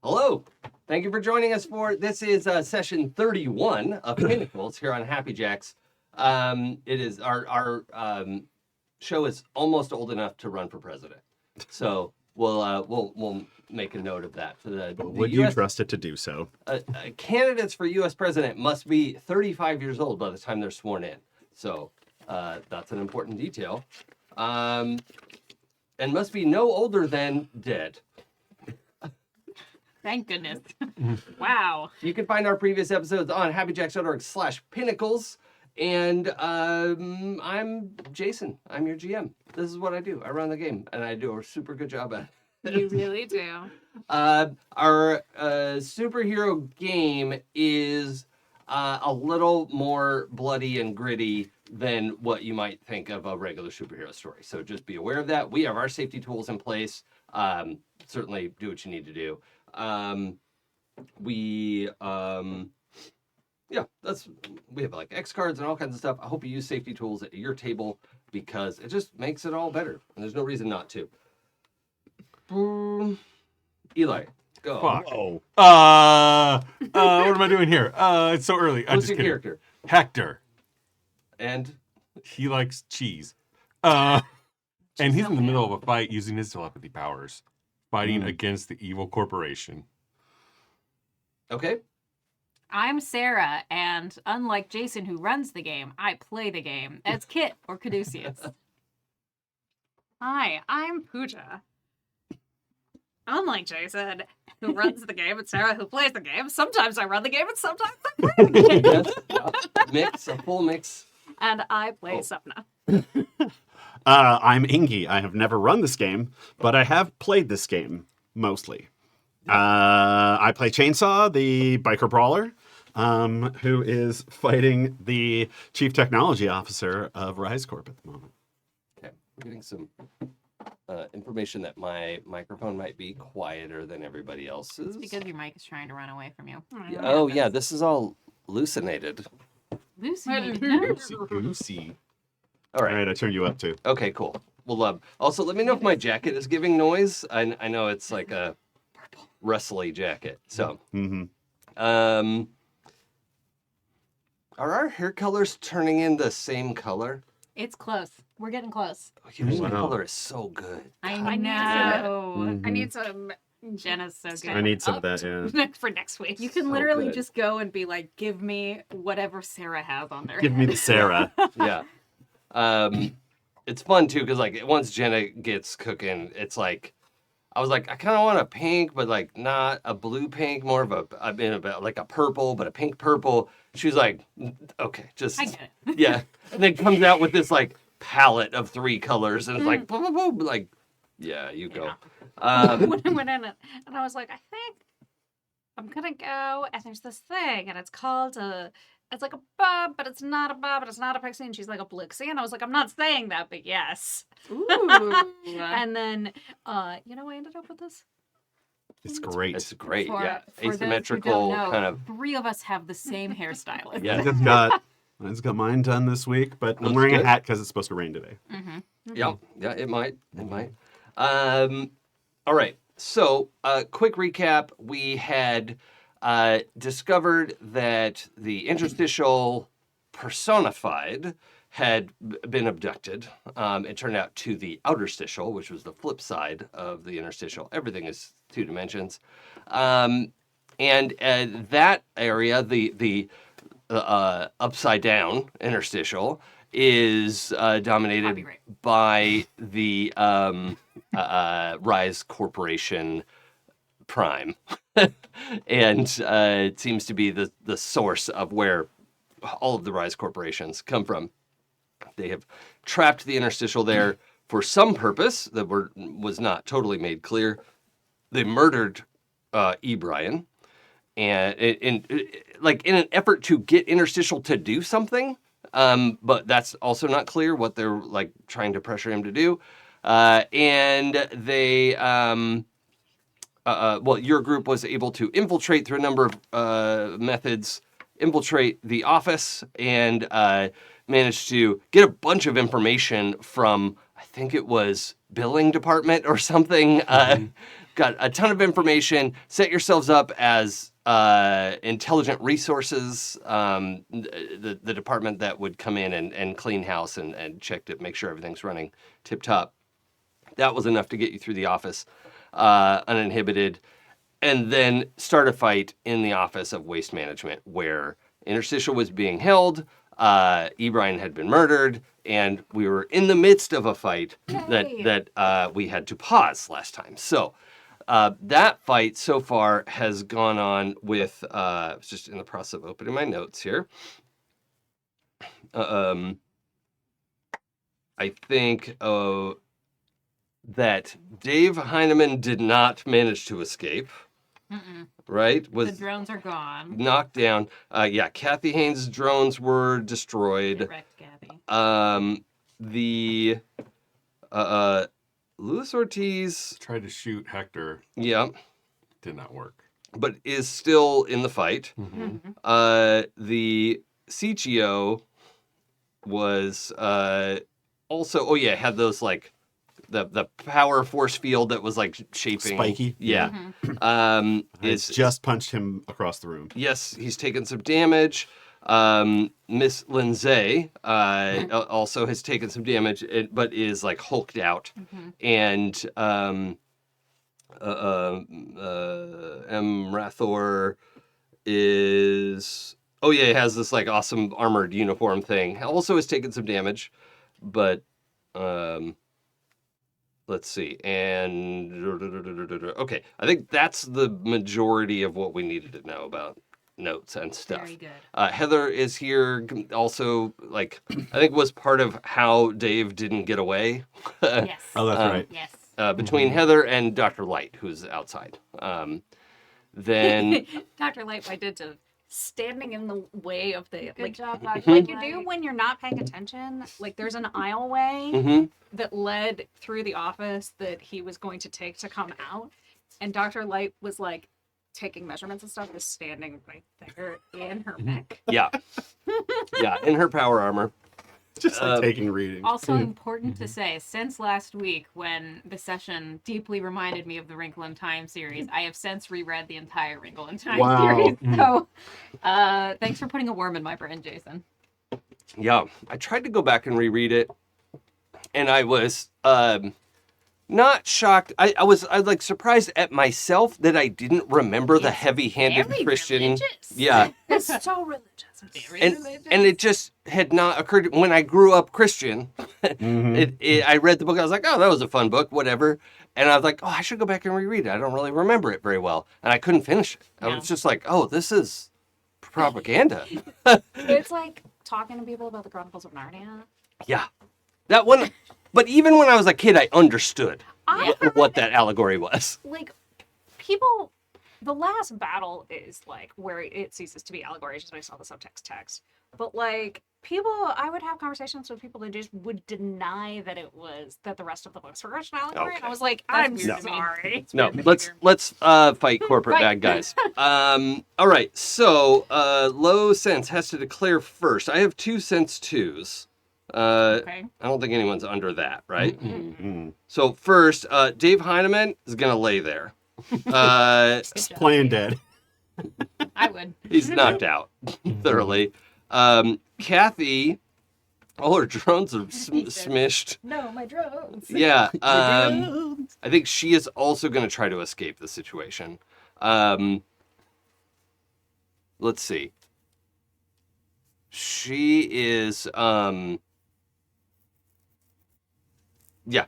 Hello. Thank you for joining us this is session 31 of Pinnacles here on Happy Jacks. It is our show is almost old enough to run for president. So we'll make a note of that. For the Would you trust it to do so? Candidates for U.S. president must be 35 years old by the time they're sworn in. So that's an important detail. And must be no older than dead. Thank goodness. Wow. You can find our previous episodes on happyjacks.org/pinnacles. And I'm Jason. I'm your GM. This is what I do. I run the game, and I do a super good job at it. You really do. Our superhero game is a little more bloody and gritty than what you might think of a regular superhero story. So just be aware of that. We have our safety tools in place. Certainly do what you need to do. We have like X cards and all kinds of stuff. I hope you use safety tools at your table because it just makes it all better. And there's no reason not to. Eli, go. Fuck. What am I doing here? It's so early. What's your character? Hector. And He likes cheese. And he's in the middle of a fight using his telepathy powers, fighting against the evil corporation. okay. I'm Sarah, and unlike Jason, who runs the game, I play the game as Kit or Caduceus. Hi, I'm Pooja. Unlike Jason, who runs the game, and Sarah, who plays the game, sometimes I run the game, and sometimes I play the game. Yes, a full mix. And I play Sapna. I'm Enge. I have never run this game, but I have played this game, mostly. I play Chainsaw, the biker brawler, who is fighting the chief technology officer of Rise Corp at the moment. Okay, we're getting some information that my microphone might be quieter than everybody else's. It's because your mic is trying to run away from you. Yeah, oh, yeah, this is all hallucinated. Lucy. Goosey. All All right. right, I turned you up too. Okay, cool. Well, also, let me know if my jacket is giving noise. I know it's like a rustly jacket. So, are our hair colors turning in the same color? It's close. We're getting close. Oh, your Wow. color is so good. I know. I need some Jenna's so good. I need some of that, yeah. for next week. You can So literally good. just go and be like, give me whatever Sarah has on there. Give me the Sarah. Yeah. It's fun too because like once Jenna gets cooking, it's like I was like I kind of want a pink, but like not a blue pink, more of like a purple, but a pink purple. She was like, okay, just I get it. yeah, and then comes out with this like palette of 3 colors, and it's like boom, boom, boom, like yeah, you go. When I went in it, and I was like, I think I'm gonna go, and there's this thing, and it's called it's like a bob, but it's not a bob, and it's not a pixie, and she's like a blixie, and I was like, I'm not saying that, but yes. Ooh. And then, I ended up with this. It's great. It's great, For- yeah, for those who asymmetrical don't know, kind of 3 of us have the same hairstyle. yeah. I just got mine done this week, but I'm Looks wearing good. a hat because it's supposed to rain today. Yeah, it might. All right. So, quick recap. We had discovered that the interstitial personified had been abducted. It turned out to the outerstitial, which was the flip side of the interstitial. Everything is 2 dimensions. And that area, the upside down interstitial, is dominated by the Rise Corporation Prime. And it seems to be the source of where all of the Rise Corporations come from. They have trapped the interstitial there for some purpose that was not totally made clear. They murdered Brian, and in an effort to get interstitial to do something, but that's also not clear what they're like trying to pressure him to do. And they, your group was able to infiltrate through a number of methods, infiltrate the office, and managed to get a bunch of information from, I think it was billing department or something, got a ton of information. Set yourselves up as intelligent resources, the department that would come in and clean house and check to make sure everything's running tip top. That was enough to get you through the office uninhibited, and then start a fight in the office of waste management where Interstitial was being held. Ebrine had been murdered, and we were in the midst of a fight that we had to pause last time. So that fight so far has gone on with, I was just in the process of opening my notes here. I think that Dave Heineman did not manage to escape. Right? The drones are gone. Knocked down. Kathy Haynes' drones were destroyed. Wrecked Kathy. The Luis Ortiz, Tried to shoot Hector. yeah, Did not work. but is still in the fight. The CGO was also, had those like the power force field that was like shaping. Spiky. Yeah. It's just punched him across the room. Yes, he's taken some damage. Miss Lindsay also has taken some damage, but is like hulked out. And M. Rathor is has this like awesome armored uniform thing. Also has taken some damage, but let's see. And okay, I think that's the majority of what we needed to know about notes and stuff. Very good. Heather is here also, like, I think was part of how Dave didn't get away. Yes. Oh, that's right. Yes. Between Heather and Dr. Light, who's outside. Then Dr. Light, I did to standing in the way of the Good job, Dr. like you Light. do when you're not paying attention. Like there's an aisleway mhm. that led through the office that he was going to take to come out, and Dr. Light was like taking measurements and stuff, just standing right there in her mech. Yeah, in her power armor. Just like taking readings. Also important to say, since last week when the session deeply reminded me of the Wrinkle in Time series, I have since reread the entire Wrinkle in Time Wow. series. So thanks for putting a worm in my brain, Jason. Yeah, I tried to go back and reread it, and I was not shocked. I was like surprised at myself that I didn't remember the heavy-handed Very Christian. religious. Yeah, It's so religious. Very and religious. it just had not occurred when I grew up Christian. Mhm. I read the book. I was like, oh, that was a fun book, whatever. And I was like, oh, I should go back and reread it. I don't really remember it very well, and I couldn't finish it. I No. was just like, oh, this is propaganda. It's like talking to people about the Chronicles of Narnia. Yeah, that one. But even when I was a kid, I understood I what that allegory was. like people. The last battle is like where it ceases to be allegory, just based on the subtext text. But like people, I would have conversations with people that just would deny that it was that the rest of the books were Christian allegory. And I Okay. was like, That's I'm weird to me. sorry. It's No, weird let's behavior. fight corporate Right. bad guys. All right. So low sense has to declare first. I have 2 sense 2s. Okay. I don't think anyone's under that, right? Mhm. So first, Dave Heineman is gonna lay there. Just playing dead. I would. He's knocked out thoroughly. Kathy, all her drones are smished. No, my drones. Yeah. I think she is also going to try to escape the situation. Let's see. She is.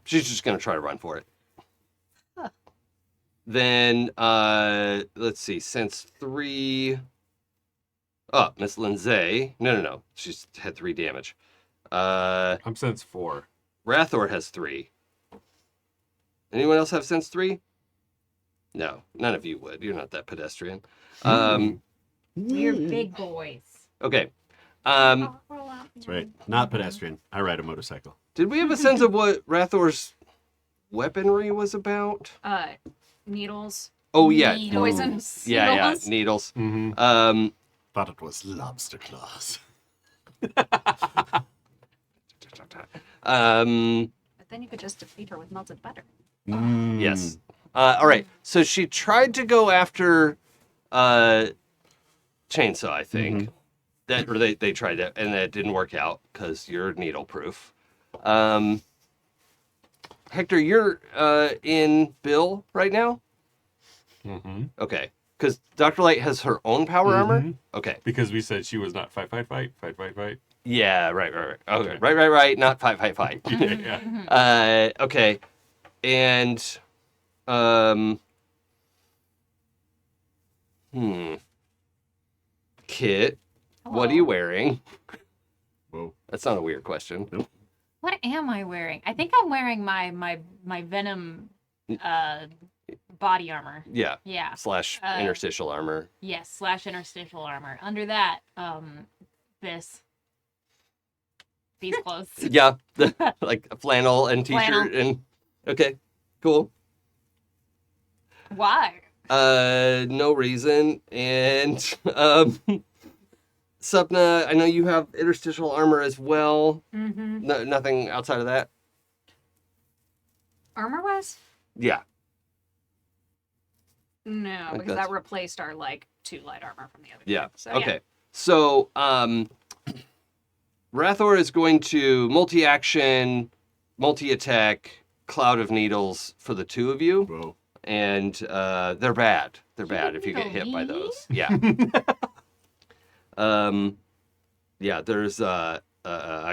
She's just going to try to run for it. Then, let's see. Sense 3. Oh, Miss Lindsay. No. She's had 3 damage. I'm sense 4. Rathor has 3. Anyone else have sense 3? No, none of you would. You're not that pedestrian. We're big boys. Okay. That's right. Not pedestrian. I ride a motorcycle. Did we have a sense of what Rathor's weaponry was about? Needles, Oh yeah, Needles. poisons, yeah, needles. Mm-hmm. Thought it was lobster claws. but then you could just defeat her with melted butter. Yes. All right. So she tried to go after Chainsaw, I think. That or they tried that and that didn't work out because you're needle proof. Hector, you're in Bill right now? Mm-hmm. Okay. Because Dr. Light has her own power armor? Okay. Because we said she was not fight. Yeah, right. Okay. Okay. Right. Not fight. Yeah. Okay. And Kit, what are you wearing? Whoa. That's not a weird question. Nope. What am I wearing? I think I'm wearing my Venom body armor. Yeah. Yeah. / interstitial armor. Yes, / interstitial armor. Under that, these clothes. Yeah. Like a flannel and t-shirt Flannel. and okay. Cool. Why? No reason. And Sapna, I know you have interstitial armor as well. Mm-hmm. No, nothing outside of that. Armor-wise? Yeah. No, Like because that's- that replaced our, 2 light armor from the other Yeah. game. So, Okay. So, Rathor is going to multi-action, multi-attack, Cloud of Needles for the two of you, Whoa. and they're bad. They're bad if you get hit by those. Yeah. Yeah. There's. I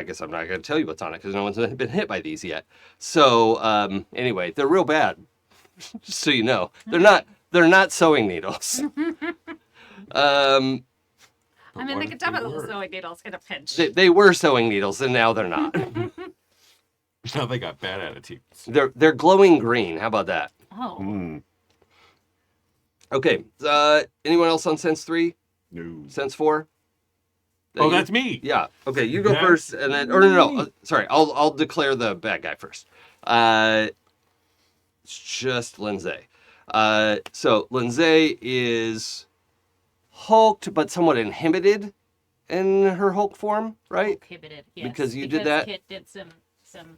guess I'm not going to tell you what's on it because no one's been hit by these yet. So anyway, they're real bad. Just so you know, they're not. They're not sewing needles. I mean, What they if could they definitely were? sewing needles in a pinch. They were sewing needles and now they're not. Now they got bad attitudes. They're glowing green. How about that? Oh. Mm. Okay. Anyone else on Sense 3? No. Sense 4? Oh, You? that's me. Yeah. Okay, you go That's first, and then or no. Sorry, I'll declare the bad guy first. It's just Lindsay. So Lindsay is hulked, but somewhat inhibited in her Hulk form, right? Prohibited, yes. Because you did that? Kit did some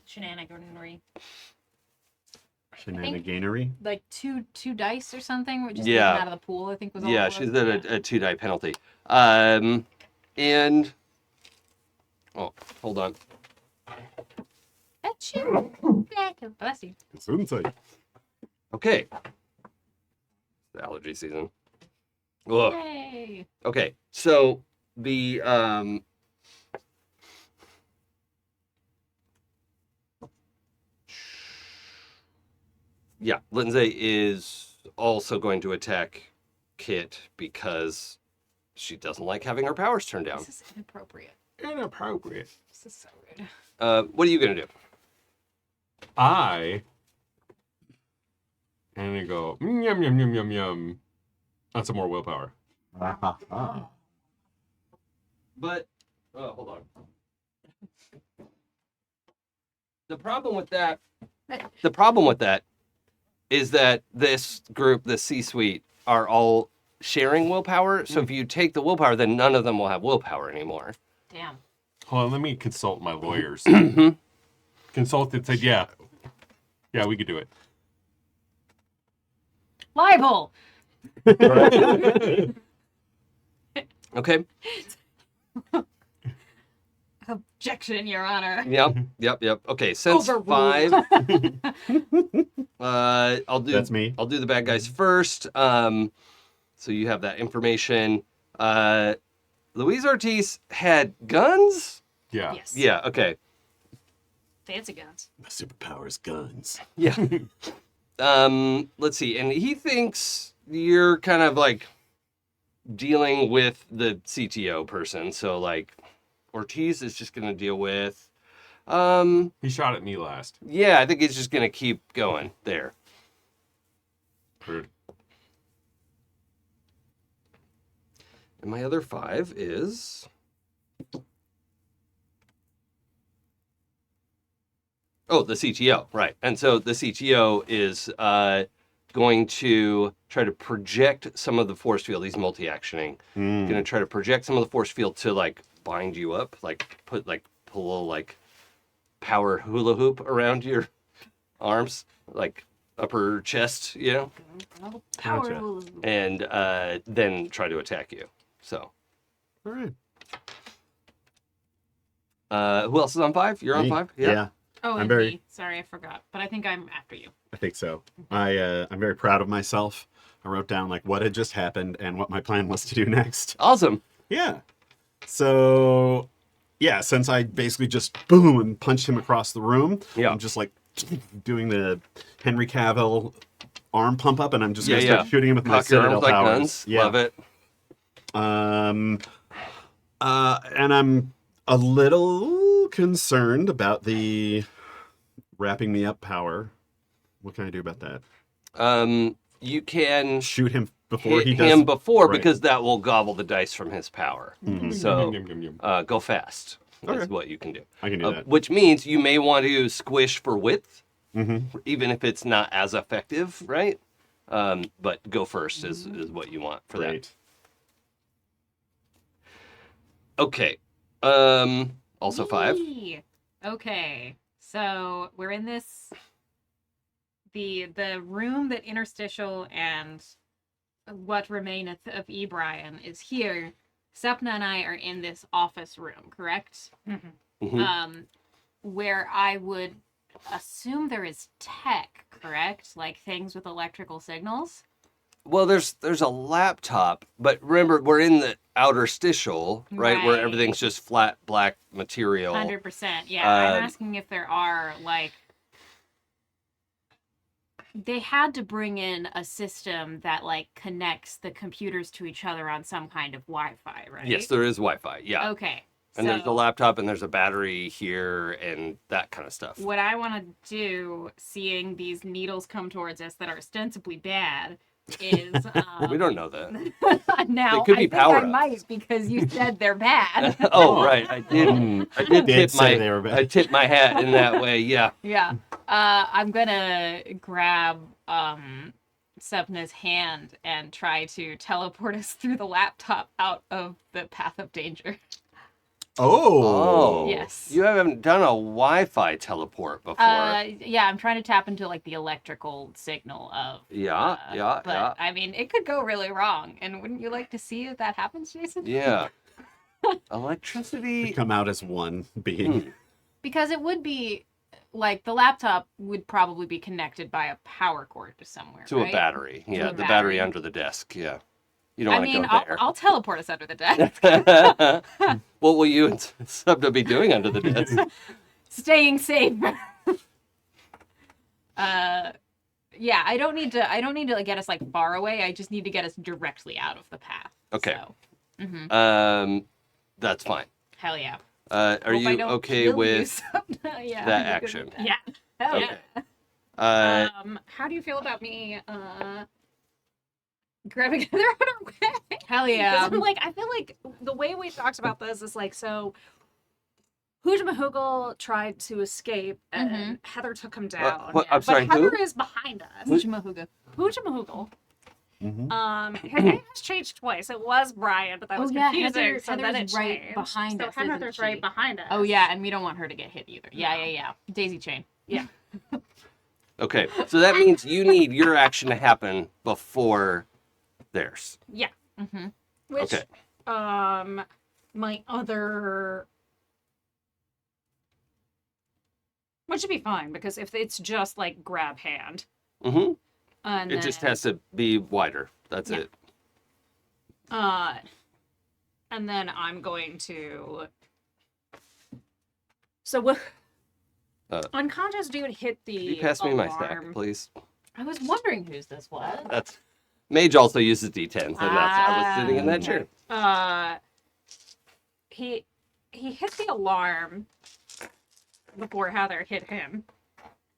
shenaniganery. Shenaniganery. Like two dice or something, which just Yeah. out of the pool, I think was all Yeah, it was. she's at a 2-die penalty. And oh, hold on. Achoo. Bless you. Gesundheit. Okay. The allergy season. Ugh. Yay. Okay, so the yeah, Lindsay is also going to attack Kit because she doesn't like having her powers turned down. This is inappropriate. Inappropriate. This is so rude. What are you gonna do? I am gonna go yum on some more willpower. But hold on. The problem with that is that this group, the C-suite, are all sharing willpower. So if you take the willpower, then none of them will have willpower anymore. Damn. Hold on, let me consult my lawyers. Consulted said, yeah, we could do it. Libel. Okay. Objection, Your Honor. Yep. Okay, Sense Overruled. 5. I'll do. That's me. I'll do the bad guys first. So you have that information. Luis Ortiz had guns. Yeah. Yes. Yeah. Okay. Fancy guns. My superpowers, guns. Yeah. Let's see. And he thinks you're kind of like dealing with the CTO person. So like Ortiz is just going to deal with. He shot at me last. Yeah, I think he's just going to keep going there. Rude. And my other 5 is. Oh, the CTO, right. And so the CTO is going to try to project some of the force field. He's multi-actioning. Going to try to project some of the force field to like bind you up, like pull a little like power hula hoop around your arms, like upper chest, you know, Power Gotcha. rules. and then try to attack you. So, All right. who else is on 5? You're on Me? 5? Yeah, Oh, I'm and very- me. Sorry, I forgot. But I think I'm after you. I think so. I'm very proud of myself. I wrote down like what had just happened and what my plan was to do next. Awesome. Yeah. So, yeah, since I basically just boom and punched him across the room, Yeah. I'm just like doing the Henry Cavill arm pump up, and I'm just gonna Yeah, start shooting him with my Cock your Citadel arms like powers. guns. Yeah. Love it. And I'm a little concerned about the wrapping me up power. What can I do about that? You can Shoot him before hit he does him before right. because that will gobble the dice from his power. Mhm. So Yum, yum, yum. go fast. Okay. Is what you can do. I can do that. Which means you may want to squish for width, Mm-hmm. even if it's not as effective, right? But go first is what you want for Great. that. Okay. Also 5. Yee. Okay, so we're in this the room that Interstitial and what remaineth of Ebrian is here. Sapna and I are in this office room, correct? Mhm. Where I would assume there is tech, correct? Like things with electrical signals. Well, there's a laptop, but remember we're in the outer stitial, right? Where Right. everything's just flat black material. 100%. Yeah, I'm Um, asking if there are like they had to bring in a system that like connects the computers to each other on some kind of Wi-Fi, right? Yes, there is Wi-Fi. Yeah. Okay. And there's a so laptop and there's a battery here and that kind of stuff. what I want to do, seeing these needles come towards us that are ostensibly bad, is We don't know that. now They could be I think I power-ups. might because you said they're bad. Oh, right. I did. I did Did tip say my. they were bad. I tipped my hat in that way. Yeah. Yeah. I'm gonna grab Sapna's hand and try to teleport us through the laptop out of the path of danger. Oh. Yes. You haven't done a Wi-Fi teleport before. Yeah, I'm trying to tap into like the electrical signal of. Yeah, yeah, But yeah. I mean, it could go really wrong, and wouldn't you like to see if that happens, Jason? Yeah. Electricity. Come out as one being. Because it would be like the laptop would probably be connected by a power cord to somewhere. To a right? battery. To Yeah, a the battery battery. under the desk. Yeah. You don't I want to mean, go there. I'll teleport us under the desk. What will you and Sapna be doing under the desk? Staying safe. Yeah, I don't need to like, get us like far away. I just need to get us directly out of the path. Okay. So, That's fine. hell yeah. Are Hope I you don't okay kill you, with Sapna. Yeah, that I'm good action? with that. Yeah. Hell Okay. yeah. How do you feel about me grabbing the other way? Hell 'Cause yeah. I'm like, I feel like the way we talked about this is like, so Hoogle tried to escape and Heather took him down. what? I'm sorry, but Heather who? is behind us. Hoochamahuga. Hoogle. Mhm. His name has changed twice. It was Brian, but that was Oh, yeah, confusing. Heather- so Heather then is it right changed. behind so us, isn't Heather's she? right behind us. Oh yeah, and we don't want her to get hit either. Yeah. Daisy chain. Okay, so that means you need your action to happen before theirs. Yeah. Mm-hmm. Which, Okay. my other. Which should be fine because if it's just like grab hand, Mm-hmm. and It just then, has to be wider. That's Yeah. it. and then I'm going to. So what? Unconscious dude hit the. Can you pass me my stack, alarm. please? I was wondering whose this was. That's Mage also uses D10s, and I was sitting in that okay. chair. He hit the alarm before Heather hit him,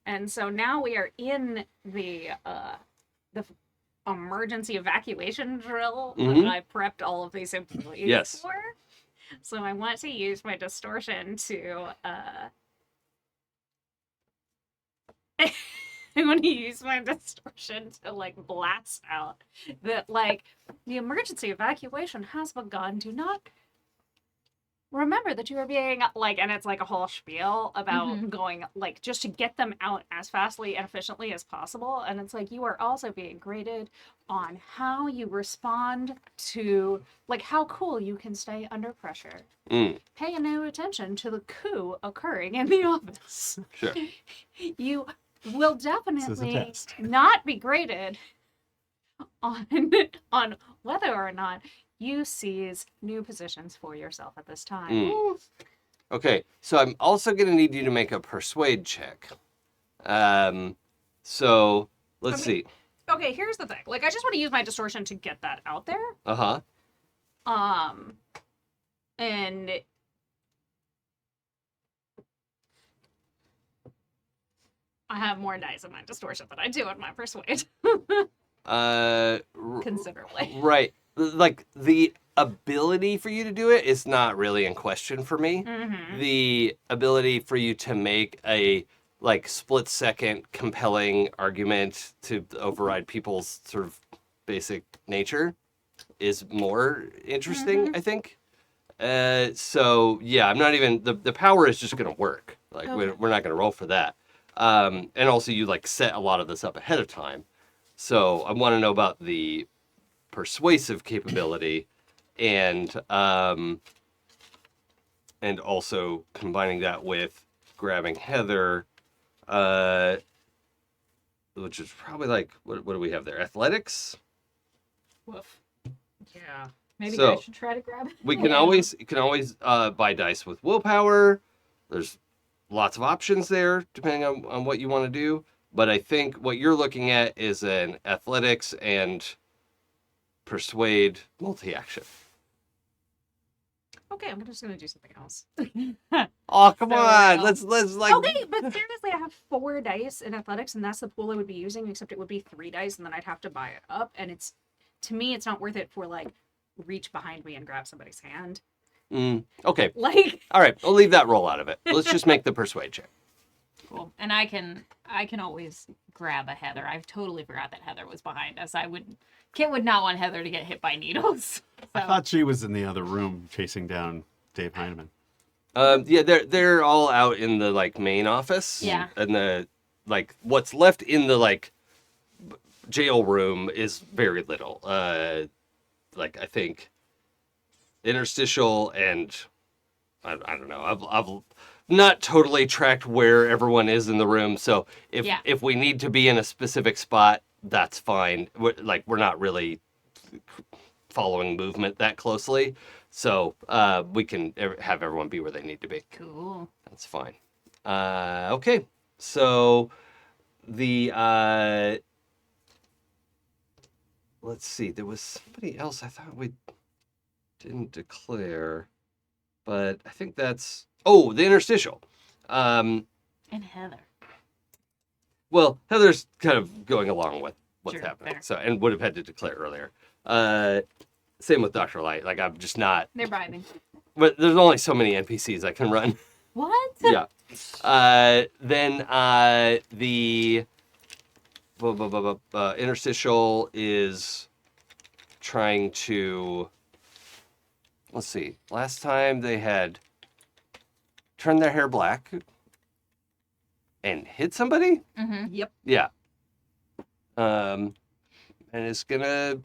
and so now we are in the emergency evacuation drill Mhm. that I prepped all of these employees Yes. for. So I want to use my distortion to I want to use my distortion to like blast out that like the emergency evacuation has begun. Do not remember that you are being like, and it's like a whole spiel about Mhm. going like just to get them out as fastly and efficiently as possible. And it's like you are also being graded on how you respond to like how cool you can stay under pressure. Mm, Pay no attention to the coup occurring in the office. sure. You will This is a definitely test. not be graded on on whether or not you seize new positions for yourself at this time. Mm. Okay, so I'm also going to need you to make a persuade check. So let's Okay. see. Okay, here's the thing. Like, I just want to use my distortion to get that out there. Uh huh. And I have more dice in my distortion than I do in my persuade, considerably. Right. Like the ability for you to do it is not really in question for me. Mm-hmm. The ability for you to make a like split second compelling argument to override people's sort of basic nature is more interesting, I think. So yeah, I'm not even the power is just gonna work. Like we're not gonna roll for that. And also you like set a lot of this up ahead of time. So I want to know about the persuasive capability and also combining that with grabbing Heather, which is probably like what do we have there? Athletics. Woof. Yeah. Maybe So, I should try to grab it. We can Yeah. always buy dice with willpower. There's lots of options there depending on what you want to do. But I think what you're looking at is an athletics and persuade multi-action. Okay, I'm just gonna do something else. Oh come So on, real. let's like. Okay, but seriously, I have 4 dice in athletics, and that's the pool I would be using. Except it would be 3 dice, and then I'd have to buy it up, and it's to me, it's not worth it for like reach behind me and grab somebody's hand. Okay, Like, all right, we'll leave that roll out of it. Let's just make the persuade check. Cool. And I can always grab a Heather. I totally forgot that Heather was behind us. Kit would not want Heather to get hit by needles. I So thought she was in the other room chasing down Dave Heineman. Yeah, they're all out in the like main office. Yeah. And the like what's left in the like jail room is very little. Like I think interstitial and I don't know. I've not totally tracked where everyone is in the room. So if we need to be in a specific spot, that's fine. We're not really following movement that closely. So we can have everyone be where they need to be. cool. That's fine. Okay. So the let's see. There was somebody else I thought we didn't declare, but I think that's the interstitial. And Heather. Well, Heather's kind of going along with what's Sure, happening, fair. so and would have had to declare earlier. Same with Dr. Light. Like I'm just not. They're bribing. But there's only so many NPCs I can run. What? Yeah. Then the interstitial is trying to. Let's see. Last time they had turned their hair black and hit somebody. Mm-hmm. yep. Yeah. And it's gonna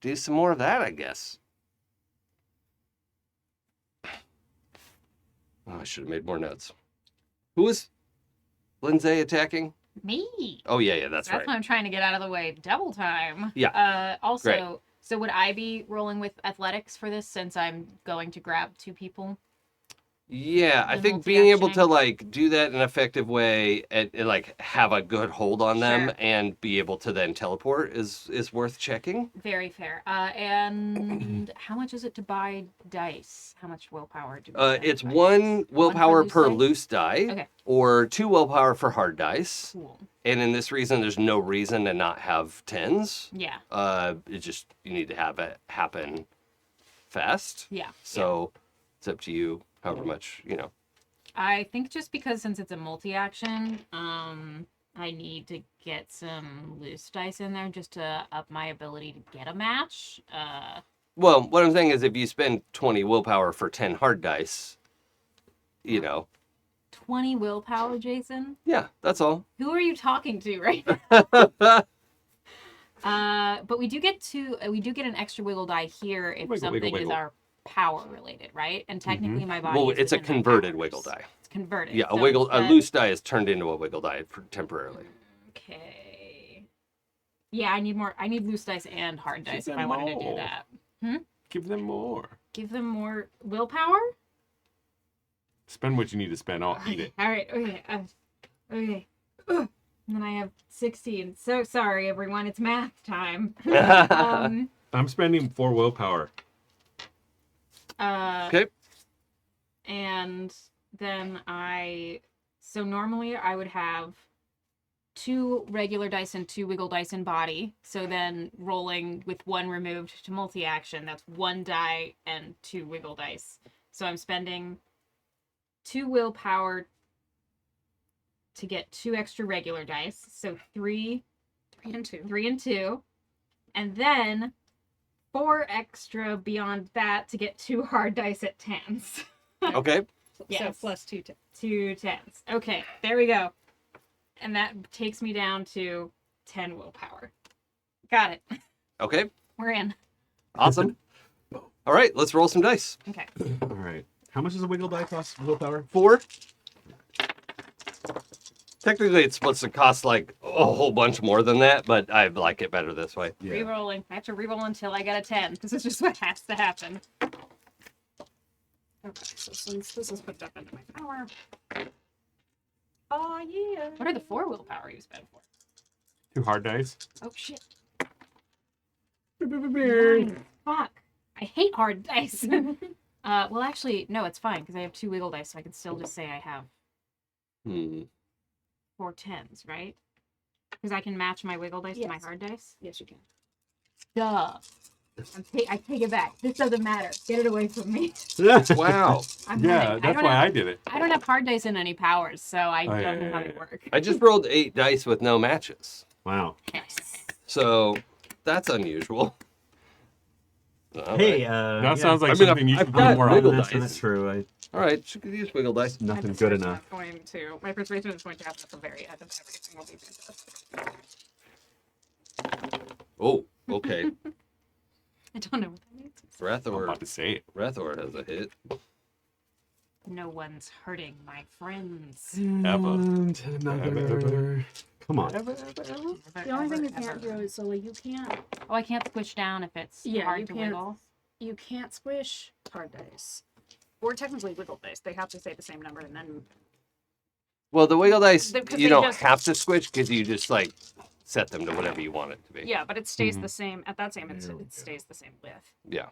do some more of that, I guess. Oh, I should have made more notes. Who was Lindsay attacking? Me. Oh yeah, that's right. Why I'm trying to get out of the way. Double time. Yeah. Also, Great. so would I be rolling with athletics for this since I'm going to grab 2 people? Yeah, I The think being able to multi-actioning. like do that in an effective way and like have a good hold on them Sure. and be able to then teleport is worth checking. Very fair. And how much is it to buy dice? How much willpower do we have It's to buy 1 dice? willpower loose per dice? loose die, Okay. or 2 willpower for hard dice. Cool. And in this reason, there's no reason to not have 10s. Yeah. It just you need to have it happen fast. Yeah. So it's up to you, however much I think just because since it's a multi-action, I need to get some loose dice in there just to up my ability to get a match. Well, what I'm saying is if you spend 20 willpower for 10 hard dice, you know, 20 willpower, Jason? yeah, that's all. Who are you talking to right now? But we do get an extra wiggle die here if Wiggle, something wiggle, is wiggle. our power related, right? And technically my body Well, is it's a within my converted powers. wiggle die. It's converted. Yeah, so a instead- loose die is turned into a wiggle die temporarily. Okay. Yeah, I need loose dice and hard dice if them I wanted to do all. that. Give them more. Give them more willpower? Spend what you need to spend. I'll eat it. All right. Okay. Okay. Ugh. And then I have 16. So sorry, everyone. It's math time. I'm spending 4 willpower. Okay. And then so normally I would have 2 regular dice and 2 wiggle dice in body. So then rolling with 1 removed to multi-action, that's 1 die and 2 wiggle dice. So I'm spending 2 willpower to get 2 extra regular dice. So 3 and 2. 3 and 2. And then 4 extra beyond that to get 2 hard dice at 10s. Okay. Yes. So plus 2 10. 2 10s. Okay, there we go. And that takes me down to 10 willpower. Got it. Okay. We're in. Awesome. All right, let's roll some dice. Okay. All right. How much does a wiggle die cost? Willpower? 4. Technically, it's supposed to cost like a whole bunch more than that, but I like it better this way. Yeah. Rerolling. I have to reroll until I get a 10. This is just what has to happen. Okay, so since this is put up into my power. Oh, yeah. What are the 4 willpower you spent for? 2 hard dice. Oh, shit. 9. Fuck. I hate hard dice. Well, actually, no, it's fine because I have 2 wiggle dice, so I can still just say I have 4 10s, right? Because I can match my wiggle dice to my Yes. hard dice. Yes, you can. Duh. I take it back. This doesn't matter. Get it away from me. Wow. I'm Yeah, kidding. that's why I did it. I don't have hard dice in any powers, so I Oh, don't know yeah, how yeah, they yeah. work. I just rolled 8 dice with no matches. Wow. So that's unusual. All Hey, right. That sounds like I mean, something you I've should got do more wiggle often. dice. That's true. All right, you could use wiggle dice. Nothing good enough. My persuasion is going to happen at the very end of everything. Will be fantastic. Oh, okay. I don't know what that means. I'm Rathor about to say it. has a hit. No one's hurting my friends. And another. Come on. The only thing you can't do is so like you can't Oh, I can't squish down if it's Yeah, hard you to can't- wiggle. you can't squish hard dice. Or technically wiggle dice. They have to say the same number and then Well, the wiggle dice, Because you they don't just- have to switch because you just like set them to whatever you want it to be. yeah, but it stays Mhm. the same at that same There we it go. stays the same width. Yeah.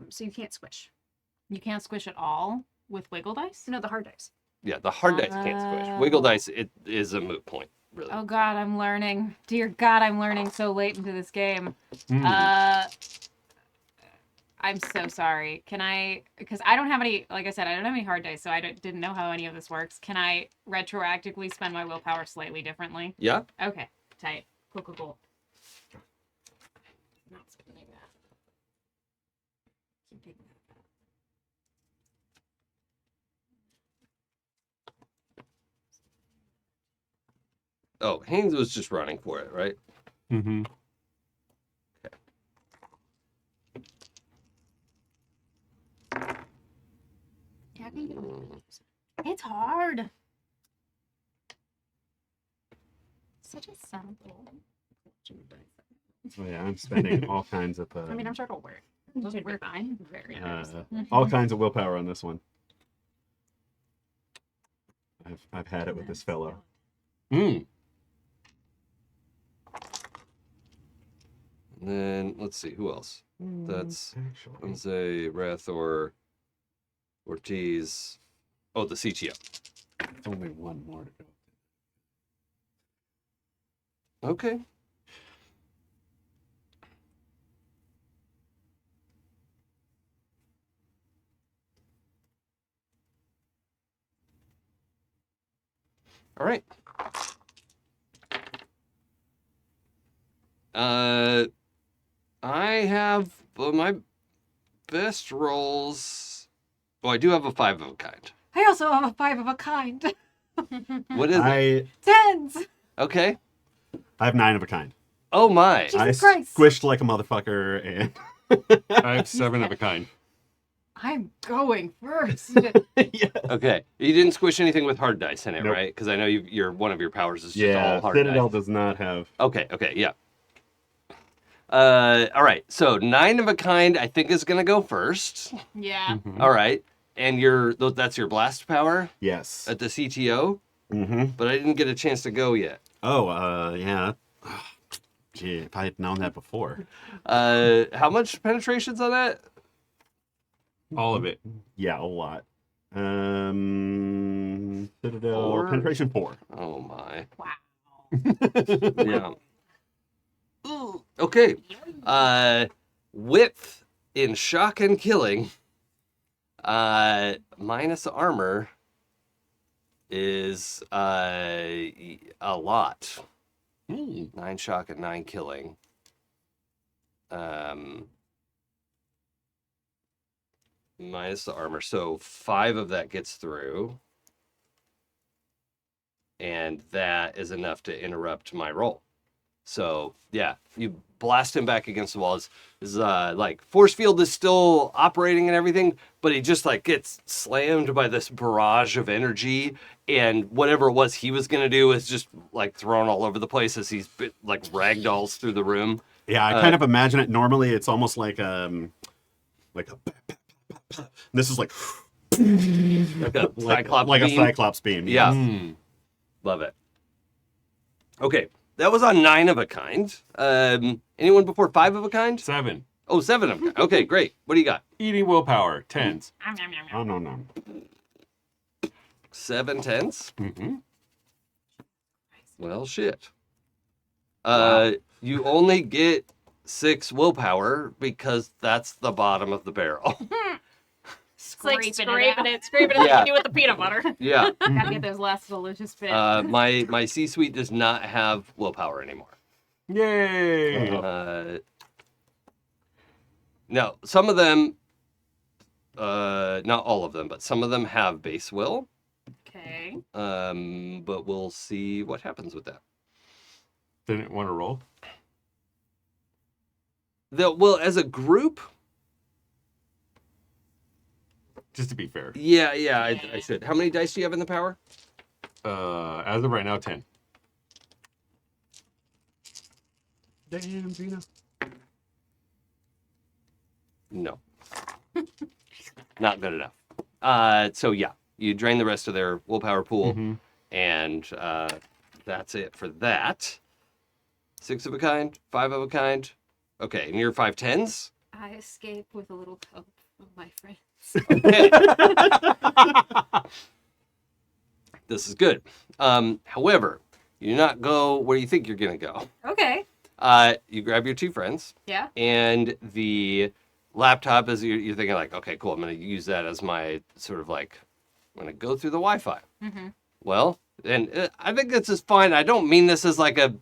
So you can't squish. You can't squish at all with wiggle dice? No, the hard dice. Yeah, the hard dice can't squish. Wiggle Oh. dice, it is a moot point, really. Oh god, I'm learning. Dear god, I'm learning so late into this game. Mm. I'm so sorry. Can I, because I don't have any, like I said, I don't have any hard dice, so I didn't know how any of this works. Can I retroactively spend my willpower slightly differently? Yeah. Okay, tight. Cool. Not spending that. Keeping that. Oh, Haynes was just running for it, right? Mm-hmm. Yeah, I can get it. It's hard. Such a sample. Oh, yeah, I'm spending all kinds of. I mean, I'm sure it'll work. Those are fine. Very uh, nice. all kinds of willpower on this one. I've had it with this fellow. Mm. And then let's see who else. That's Actually, let's say Rathor, Ortiz. Oh, the CTO. it's only one more to go. Okay. All right. I have my best rolls. Oh, I do have a 5 of a kind. I also have a 5 of a kind. What is it? 10s. Okay. I have 9 of a kind. Oh my. Jesus I Christ. squished like a motherfucker, and I have 7 of a kind. I'm going first. yeah, Okay. You didn't squish anything with hard dice in it, Nope. right? Because I know you're one of your powers is just all hard Citadel dice. does not have. Okay, yeah. All right. So 9 of a kind, I think, is gonna go first. Yeah. All right. And that's your blast power Yes. at the CTO, Mm-hmm. but I didn't get a chance to go yet. Oh, yeah. Gee, if I had known that before. How much penetration's on that? All of it. Yeah, a lot. Citadel 4? penetration 4. Oh my. Wow. Yeah. Ooh, okay. Width in shock and killing. Minus armor is a lot. 9 shock and 9 killing. Minus the armor. So 5 of that gets through. And that is enough to interrupt my roll. So yeah, you blast him back against the wall. His like force field is still operating and everything, but he just like gets slammed by this barrage of energy, and whatever it was he was gonna do is just like thrown all over the place as he's like ragdolls through the room. Yeah, I kind of imagine it. Normally, it's almost like a. This is like Like a cyclops like a beam. cyclops beam. Yeah. Mm. Love it. Okay, that was on 9 of a kind. Anyone before 5 of a kind? 7. Oh, 7 of a kind. Okay, great. What do you got? Eating willpower. 10s. Oh no. 7 10s? Mm-hmm. Well, shit. Wow. You only get 6 willpower because that's the bottom of the barrel. It's like Scraping it scraping it Yeah. like you do with the peanut butter. Yeah. Gotta get those last delicious bits. My C-suite does not have willpower anymore. Yay! No, some of them, not all of them, but some of them have base will. Okay. But we'll see what happens with that. Didn't want to roll. Well, as a group, Just to be fair. yeah, I should. How many dice do you have in the power? As of right now, 10. Damn, Gina. No. Not good enough. So yeah, you drain the rest of their willpower pool, Mhm. and that's it for that. 6 of a kind, 5 of a kind. Okay, and you're 5 10s? I escape with a little help from my friends. Okay. This is good. However, you do not go where you think you're going to go. Okay. You grab your 2 friends, Yeah. and the laptop is you're thinking like, okay, cool, I'm going to use that as my sort of like, I'm going to go through the Wi-Fi. Mm-hmm. Well, and I think this is fine. I don't mean this as like a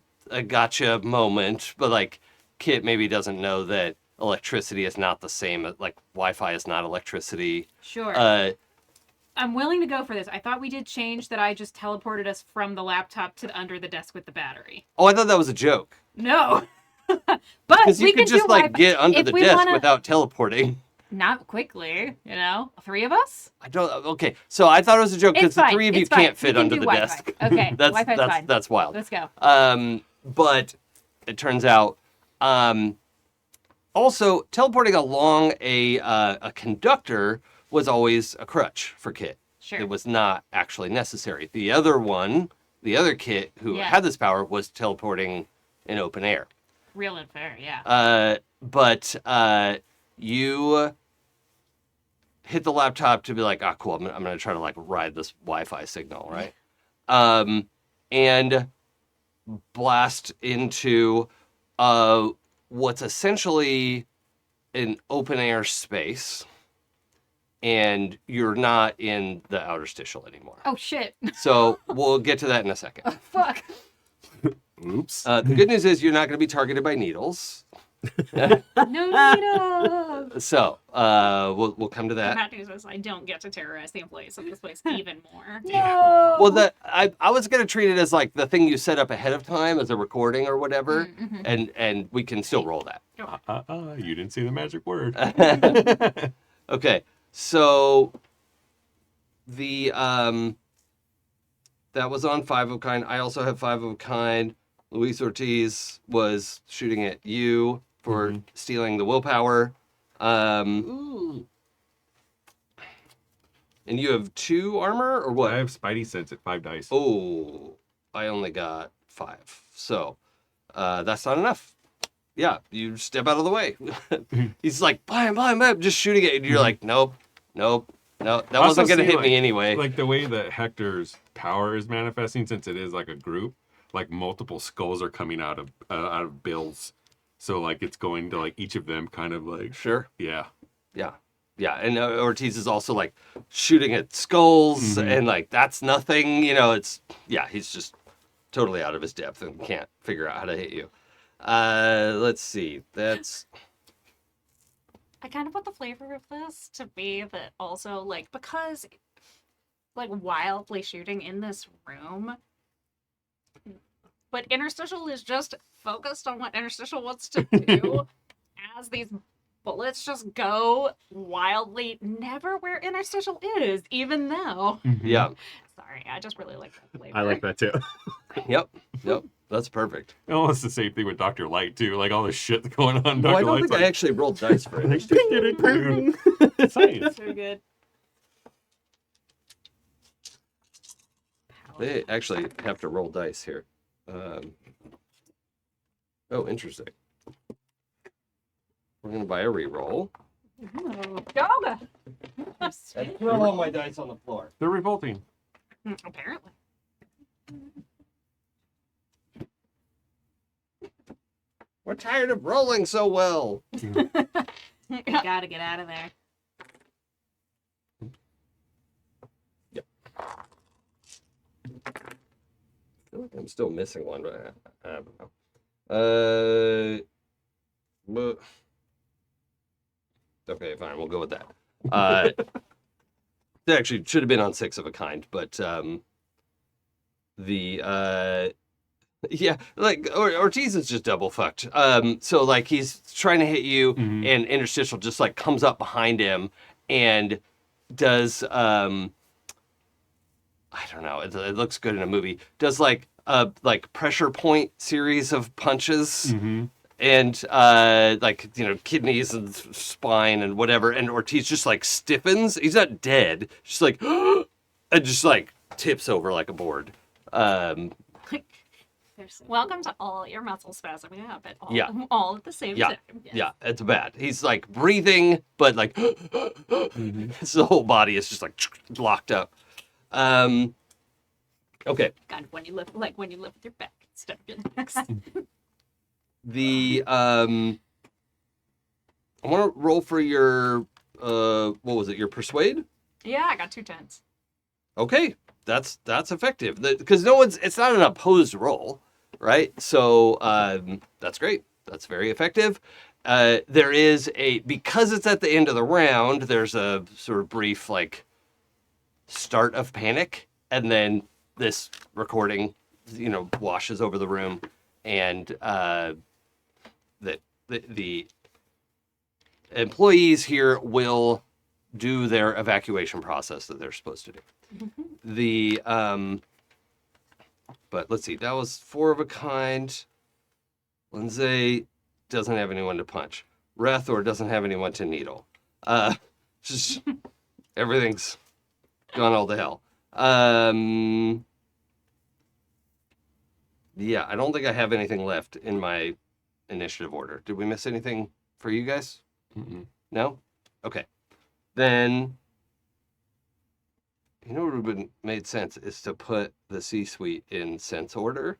gotcha moment, but like Kit maybe doesn't know that electricity is not the same. Like Wi-Fi is not electricity. Sure. I'm willing to go for this. I thought we did change that I just teleported us from the laptop to under the desk with the battery. Oh, I thought that was a joke. No. But Because we you could can just do like Wi-Fi. get under If the we desk wanna- without teleporting. Not quickly, 3 of us? I don't. Okay, so I thought it was a joke because It's the fine. 3 of you It's fine. can't We fit can under do the Wi-Fi. desk. Okay, that's Wi-Fi's fine. that's wild. Let's go. But it turns out, also teleporting along a conductor was always a crutch for Kit. Sure. It was not actually necessary. The other Kit who Yeah. had this power was teleporting in open air. Real and fair, yeah. But you hit the laptop to be like, ah, cool, I'm gonna try to like ride this Wi-Fi signal, right? And blast into what's essentially an open air space, and you're not in the outerstitial anymore. Oh, shit. So we'll get to that in a second. Fuck. Oops. The good news is you're not going to be targeted by needles. No. So we'll come to that. Bad news is I don't get to terrorize the employees of this place even more. No. Well, I was gonna treat it as like the thing you set up ahead of time as a recording or whatever, and we can still roll that. You didn't say the magic word. Okay, so the that was on 5 of a kind. I also have 5 of a kind. Luis Ortiz was shooting at you for stealing the willpower. And you have 2 armor or what? I have Spidey sense at 5 dice. Oh, I only got 5. So that's not enough. Yeah, you step out of the way. He's like, bam, just shooting it. And you're like, nope, that I wasn't also going to see, hit me anyway. Like the way that Hector's power is manifesting, since it is like a group, like multiple skulls are coming out of Bill's. So like it's going to like each of them kind of like, Sure. yeah. Yeah, and Ortiz is also like shooting at skulls, and like that's nothing, he's just totally out of his depth and can't figure out how to hit you. Let's see, that's I kind of want the flavor of this to be that also, like, because, like, wildly shooting in this room, but Interstitial is just focused on what Interstitial wants to do as these bullets just go wildly never where Interstitial is, even though. yeah, Sorry, I just really like that flavor. I like that too. yep, that's perfect. Almost the same thing with Dr. Light too, like all the shit that's going on. Well, I Dr. don't Light's think I actually rolled dice for it. Science. So good. They actually have to roll dice here. Oh, interesting. We're gonna buy a reroll. Yoga! And throw all my dice on the floor. They're revolting. Apparently. We're tired of rolling so well. You gotta get out of there. I feel like I'm still missing one, but I don't know. But okay, fine. We'll go with that. It actually should have been on 6 of a kind, but yeah, like Ortiz is just double fucked. So like he's trying to hit you, and Interstitial just like comes up behind him and does I don't know. It looks good in a movie. Does like a pressure point series of punches. And like kidneys and spine and whatever, and Ortiz just like stiffens. He's not dead, just like and just like tips over like a board. Welcome to all your muscle spasming up at all, Yeah. all at the same Yeah. time. Yes. Yeah, it's bad. He's like breathing, but like his whole body is just like locked up. Okay. God, when you lift with your back instead of your legs. The I want to roll for your what was it? Your persuade? Yeah, I got 2 10s. Okay, that's effective because it's not an opposed roll, right? So that's great. That's very effective. There is because it's at the end of the round. There's a sort of brief like start of panic, and then this recording, washes over the room, and the employees here will do their evacuation process that they're supposed to do. But let's see, that was 4 of a kind. Lindsay doesn't have anyone to punch. Rathor doesn't have anyone to needle. Just everything's gone all to hell. Yeah, I don't think I have anything left in my initiative order. Did we miss anything for you guys? No? Okay. Then, what would have been made sense is to put the C-suite in sense order.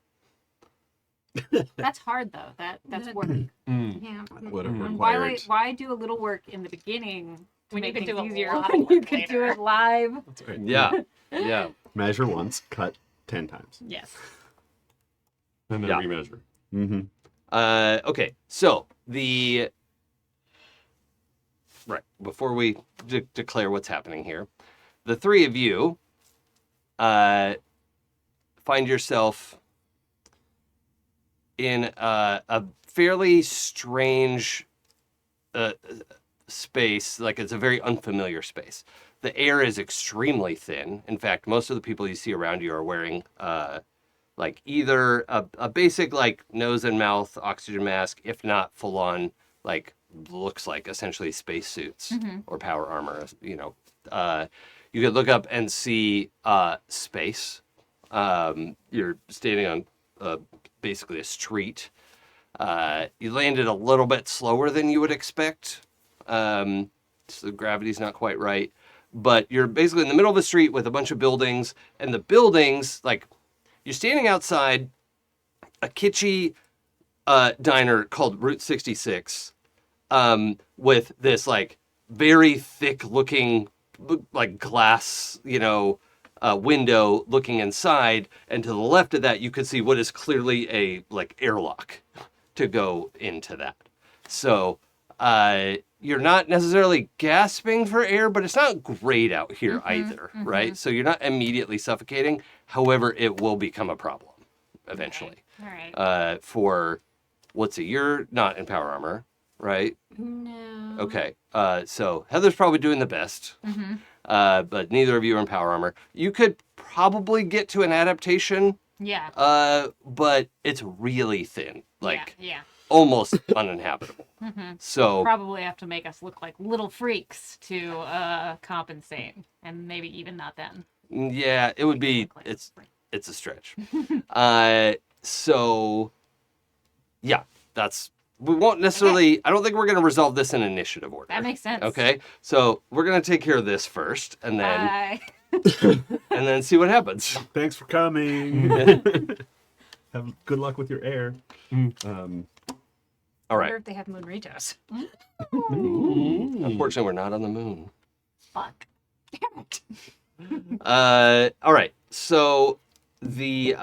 That's hard though. That's work. Yeah. Would have Why required. why do a little work in the beginning to When you make could things do a easier lot of when work you could do later. it live? That's right. Yeah. Measure once, cut 10 times. Yes. And then Yeah. remeasure. Mm-hmm. Okay, so Right, before we declare what's happening here, the three of you find yourself in a fairly strange space. Like, it's a very unfamiliar space. The air is extremely thin. In fact, most of the people you see around you are wearing like either a basic like nose and mouth oxygen mask, if not full on like looks like essentially spacesuits or power armor. You know, you could look up and see space. You're standing on basically a street. You landed a little bit slower than you would expect. So the gravity's not quite right. But you're basically in the middle of a street with a bunch of buildings. And the buildings, like, you're standing outside a kitschy diner called Route 66 with this, like, very thick-looking, like, glass, window looking inside. And to the left of that, you could see what is clearly a, like, airlock to go into that. So you're not necessarily gasping for air, but it's not great out here either, right? So you're not immediately suffocating. However, it will become a problem eventually. All right. For, let's see, you're not in power armor, right? No. Okay. So Heather's probably doing the best, but neither of you are in power armor. You could probably get to an adaptation, Yeah. but it's really thin, like yeah. almost uninhabitable. So Probably have to make us look like little freaks to compensate, and maybe even not then. yeah, it would be. Look like a freak. It's a stretch. So yeah, we won't necessarily. I don't think we're going to resolve this in initiative order. That makes sense. Okay, so we're going to take care of this first, and then Bye. and then see what happens. Thanks for coming. Have good luck with your air. All I right. wonder if they have moon rejos. Unfortunately, we're not on the moon. Fuck. Damn it. All right. So the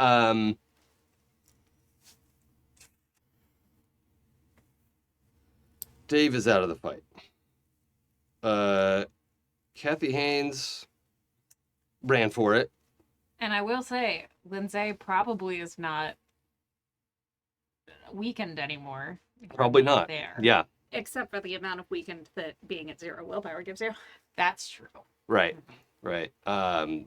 Dave is out of the fight. Kathy Haynes ran for it. And I will say, Lindsay probably is not weakened anymore. if Probably I'm not. There. Yeah. Except for the amount of weakened that being at 0 willpower gives you. That's true. Right. Right.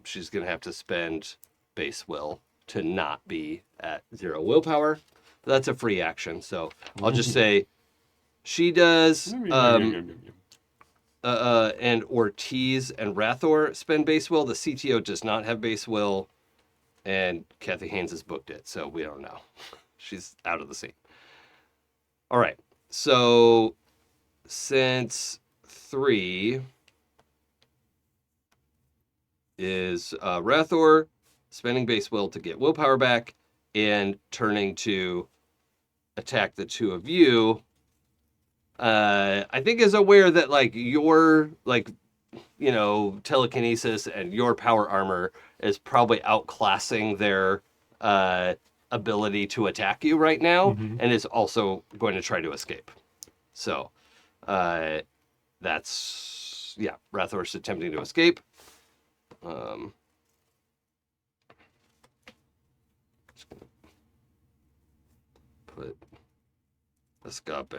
She's gonna have to spend base will to not be at 0 willpower. That's a free action, so I'll just say she does. And Ortiz and Rathor spend base will. The CTO does not have base will, and Kathy Haynes has booked it, so we don't know. She's out of the scene. All right. So since 3 is Rathor spending base will to get willpower back and turning to attack the two of you. I think is aware that like your telekinesis and your power armor is probably outclassing their ability to attack you right now, and is also going to try to escape. So that's Rathor's attempting to escape. Just gonna put escape.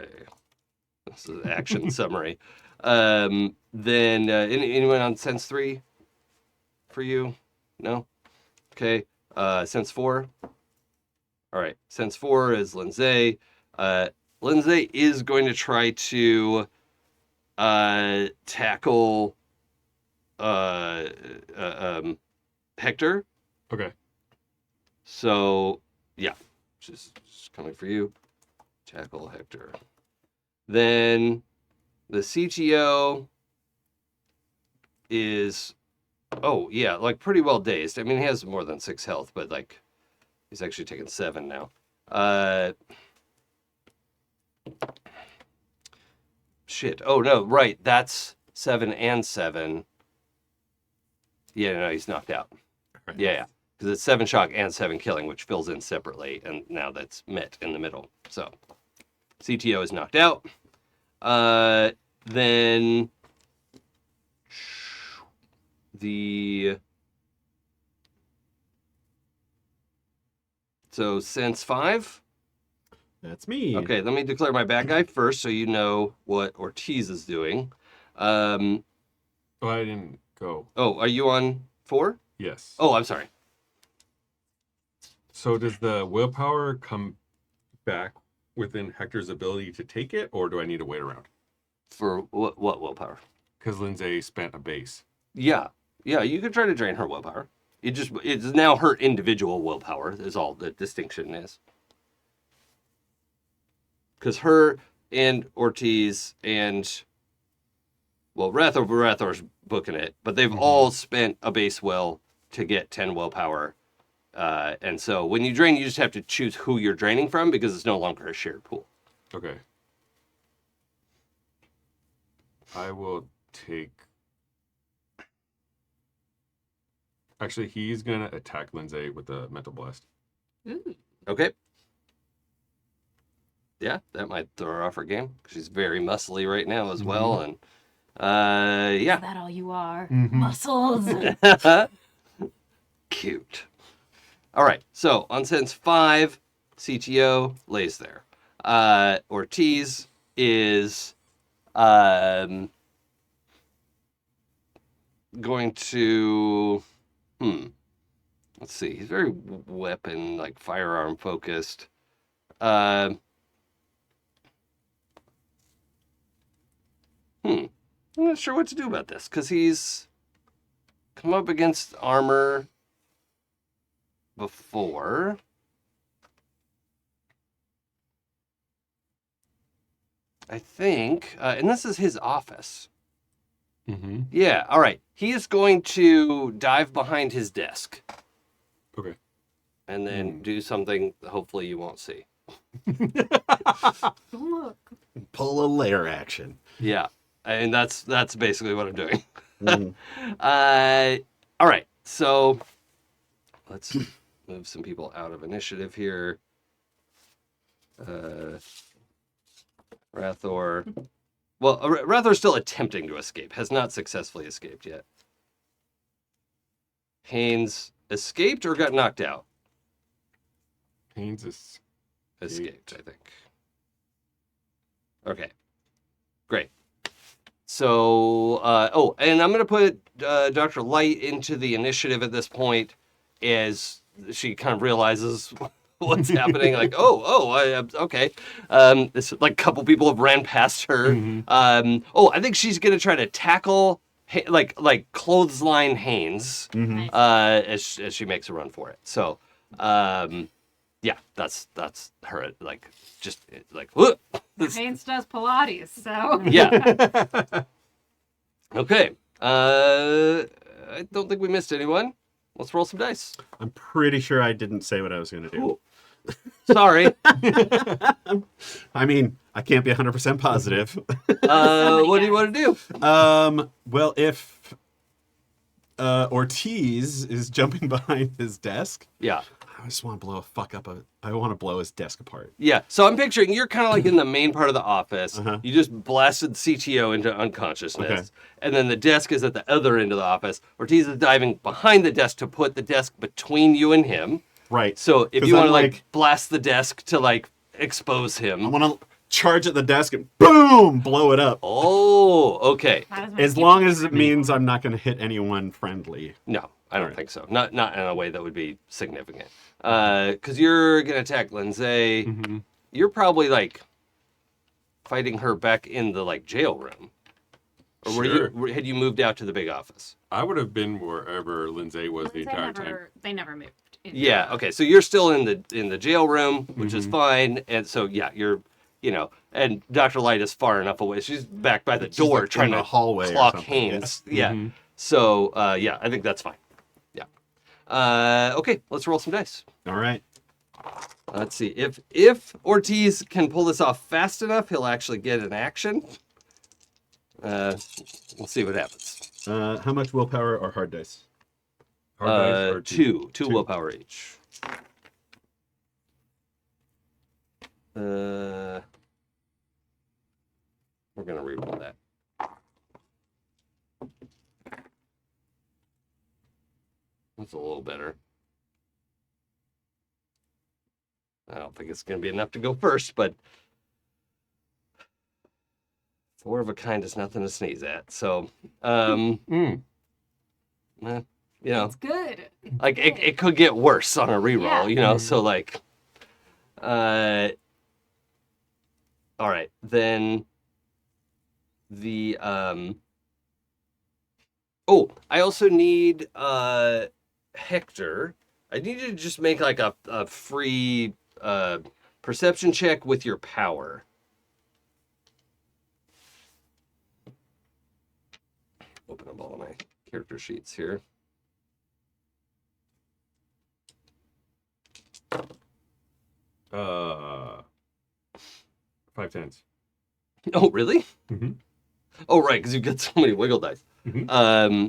This is an action summary. Then anyone on sense 3 for you? No? Okay. Sense 4. All right. Sense 4 is Lindsay. Lindsay is going to try to tackle Hector. Okay. So yeah, she's coming for you. Tackle Hector. Then the CTO is, like pretty well dazed. I mean, he has more than 6 health, but like he's actually taken 7 now. Shit. Oh no, right. That's 7 and 7. Yeah, no, he's knocked out. Right. Yeah. Because it's 7 shock and 7 killing, which fills in separately, and now that's met in the middle. So CTO is knocked out. Then so sense 5. That's me. Okay, let me declare my bad guy first, so you know what Ortiz is doing. Oh, I didn't go. Oh, are you on 4? Yes. Oh, I'm sorry. So does the willpower come back within Hector's ability to take it, or do I need to wait around? For what willpower? Because Lindsay spent a base. Yeah, you could try to drain her willpower. It's now her individual willpower is all the distinction is. Because her and Ortiz and, well, Rathor's booking it, but they've all spent a base will to get 10 willpower. And so when you drain, you just have to choose who you're draining from because it's no longer a shared pool. Okay. I will take... Actually, he's going to attack Lindsay with a mental blast. Ooh. Okay. Yeah, that might throw her off her game. She's very muscly right now as well. And, yeah. Is that all you are? Mhm. Muscles. Cute. All right, so on sense 5, CTO lays there. Ortiz is going to, let's see, he's very weapon, like firearm focused. I'm not sure what to do about this, because he's come up against armor before. I think, and this is his office. Mm-hmm. Yeah, all right. He is going to dive behind his desk. Okay. And then do something hopefully you won't see. Look. Pull a lair action. Yeah, and that's basically what I'm doing. Mhm. All right, so let's move some people out of initiative here. Rathor. Well, Rathor's still attempting to escape. Has not successfully escaped yet. Haynes escaped or got knocked out? Haynes is... Escaped, I think. Okay. Great. So, and I'm going to put Dr. Light into the initiative at this point as she kind of realizes what's happening. Like, okay. This like a couple people have ran past her. I think she's going to try to tackle like clothesline Haynes Mhm. as she makes a run for it. So, yeah, that's her like just like whoop. Haynes does Pilates, so Yeah. Okay. I don't think we missed anyone. Let's roll some dice. I'm pretty sure I didn't say what I was going to do. Ooh. Sorry. I mean, I can't be 100% positive. What do you want to do? Well, if Ortiz is jumping behind his desk, Yeah. I just want to blow I want to blow his desk apart. Yeah. So I'm picturing you're kind of like in the main part of the office. Uh-huh. You just blasted CTO into unconsciousness. Okay. And then the desk is at the other end of the office. Ortiz is diving behind the desk to put the desk between you and him. Right. So if 'Cause you want I'm to like blast the desk to like expose him. I want to charge at the desk and boom, blow it up. Oh, okay. That is my As skip long check as it for me. means I'm not going to hit anyone friendly. No, I don't Alright. think so. Not in a way that would be significant. Because you're gonna attack Lindsay. Mm-hmm. You're probably like fighting her back in the like jail room, or had you moved out to the big office? I would have been wherever Lindsay was the entire time. They never moved. into Yeah. the- Okay. So you're still in the jail room, which is Mhm. fine. And so yeah, you're and Dr. Light is far enough away. She's back by the She's, door like, trying in the to hallway or clock something, Haynes. Yeah. Mhm. So yeah, I think that's fine. Yeah. Okay. Let's roll some dice. All right. Let's see. If Ortiz can pull this off fast enough, he'll actually get an action. We'll see what happens. How much willpower or hard dice? Hard dice or Two Two. willpower each. we're gonna reroll that. That's a little better. I don't think it's gonna be enough to go first, but 4 of a kind is nothing to sneeze at. So, you know, It's good. It's like good. it could get worse on a reroll, Yeah. you know. So like, all right, then the oh, I also need Hector. I need you to just make like a free perception check with your power. Open up all of my character sheets here. Five tens. Oh, really? Mm-hmm. Oh, right, because you've got so many wiggle dice. Mm-hmm.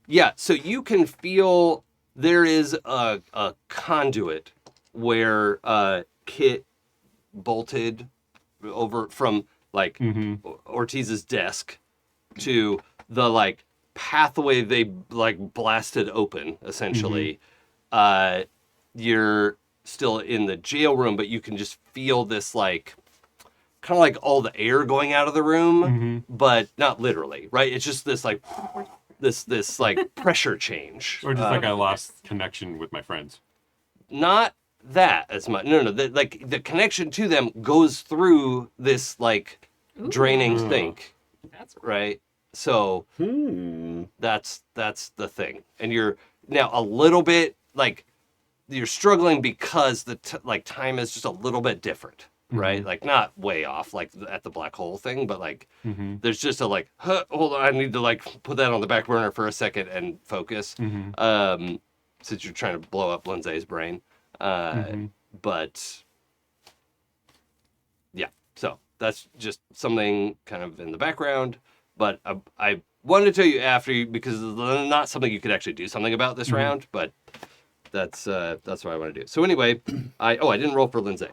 Yeah, so you can feel there is a conduit where Kit bolted over from like Mm-hmm. Ortiz's desk to the like pathway they like blasted open essentially. You're still in the jail room, but you can just feel this like kind of like all the air going out of the room, but not literally, right? It's just this like this like pressure change. Or just like I lost connection with my friends. Not that as much. No, like the connection to them goes through this like draining thing, That's right? So Hmm. that's the thing, and you're now a little bit like you're struggling because the like time is just a little bit different, right? Like not way off like at the black hole thing, but like there's just a like hold on, I need to like put that on the back burner for a second and focus. Since you're trying to blow up Lindsay's brain. But yeah, so that's just something kind of in the background. But I wanted to tell you after you because it's not something you could actually do something about this round. But that's what I want to do. So anyway, I didn't roll for Lindsay.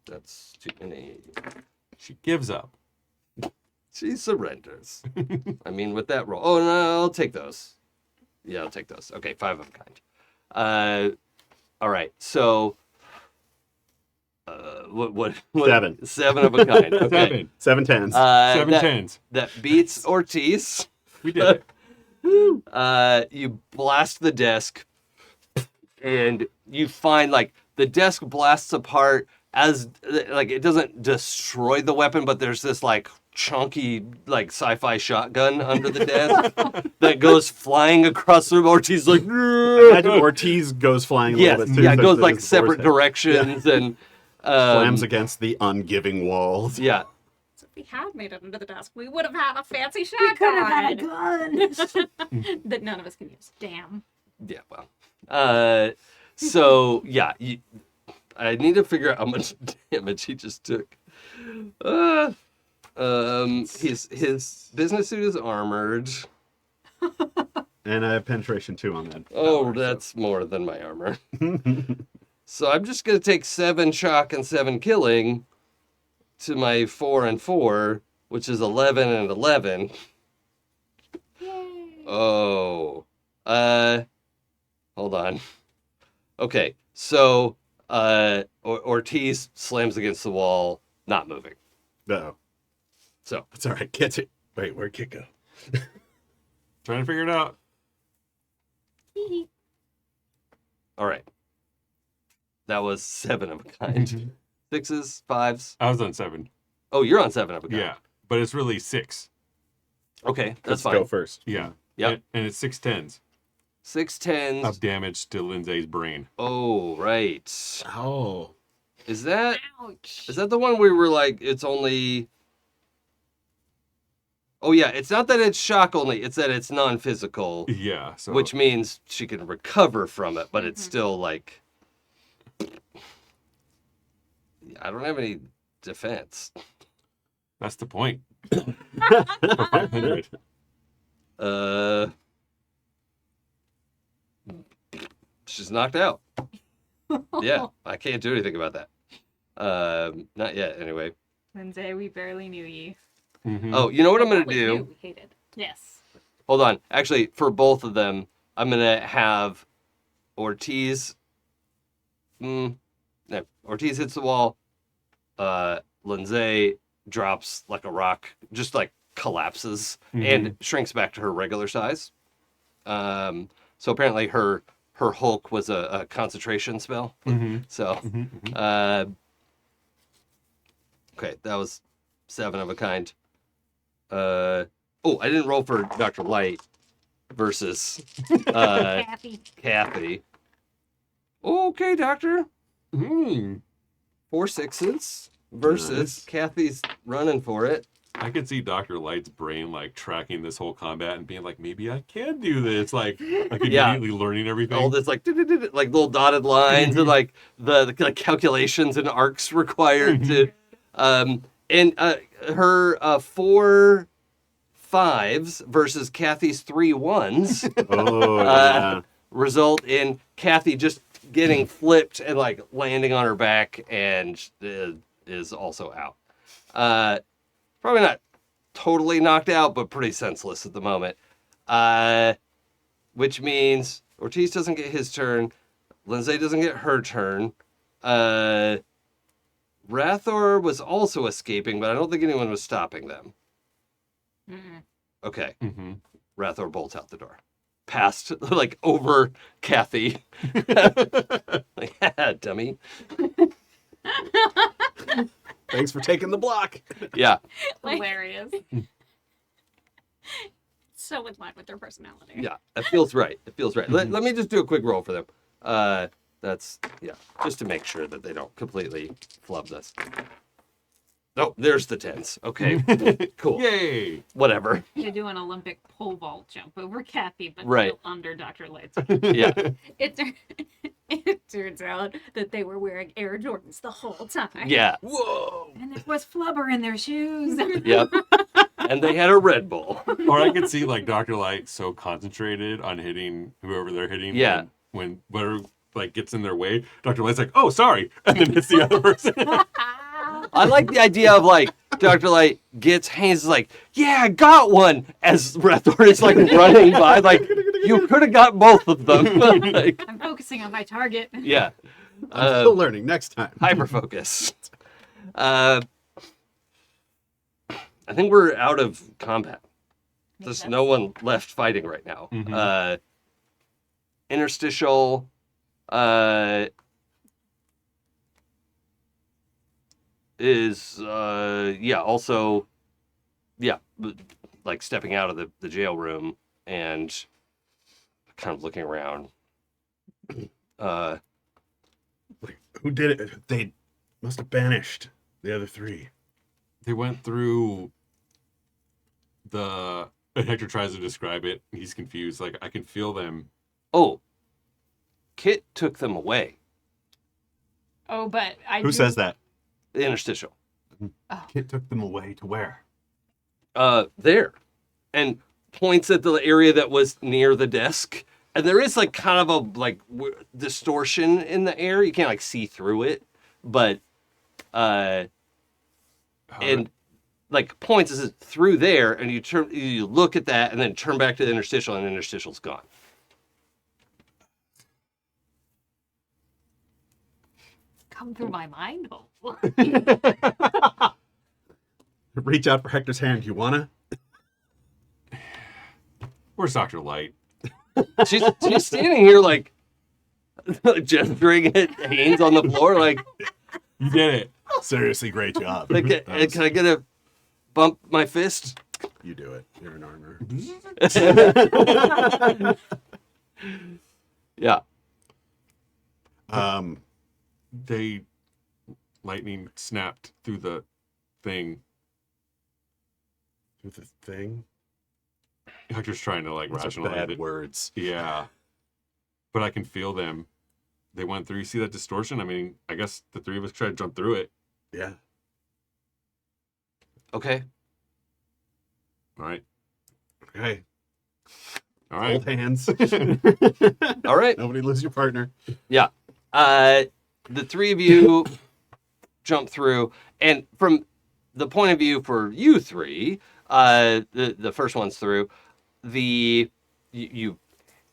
That's too many. She gives up. She surrenders. I mean, with that roll. Oh no, I'll take those. Yeah, I'll take those. Okay, 5 of a kind. All right. So, what? 7. 7 of a kind. Okay. 7 tens. Seven that, tens. That beats Ortiz. We did it. You blast the desk, and you find like the desk blasts apart as like it doesn't destroy the weapon, but there's this like chunky like sci-fi shotgun under the desk that goes flying across the room. Ortiz like Imagine Ortiz goes flying a yes, little bit too. yeah, it so goes that like his separate forehead directions and slams against the ungiving walls. yeah. So if we had made it under the desk, we would have had a fancy We could have had a shotgun gun. that none of us can use. Damn. Yeah, well. So yeah, I need to figure out how much damage he just took. His business suit is armored. And I have penetration 2 on that. Oh, power, so- that's more than my armor. So I'm just gonna take 7 shock and 7 killing to my 4 and 4, which is 11 and 11. Yay. Oh, hold on. Okay, so Ortiz slams against the wall, not moving. No. So It's all right. Get it. Wait, where'd Kit go? Trying to figure it out. all right, that was 7 of a kind. 6s, 5s. I was on 7. Oh, you're on 7 of a kind. Yeah. But it's really 6. Okay, that's Let's fine. go first. Yeah. Yep. And it's 6 tens 6 10s. of damage to Lindsay's brain. Oh, right. Oh. Is that Ouch. the one where we were like, it's only... Oh, yeah, it's not that it's shock only, it's that it's non-physical, Yeah. So which means she can recover from it, but it's still like... I don't have any defense. that's the point. For 500. She's knocked out. Yeah, I can't do anything about that. Not yet, anyway. Lindsay, we barely knew ye. Mhm. Oh, you know what I'm gonna We do? knew we hated. Yes. Hold on. Actually, for both of them, I'm gonna have Ortiz. No, Ortiz hits the wall. Lindsay drops like a rock, just like collapses and shrinks back to her regular size. So apparently her Hulk was a concentration spell. So, okay, that was 7 of a kind. I didn't roll for Dr. Light versus Kathy. Okay, Doctor. 4 6s versus Nice. Kathy's running for it. I could see Dr. Light's brain like tracking this whole combat and being like, maybe I can do this. Like Yeah. immediately learning everything. All this like little dotted lines and like the like, calculations and arcs required to her 4 5s versus Kathy's 3 1s Oh, yeah. result in Kathy just getting flipped and like landing on her back and is also out. Probably not totally knocked out, but pretty senseless at the moment. Which means Ortiz doesn't get his turn. Lindsay doesn't get her turn. Rathor was also escaping, but I don't think anyone was stopping them. Okay. Rathor bolts out the door. Past, like, over Kathy. Like, dummy. Thanks for taking the block. Yeah. Hilarious. So in line with their personality. Yeah. It feels right. It feels right. Let me just do a quick roll for them. That's, just to make sure that they don't completely flub this. Oh, there's the 10s. Okay. Cool. Yay! Whatever. To do an Olympic pole vault jump over Kathy, but Right. still under Dr. Light's. Yeah. It turns out that they were wearing Air Jordans the whole time. Yeah. Whoa. And there was flubber in their shoes. Yep. And they had a Red Bull. Or I could see like Dr. Light so concentrated on hitting whoever they're hitting. Yeah. When whatever like gets in their way, Dr. Light's like, oh, sorry. And then hits the other person. I like the idea of like Dr. Light gets Haynes like, yeah, I got one, as Rathor is like running by, like you could have got both of them. Like, I'm focusing on my target. yeah, I'm still learning. Next time. hyper focus. I think we're out of combat. There's no one left fighting right now. Interstitial. Is also like stepping out of the jail room and kind of looking around. Who did it? They must have banished the other 3. They went through and Hector tries to describe it. He's confused. Like, I can feel them. Oh, Kit took them away. Oh, but I Who do- says that? The interstitial. Kit took them away to where? There, and points at the area that was near the desk. And there is like kind of a like distortion in the air. You can't like see through it, but and like points is through there, and you look at that, and then turn back to the interstitial, and the interstitial's gone. come through my mind hole. Reach out for Hector's hand. You wanna? Where's Dr. Light? She's standing here like gesturing at Haynes on the floor, like, You did it. Seriously, great job. can I get a bump my fist? You do it. You're an armor. Yeah. They lightning snapped through the thing. With the thing. Hector's trying to like Those are rationalize bad it. words. Yeah. But I can feel them. They went through. You see that distortion? I mean, I guess the 3 of us tried to jump through it. Yeah. Okay. All right. Okay. All right. Hold hands. All right. Nobody lose your partner. Yeah. The 3 of you jump through, and from the point of view for you three, the first one's through. You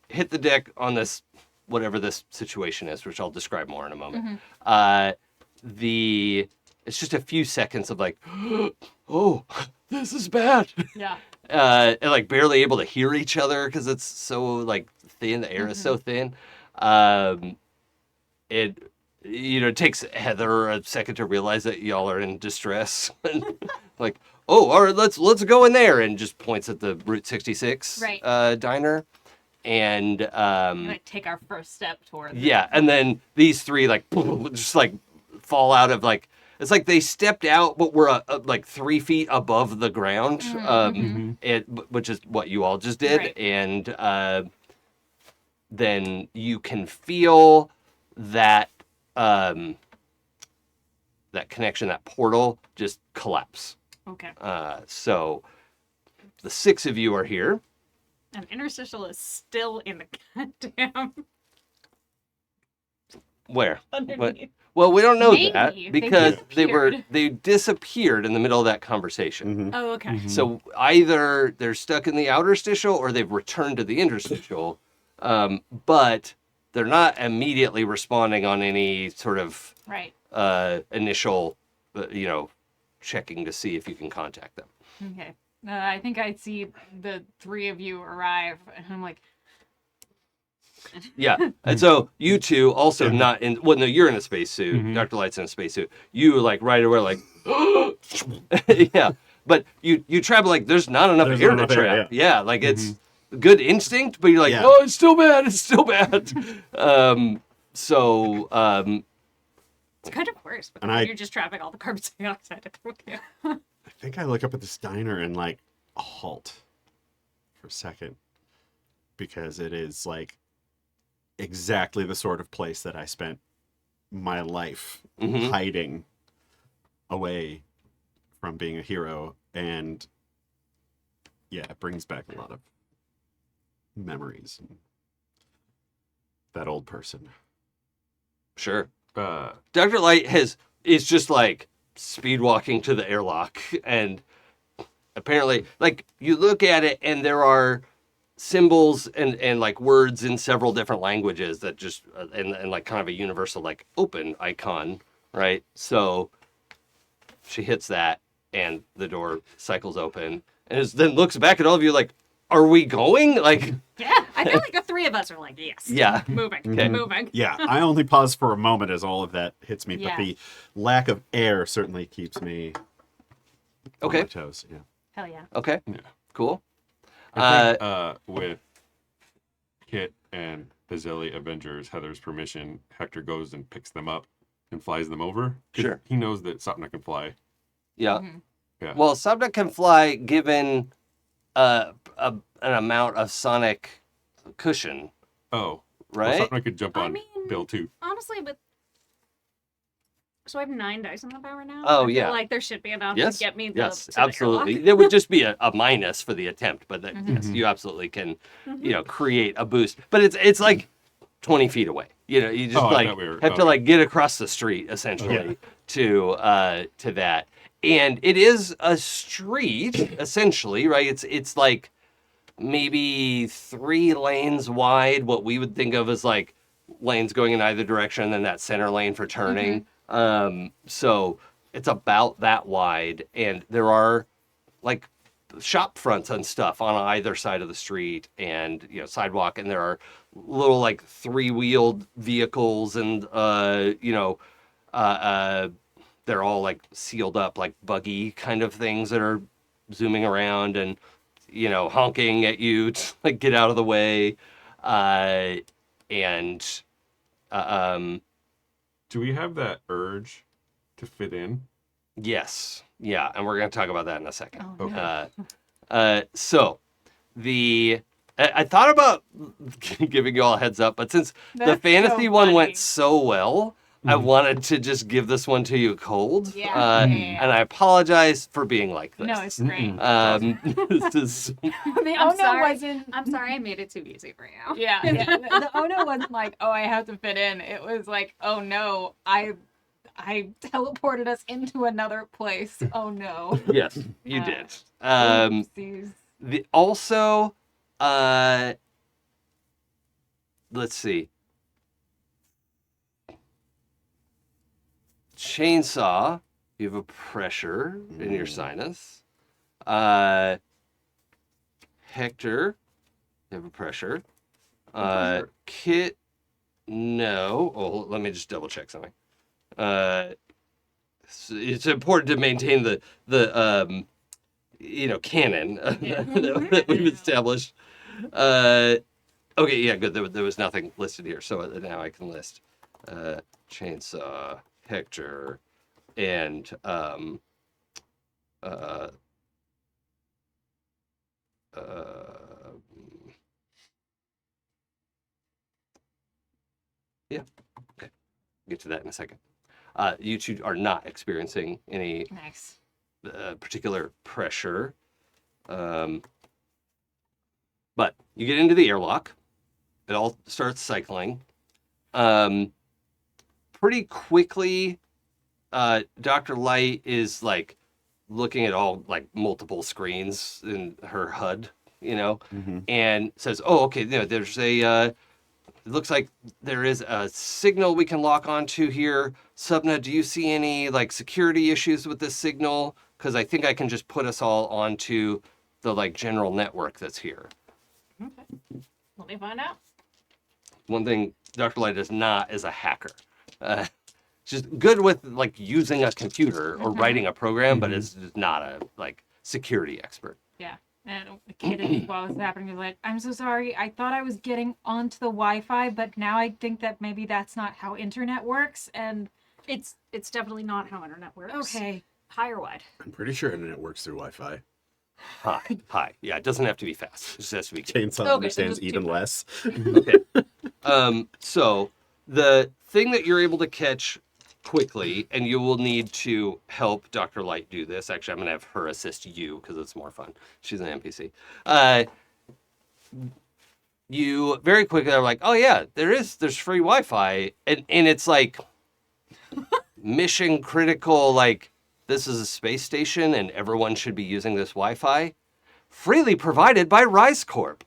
hit the deck on this, whatever this situation is, which I'll describe more in a moment. It's just a few seconds of like, oh, this is bad. Yeah. And like barely able to hear each other because it's so like thin. The air is so thin. It takes Heather a second to realize that y'all are in distress. Like, oh, all right, let's go in there, and just points at the Route 66 diner. And Like take our first step towards it. yeah, and then these three like just like fall out of like, it's like they stepped out, but we're like 3 feet above the ground, which is what you all just did, Right. and then you can feel that that connection, that portal, just collapse. Okay. So the 6 of you are here. And interstitial is still in the goddamn Where? underneath. Well, we don't know Maybe that they because disappeared. they disappeared in the middle of that conversation. Oh, okay. So either they're stuck in the outer stitial or they've returned to the interstitial, but they're not immediately responding on any sort of Right. initial, checking to see if you can contact them. Okay. I think I see the 3 of you arrive, and I'm like, Yeah, and so you two also not in. Well, no, you're in a spacesuit. Dr. Light's in a spacesuit. You like right away, like, yeah. But you travel like there's not enough There's air not to enough air, trap. Yeah, like it's good instinct, but you're like, Yeah. oh, it's still bad. It's still bad. So it's kind of worse because And you're just trapping all the carbon dioxide through you. I think I look up at this diner and like halt for a second because it is like exactly the sort of place that I spent my life hiding away from being a hero, and yeah, it brings back a lot of memories. That old person. sure. Dr. Light is just like speed walking to the airlock, and apparently like you look at it and there are symbols and like words in several different languages that just and like kind of a universal like open icon, right? So she hits that and the door cycles open and then looks back at all of you like, are we going? Like, Yeah, I feel like the 3 of us are like, yes. yeah. Moving. Okay. Moving. Yeah, I only pause for a moment as all of that hits me, Yeah. but the lack of air certainly keeps me on Okay. my toes. Yeah. Hell yeah. Okay. Yeah. Cool. I think, with Kit and the Zilly Avengers, Heather's permission, Hector goes and picks them up and flies them over. 'Cause Sure. He knows that Sapna can fly. Yeah. Yeah. Well, Sapna can fly given an amount of sonic cushion, Oh. right? Well, Sapna could jump I on mean, Bill too. Honestly, but so I have 9 dice in the power now. Oh, I feel yeah. like there should be enough Yes. to get me the Yes, to the absolutely. airlock. There would just be a minus for the attempt, but yes, you absolutely can, create a boost. But it's like 20 feet away. You just Oh, I like thought we were- have to okay. like get across the street essentially to that. And it is a street essentially, right? It's like maybe 3 lanes wide, what we would think of as like lanes going in either direction, and then that center lane for turning. So it's about that wide, and there are like shop fronts and stuff on either side of the street, and sidewalk, and there are little like 3-wheeled vehicles, and they're all like sealed up like buggy kind of things that are zooming around and honking at you to like get out of the way, and Do we have that urge to fit in? yes, yeah, and we're gonna talk about that in a second. Oh, So I thought about giving you all a heads up, but since the That's fantasy so one funny. went so well, I wanted to just give this one to you cold. Yeah. And I apologize for being like this. No, it's great. This is The I'm oh no sorry. wasn't. I'm sorry I made it too easy for you. Yeah. The oh no wasn't like, oh, I have to fit in. It was like, oh no, I I teleported us into another place. Oh no. Yes, you Uh, did. Oopsies. Also, let's see. Chainsaw, you have a pressure in your sinus. Hector, you have a pressure. Kit, no. Oh, let me just double check something. It's important to maintain the canon that we've established. Okay, yeah, good. There was nothing listed here, so now I can list Chainsaw, Hector, and yeah. Okay, get to that in a second. You two are not experiencing any Nice. particular pressure. But you get into the airlock. It all starts cycling. Pretty quickly, Dr. Light is like looking at all like multiple screens in her HUD, and says, "Oh, okay, there's a. It looks like there is a signal we can lock onto here. Sapna, do you see any like security issues with this signal? Because I think I can just put us all onto the like general network that's here." Okay. Let me find out. One thing Dr. Light is not is a hacker. She's good with like using a computer or writing a program, but is just not a like security expert. Yeah. And the kid, while this was happening, was like, "I'm so sorry. I thought I was getting onto the Wi-Fi, but now I think that maybe that's not how internet works." And It's definitely not how internet works. okay, High or wide? I'm pretty sure internet works through Wi-Fi. Hi. Yeah, it doesn't have to be fast. It just has to be good. Chainsaw Okay, understands just even too less. Okay. So the thing that you're able to catch quickly, and you will need to help Dr. Light do this. Actually, I'm going to have her assist you because it's more fun. She's an NPC. You very quickly are like, oh yeah, there's free Wi-Fi, and it's like mission critical. Like this is a space station, and everyone should be using this Wi-Fi, freely provided by Rise Corp.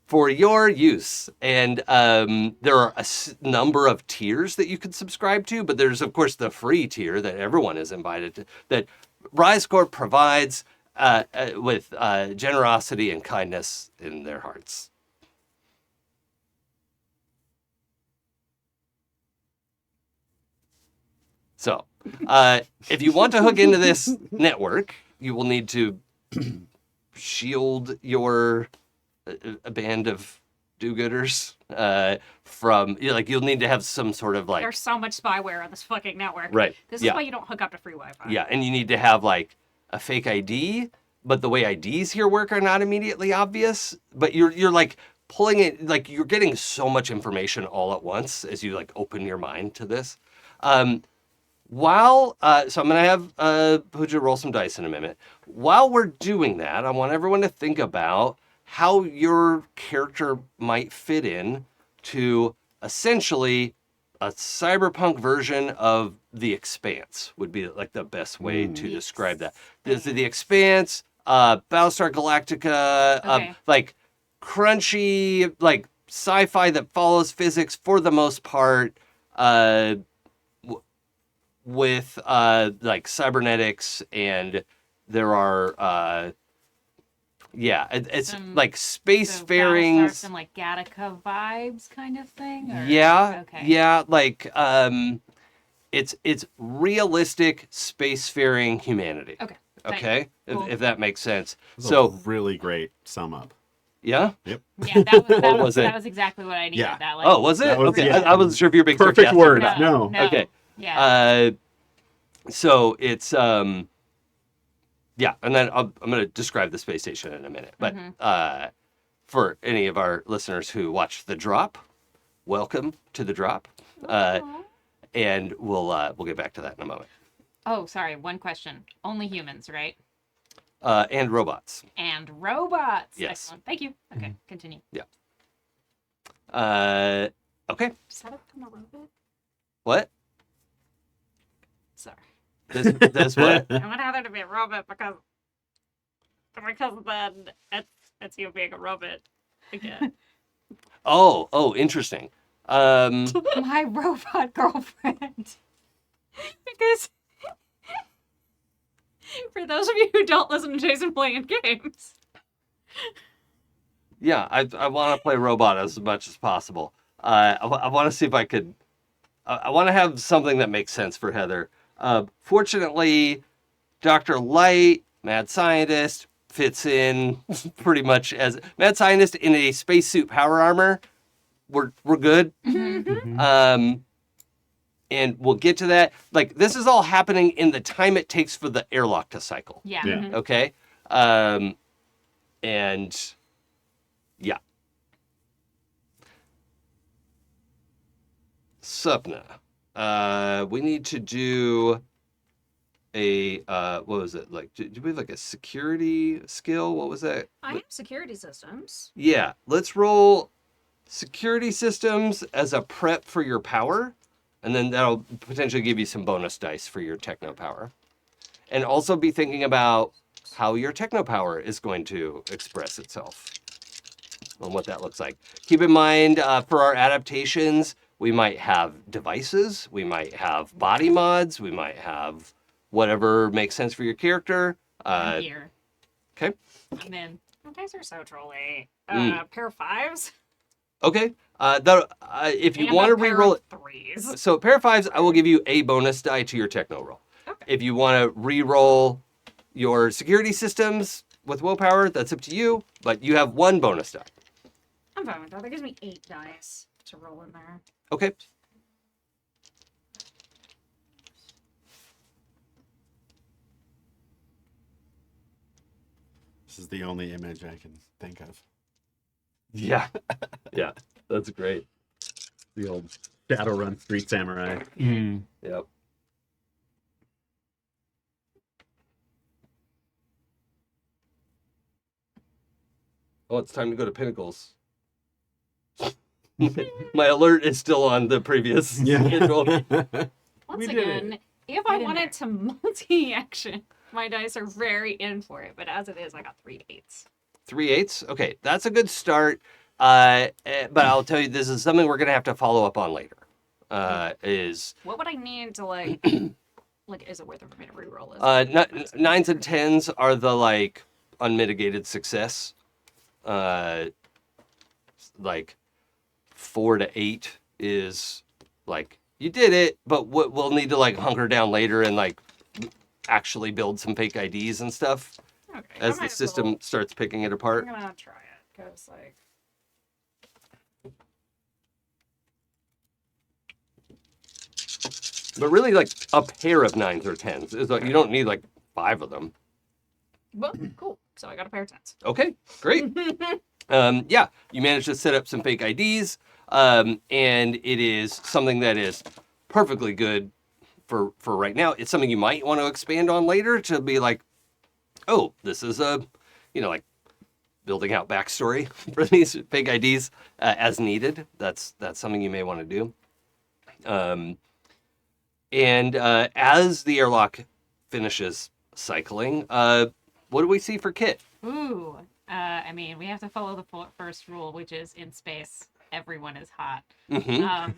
For your use. And there are a number of tiers that you can subscribe to, but there's, of course, the free tier that everyone is invited to, that Rise Corp provides with generosity and kindness in their hearts. So, if you want to hook into this network, you will need to shield your a band of do-gooders from you'll need to have some sort of like There's so much spyware on this fucking network. right. This is why you don't hook up to free Wi-Fi. Yeah, and you need to have like a fake ID, but the way IDs here work are not immediately obvious. But you're like pulling it, like you're getting so much information all at once as you like open your mind to this. So I'm gonna have Pooja roll some dice in a minute. While we're doing that, I want everyone to think about how your character might fit in to essentially a cyberpunk version of The Expanse would be like the best way to describe that. There's The Expanse, Battlestar Galactica, Okay. like crunchy, like sci-fi that follows physics for the most part, with like cybernetics, and there are it's Some- like so spacefaring. Battlestar, some like Gattaca vibes kind of thing? Or? Yeah, Okay. yeah, like it's realistic spacefaring humanity. Okay. Okay, Cool. if that makes sense. That's So a really great sum up. yeah. Yeah, that was it? That was exactly what I needed. Yeah. That, like, Oh, was it? That was- Okay, yeah. I wasn't sure if you're being Perfect sarcastic or word. not. No. Okay. Yeah. So it's yeah, and then I'm going to describe the space station in a minute. But for any of our listeners who watched The Drop, welcome to The Drop, and we'll get back to that in a moment. Oh, sorry. One question. Only humans, right? And robots. And robots. Yes. Excellent. Thank you. Okay, continue. Okay. Does that become a robot? What? Sorry. This what? I want Heather to be a robot because then it's you being a robot again. Oh, interesting. My robot girlfriend. Because for those of you who don't listen to Jason playing games, Yeah, I want to play robot as much as possible. I want to see if I could. I want to have something that makes sense for Heather. Fortunately, Dr. Light, mad scientist, fits in pretty much as mad scientist in a spacesuit power armor. We're good. And we'll get to that. Like, this is all happening in the time it takes for the airlock to cycle. Yeah. Yeah. Okay? And yeah. Sapna. We need to do a what was it? Like do we have like a security skill? What was that? I have security systems. Yeah, let's roll security systems as a prep for your power, and then that'll potentially give you some bonus dice for your techno power. And also be thinking about how your techno power is going to express itself and what that looks like. Keep in mind for our adaptations, we might have devices, we might have body mods, we might have whatever makes sense for your character. I'm here. Okay. I'm in. Oh, dice are so trolly. Mm. Pair of fives. Okay. If you And want to a pair re-roll of it, threes. so pair of fives, I will give you a bonus die to your techno roll. Okay. If you want to re-roll your security systems with willpower, that's up to you, but you have one bonus die. I'm fine with that. That gives me 8 dice to roll in there. Okay. This is the only image I can think of. Yeah. Yeah. That's great. The old Shadowrun Street Samurai. Yep. Oh, it's time to go to Pinnacles. My alert is still on the previous schedule. Once did again, if I Get in wanted to multi-action, my dice are very in for it. But as it is, I got 3 8s. 3 8s? Okay, that's a good start. But I'll tell you, this is something we're going to have to follow up on later. What would I need to like? Like, is it worth it for me to reroll this? 9s and 10s are the like unmitigated success. Like 4 to 8 is like you did it, but we'll need to like hunker down later and like actually build some fake IDs and stuff Okay. as the system starts picking it apart. I'm gonna try it because like. But really, like a pair of 9s or 10s is like you don't need like 5 of them. Well, cool. So I got a pair of 10s. Okay, great. Yeah, you managed to set up some fake IDs, and it is something that is perfectly good for right now. It's something you might want to expand on later to be like, oh, this is a, like building out backstory for these fake IDs as needed. That's something you may want to do. And as the airlock finishes cycling, what do we see for Kit? Ooh. I mean, we have to follow the first rule, which is in space, everyone is hot. The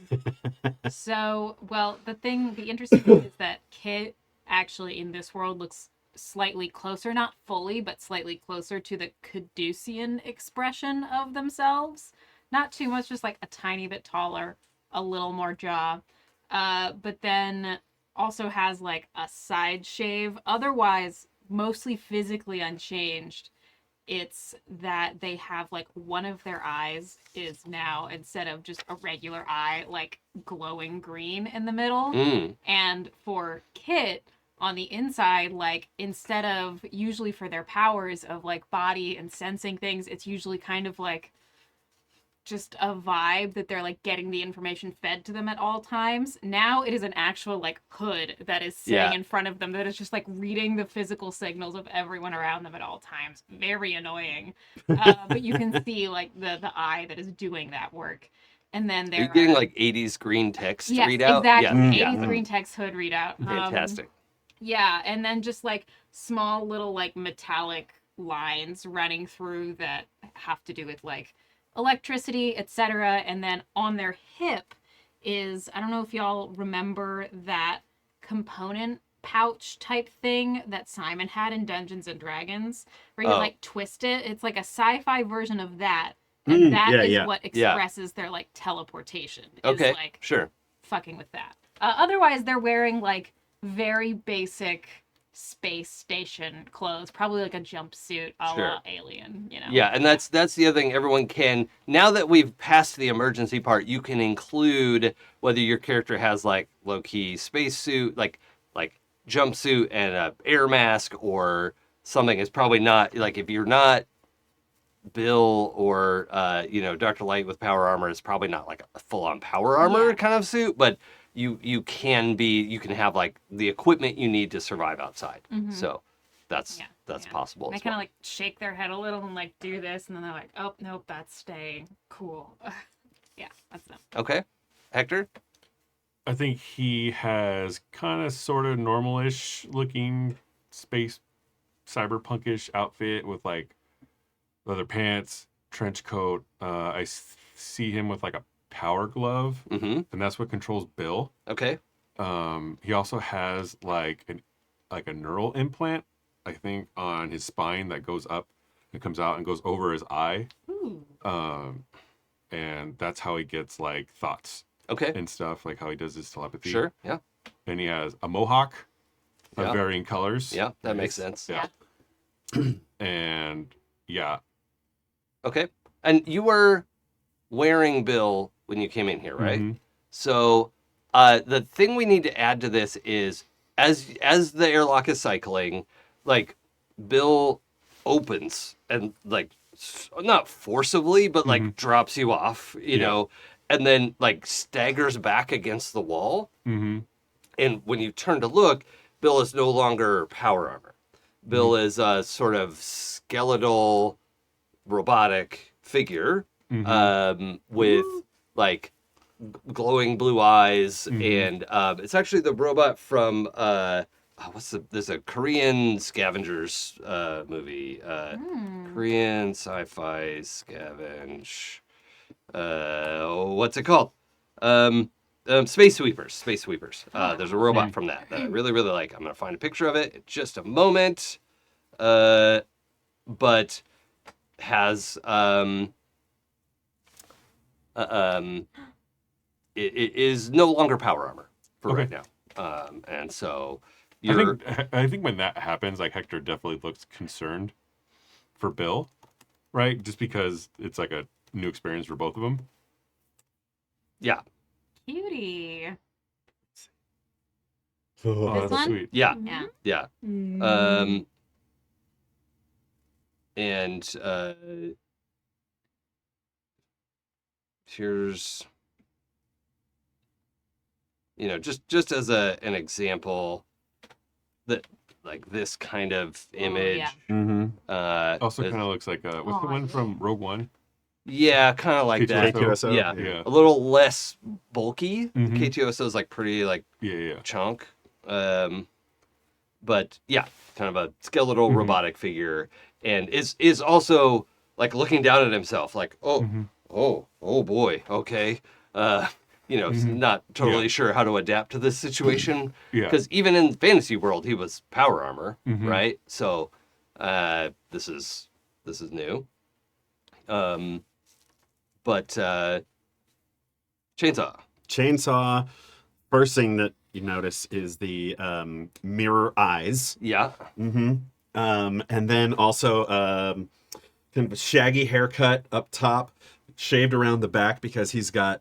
interesting thing is that Kit actually in this world looks slightly closer, not fully, but slightly closer to the Caducean expression of themselves. Not too much, just like a tiny bit taller, a little more jaw. But then also has like a side shave. Otherwise, mostly physically unchanged. It's that they have like one of their eyes is now, instead of just a regular eye, like glowing green in the middle. And for Kit on the inside, like instead of usually for their powers of like body and sensing things, it's usually kind of like just a vibe that they're like getting the information fed to them at all times. Now it is an actual like hood that is sitting in front of them that is just like reading the physical signals of everyone around them at all times. Very annoying. But you can see like the eye that is doing that work. and then Are there you getting like 80s green text yes, readout? exactly. Yeah. 80s Yeah. green text hood readout. Fantastic. Yeah, and then just like small little like metallic lines running through that have to do with like electricity, etc. And then on their hip is, I don't know if y'all remember that component pouch type thing that Simon had in Dungeons and Dragons, where you Oh. like twist it. It's like a sci-fi version of that. And that yeah, is yeah. what expresses their like teleportation. Okay. Is like Sure. fucking with that. Otherwise, they're wearing like very basic space station clothes, probably like a jumpsuit a Sure. la Alien, you know? Yeah, and that's the other thing everyone can, now that we've passed the emergency part, you can include whether your character has like low-key spacesuit, like jumpsuit and a air mask or something. Is probably not, like, if you're not Bill or Dr. Light with power armor, is probably not like a full-on power armor Yeah. kind of suit, but you can have like the equipment you need to survive outside. Mhm. So that's Yeah. possible. They as kind of well. like shake their head a little and like do this, and then they're like, oh, nope, that's staying. Cool. Yeah, that's them. Okay. Hector? I think he has kind of sort of normal-ish looking space cyberpunkish outfit with like leather pants, trench coat. I see him with like a power glove, Mm-hmm. and that's what controls Bill. Okay. He also has like a neural implant, I think, on his spine that goes up and comes out and goes over his eye. Ooh. And that's how he gets like thoughts Okay. and stuff, like how he does his telepathy. Sure. Yeah. And he has a mohawk of Yeah. varying colors. Yeah. That makes Nice. sense. Yeah. And yeah, Okay. And you were wearing Bill when you came in here, right? Mhm. So the thing we need to add to this is as the airlock is cycling, like Bill opens and like not forcibly, but like drops you off, you Yeah. know, and then like staggers back against the wall. Mm-hmm. And when you turn to look, Bill is no longer power armor. Bill is a sort of skeletal, robotic figure with like glowing blue eyes, and it's actually the robot from there's a Korean scavengers movie, Korean sci-fi scavenge. What's it called? Space Sweepers. There's a robot from that I really, really like. I'm gonna find a picture of it in just a moment. But has it is no longer power armor for right now. And so I think when that happens, like Hector definitely looks concerned for Bill, right? Just because it's like a new experience for both of them. yeah. Cutie. Oh, This that's one? sweet. Yeah. Yeah. Yeah. And here's, just as an example, that like this kind of image. yeah. Mm-hmm. Also, is- kind of looks like what's the Aw, one from Rogue One? yeah, kind of like that. K2SO? Yeah. Yeah. A little less bulky. Mhm. K2SO is like pretty like Yeah. chunk. But yeah, kind of a skeletal robotic figure, and is also like looking down at himself like, oh boy, okay. He's not totally sure how to adapt to this situation. Yeah. Because even in fantasy world, he was power armor, right? So this is new. But chainsaw. First thing that you notice is the mirror eyes. Yeah. Mm-hmm. And then also kind of a shaggy haircut up top, shaved around the back because he's got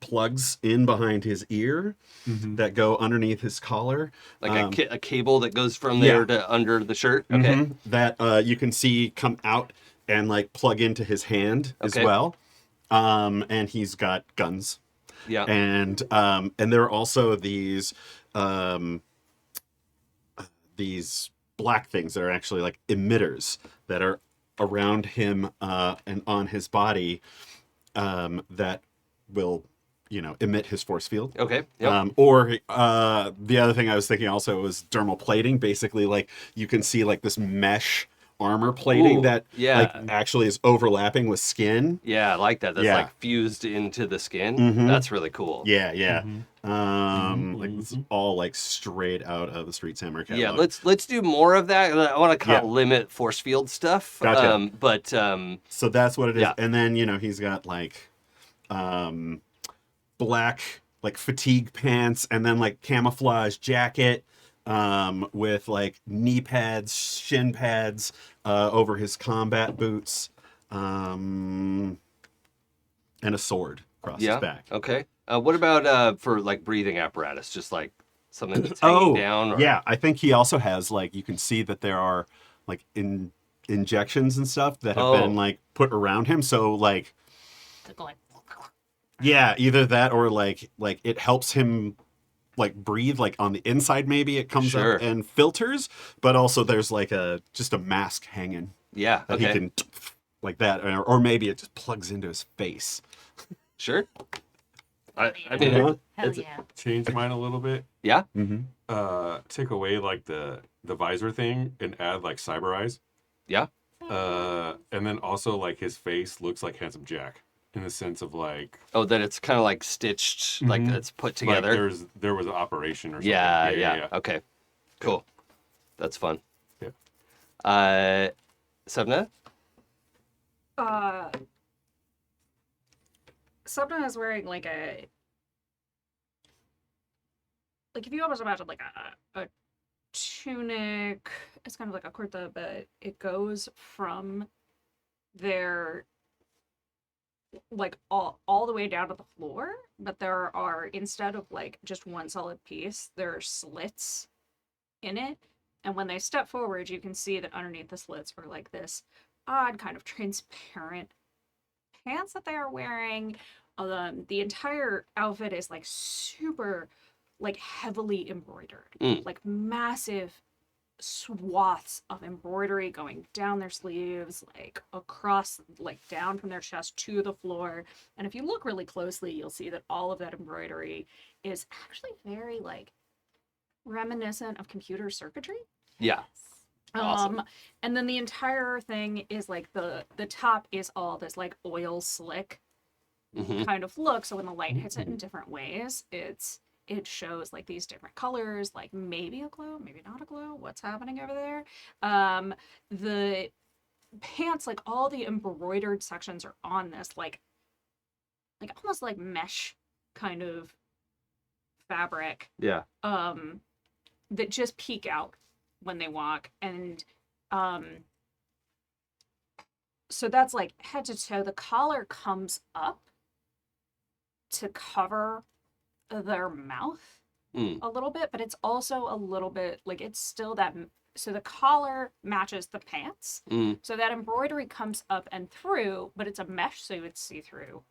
plugs in behind his ear that go underneath his collar. Like a cable that goes from there to under the shirt. Okay. That you can see come out and like plug into his hand as Okay. well. And he's got guns. Yeah. And there are also these black things that are actually like emitters that are around him and on his body that will, emit his force field. Okay. Yep. Or the other thing I was thinking also was dermal plating. Basically, like you can see like this mesh armor plating Ooh, that yeah. like actually is overlapping with skin. Yeah, I like that. That's Yeah. like fused into the skin. Mhm. That's really cool. Yeah, yeah. Mhm. Like it's all like straight out of the Street Samurai Yeah, catalog. let's do more of that. I want to kind of Yeah. limit force field stuff. Gotcha. But So that's what it is. Yeah. And then, he's got like black like fatigue pants and then like camouflage jacket with like knee pads, shin pads over his combat boots, and a sword across his back. Okay. What about for like breathing apparatus? Just like something that's hanging down? Or... yeah. I think he also has like, you can see that there are like injections and stuff that have been like put around him. So like, yeah, either that or like it helps him like breathe like on the inside. Maybe it comes Sure. up and filters, but also there's like just a mask hanging Yeah. that Okay. he can like that, or maybe it just plugs into his face. Sure. I Yeah. mean, Hell it's- yeah. Change mine a little bit. yeah. Mm-hmm. Take away like the visor thing and add like cyber eyes. Yeah. And then also like his face looks like Handsome Jack in the sense of like Oh, that it's kind of like stitched, like Mhm. it's put like together. there was an operation or something. Yeah. Okay. Cool. That's fun. Yeah. Sapna? Sapna is wearing like if you almost imagine like a tunic. It's kind of like a kurta, but it goes from their like all the way down to the floor, but there are, instead of like just one solid piece, there are slits in it, and when they step forward you can see that underneath the slits are like this odd kind of transparent pants that they are wearing. The entire outfit is like super like heavily embroidered, like massive swaths of embroidery going down their sleeves, like across, like down from their chest to the floor. And if you look really closely, you'll see that all of that embroidery is actually very like reminiscent of computer circuitry. Yeah. Awesome. And then the entire thing is like the top is all this like oil slick Mhm. kind of look. So when the light hits it in different ways, it shows like these different colors, like maybe a glow, maybe not a glow. What's happening over there? The pants, like all the embroidered sections are on this like almost like mesh kind of fabric Yeah. that just peek out when they walk. And so that's like head to toe. The collar comes up to cover their mouth a little bit, but it's also a little bit like it's still that. So the collar matches the pants, so that embroidery comes up and through, but it's a mesh, so it's see through.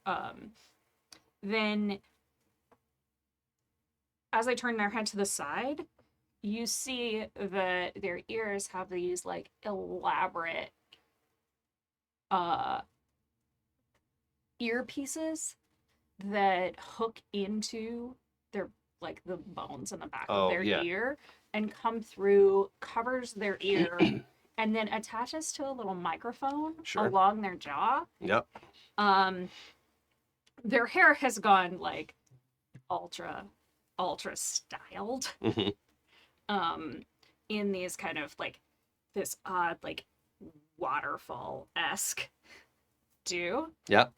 Then as they turn their head to the side, you see that their ears have these like elaborate earpieces that hook into their like the bones in the back of their ear and come through, covers their ear, and then attaches to a little microphone along their jaw. Yep. Their hair has gone like ultra styled. In these kind of like this odd like waterfall-esque do. Yep.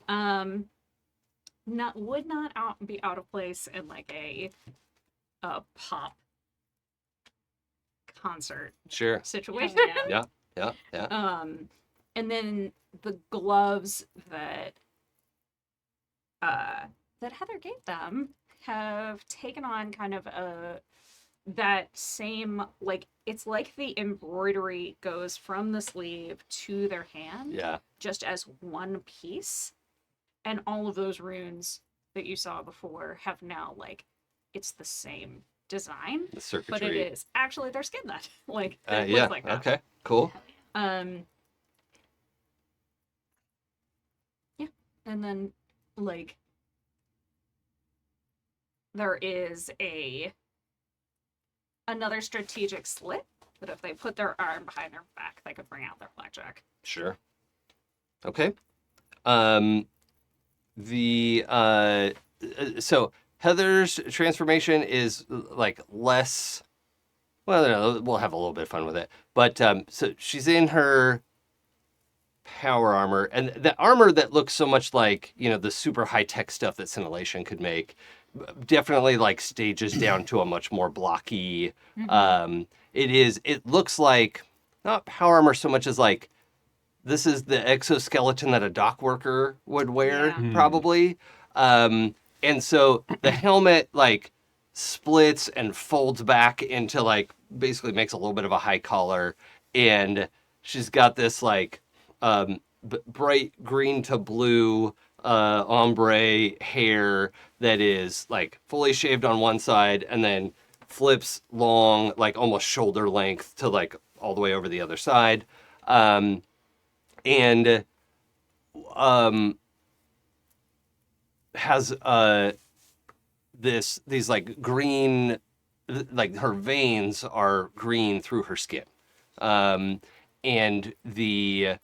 Would not be out of place in like a pop concert situation. Yeah. And then the gloves that Heather gave them have taken on kind of that same, like, it's like the embroidery goes from the sleeve to their hand, just as one piece. And all of those runes that you saw before have now, like, it's the same design, The circuitry. but it is actually their skin that like it yeah. looks like that. Okay. Cool. Yeah, and then like there is another strategic slit that if they put their arm behind their back, they could bring out their blackjack. Sure. Okay. So Heather's transformation is like less. Well, no, we'll have a little bit of fun with it. But so she's in her power armor, and the armor that looks so much like, you know, the super high tech stuff that Scintillation could make, definitely like stages down to a much more blocky. It looks like not power armor so much as like this is the exoskeleton that a dock worker would wear, Yeah. probably. And so the helmet like splits and folds back into like basically makes a little bit of a high collar, and she's got this like bright green to blue ombre hair that is like fully shaved on one side and then flips long, like almost shoulder length to like all the way over the other side. And has these like green, like her veins are green through her skin. And the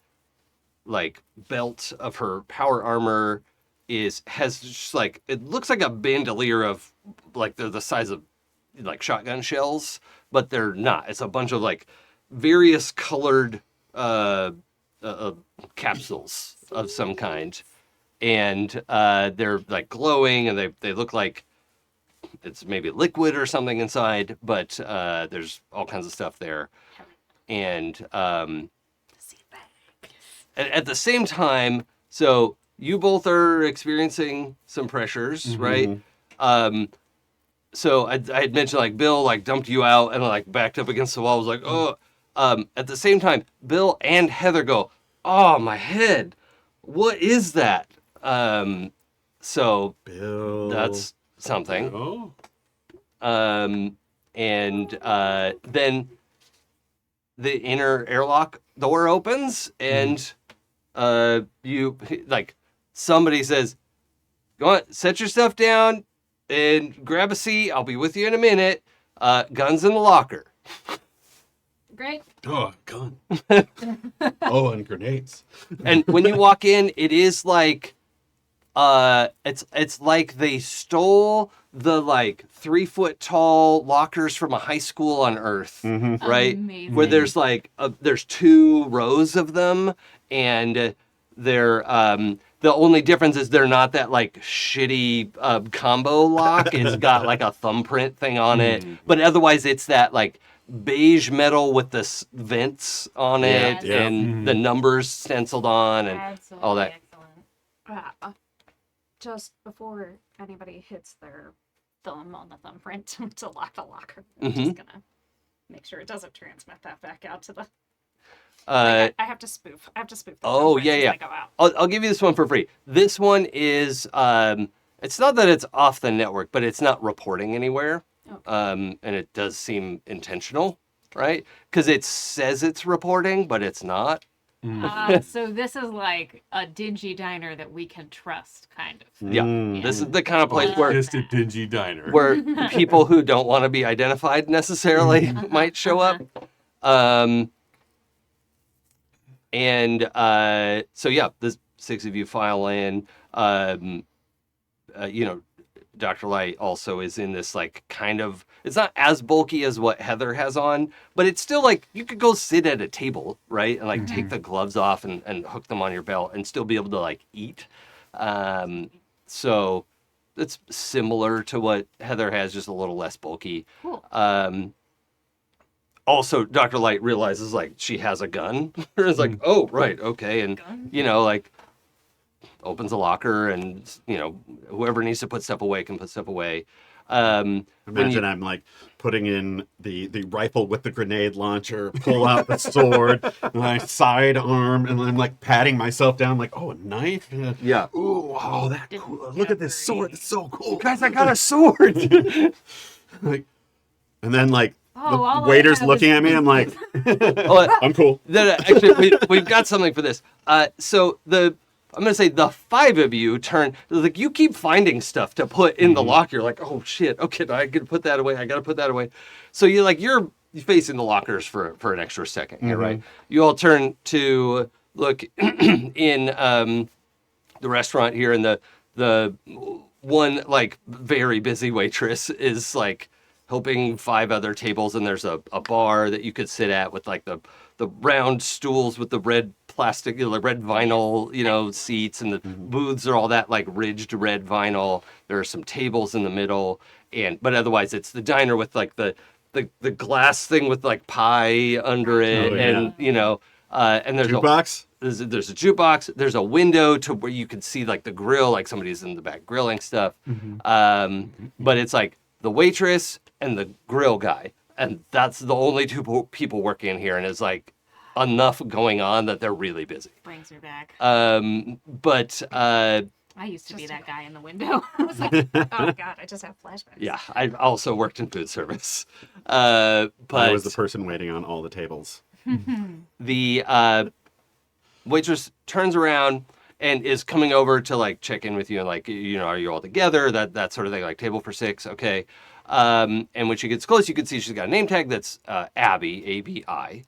like belt of her power armor has just like, it looks like a bandolier of like they're the size of like shotgun shells, but they're not. It's a bunch of like various colored capsules of some kind, and they're like glowing, and they look like it's maybe liquid or something inside, but there's all kinds of stuff there. And at the same time, so you both are experiencing some pressures, right? So I had mentioned like Bill like dumped you out and like backed up against the wall. I was like, oh. At the same time, Bill and Heather go, oh, my head. What is that? So Bill. that's something. Oh. And then the inner airlock door opens, and you like somebody says, "Go on, set your stuff down and grab a seat. I'll be with you in a minute. Guns in the locker." Great. Oh, a gun. Oh, and grenades. And when you walk in, it is like it's like they stole the like 3-foot tall lockers from a high school on Earth, right? Amazing. Where there's like there's 2 rows of them, and they're the only difference is they're not that like shitty combo lock. It's got like a thumbprint thing on it, but otherwise it's that like beige metal with the vents on it, Yeah. and the numbers stenciled on, and Absolutely all that. excellent. Just before anybody hits their thumb on the thumbprint to lock the locker, Mm-hmm. I'm just gonna make sure it doesn't transmit that back out to the. Uh, I have to spoof. I have to spoof. The Oh, thumbprints yeah, as yeah. they go out. I'll give you this one for free. This one is it's not that it's off the network, but it's not reporting anywhere. And it does seem intentional, right? Because it says it's reporting, but it's not. So this is like a dingy diner that we can trust, kind of. Yeah. This is the kind of place where Just a dingy diner. people who don't want to be identified necessarily might show up. So yeah, the 6 of you file in. Dr. Light also is in this like kind of, it's not as bulky as what Heather has on, but it's still like you could go sit at a table, right? And like take the gloves off and hook them on your belt and still be able to like eat. So it's similar to what Heather has, just a little less bulky. Cool. Also, Dr. Light realizes like she has a gun. It's like, oh, right, okay. And, like opens a locker, and, whoever needs to put stuff away can put stuff away. Imagine I'm like putting in the rifle with the grenade launcher, pull out the sword, and I sidearm, and I'm like patting myself down, like, oh, a knife? Yeah. Ooh, wow, that cool. Look at this sword. It's so cool. Guys, I got a sword. Like, and then like all the I waiter's have looking is- at me. I'm like, Oh, I'm cool. actually, we've got something for this. So I'm gonna say the 5 of you turn, like you keep finding stuff to put in the locker. You're like, oh shit, okay, I gotta put that away. I gotta put that away. So you're facing the lockers for an extra second here, right? You all turn to look in the restaurant here, and the one like very busy waitress is like helping 5 other tables, and there's a bar that you could sit at with like the round stools with the red plastic, the red vinyl, seats, and the booths are all that like ridged red vinyl. There are some tables in the middle, but otherwise it's the diner with like the glass thing with like pie under it, Oh, yeah. and there's Jukebox? there's a jukebox. There's a window to where you can see like the grill, like somebody's in the back grilling stuff. But it's like the waitress and the grill guy, and that's the only 2 people working in here, and it's like enough going on that they're really busy. Brings me back. But I used to be that guy in the window. I was like, Oh god, I just have flashbacks. yeah, I also worked in food service. But I was the person waiting on all the tables. the waitress turns around and is coming over to like check in with you and like, are you all together? That sort of thing, like table for 6, okay. And when she gets close, you can see she's got a name tag that's Abby, A-B-I.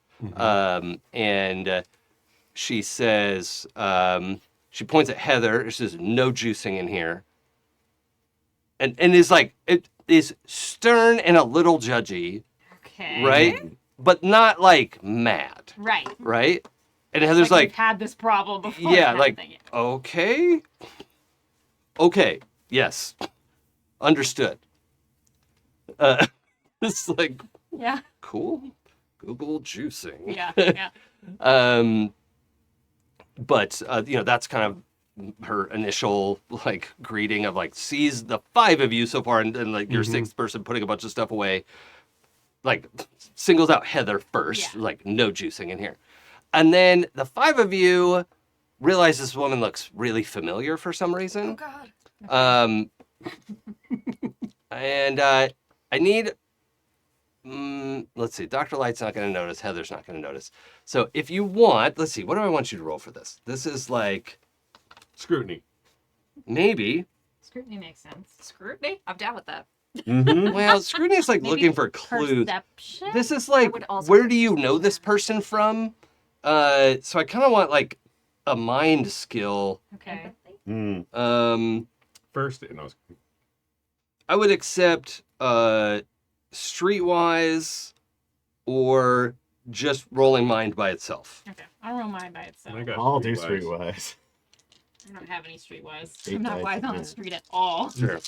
And she says, she points at Heather. She says, no juicing in here. And is like, it is stern and a little judgy, okay. right? But not like mad, Right. right? And Heather's like, we've had this problem before. yeah, kind of like, thing. okay, yes, understood. It's like, Yeah. cool, Google juicing. Yeah. Yeah. But that's kind of her initial like greeting of like sees the 5 of you so far, and like your 6th person putting a bunch of stuff away, like singles out Heather first, Yeah. like no juicing in here. And then the 5 of you realize this woman looks really familiar for some reason. Oh god. And I need, let's see, Dr. Light's not going to notice, Heather's not going to notice. So if you want, let's see, what do I want you to roll for this? This is like, Scrutiny. maybe, Scrutiny makes sense. Scrutiny? I'm down with that. well, scrutiny is like Maybe looking for clues. Perception? This is like, would also where say do you know this person from? So I kind of want like a mind skill. Okay. First, no, I would accept streetwise or just rolling mind by itself. Okay. I'll roll mine by itself. I got I'll do streetwise. streetwise. I don't have any streetwise. 8 I'm not dice, wise on yeah. the street at all. Sure.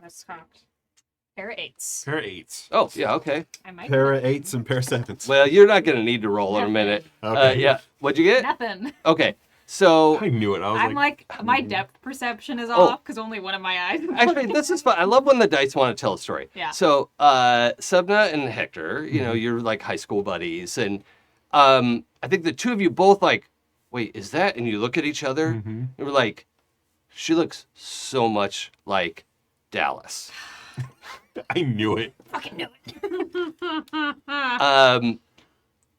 That's cocked. Pair of 8s. Pair of 8s. Oh, yeah, okay. I might Pair of 8s and pair of 7s. Well, you're not going to need to roll in a minute. Okay. Yeah. What'd you get? nothing. Okay. So, I knew it. I was I'm like, like my depth perception is Oh. off because only one of my eyes. is actually, this is fun. I love when the dice want to tell a story. Yeah. So, Sapna and Hector, you're like high school buddies. And I think the 2 of you both like, wait, is that? And you look at each other. And we're like, she looks so much like Dallas. I knew it. Fucking knew it.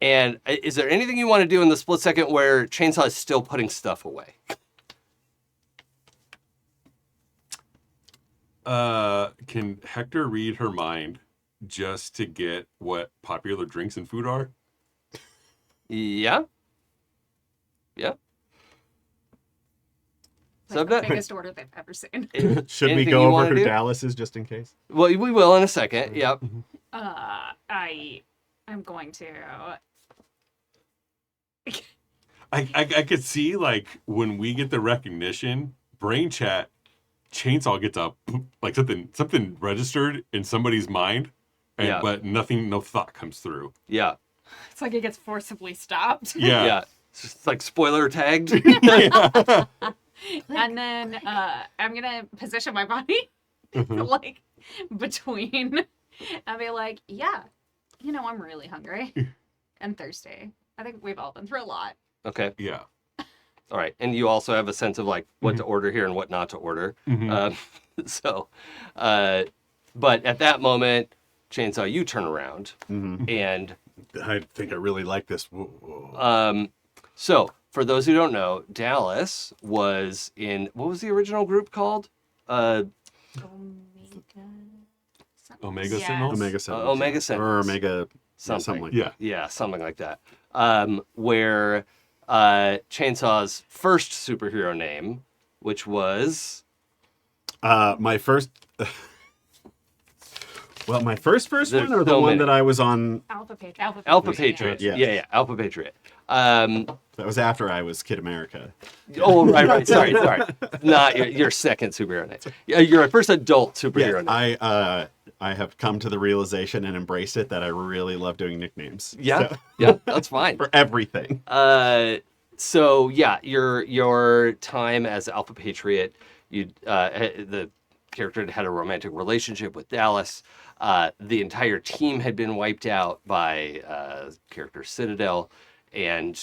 And is there anything you want to do in the split second where Chainsaw is still putting stuff away? Can Hector read her mind just to get what popular drinks and food are? Yeah. Yeah. Like the Sapna? biggest order they've ever seen. Should we Anything go you over wanna who do? Dallas is just in case? Well, we will in a second. Yep. I'm going to. I could see like when we get the recognition, brain chat, Chainsaw gets up like something registered in somebody's mind, Yeah. but no thought comes through. Yeah. It's like it gets forcibly stopped. Yeah. Yeah. It's just like spoiler tagged. And then I'm gonna position my body like between and be like, yeah, I'm really hungry and thirsty. I think we've all been through a lot. Okay. Yeah. All right. And you also have a sense of like what to order here and what not to order. So, but at that moment, Chainsaw, you turn around and I think I really like this. Whoa. So, for those who don't know, Dallas was in, what was the original group called? Omega Yeah. Sentinels? Omega Sentinels. Omega Or Sentinels. Omega Something. something like Yeah. Yeah, something like that. Where Chainsaw's first superhero name, which was... my first. Well, my first There's one, or the so one many. that I was on. Alpha Patriot. Alpha Patriot. Yeah. Yeah, Alpha Patriot. That was after I was Kid America. Oh, right. Sorry. Not your second superhero name. Yeah, your first adult superhero Yes, name. I have come to the realization and embraced it that I really love doing nicknames. Yeah, So- yeah, that's fine. for everything. So yeah, your time as Alpha Patriot, the character had a romantic relationship with Dallas. The entire team had been wiped out by character Citadel, and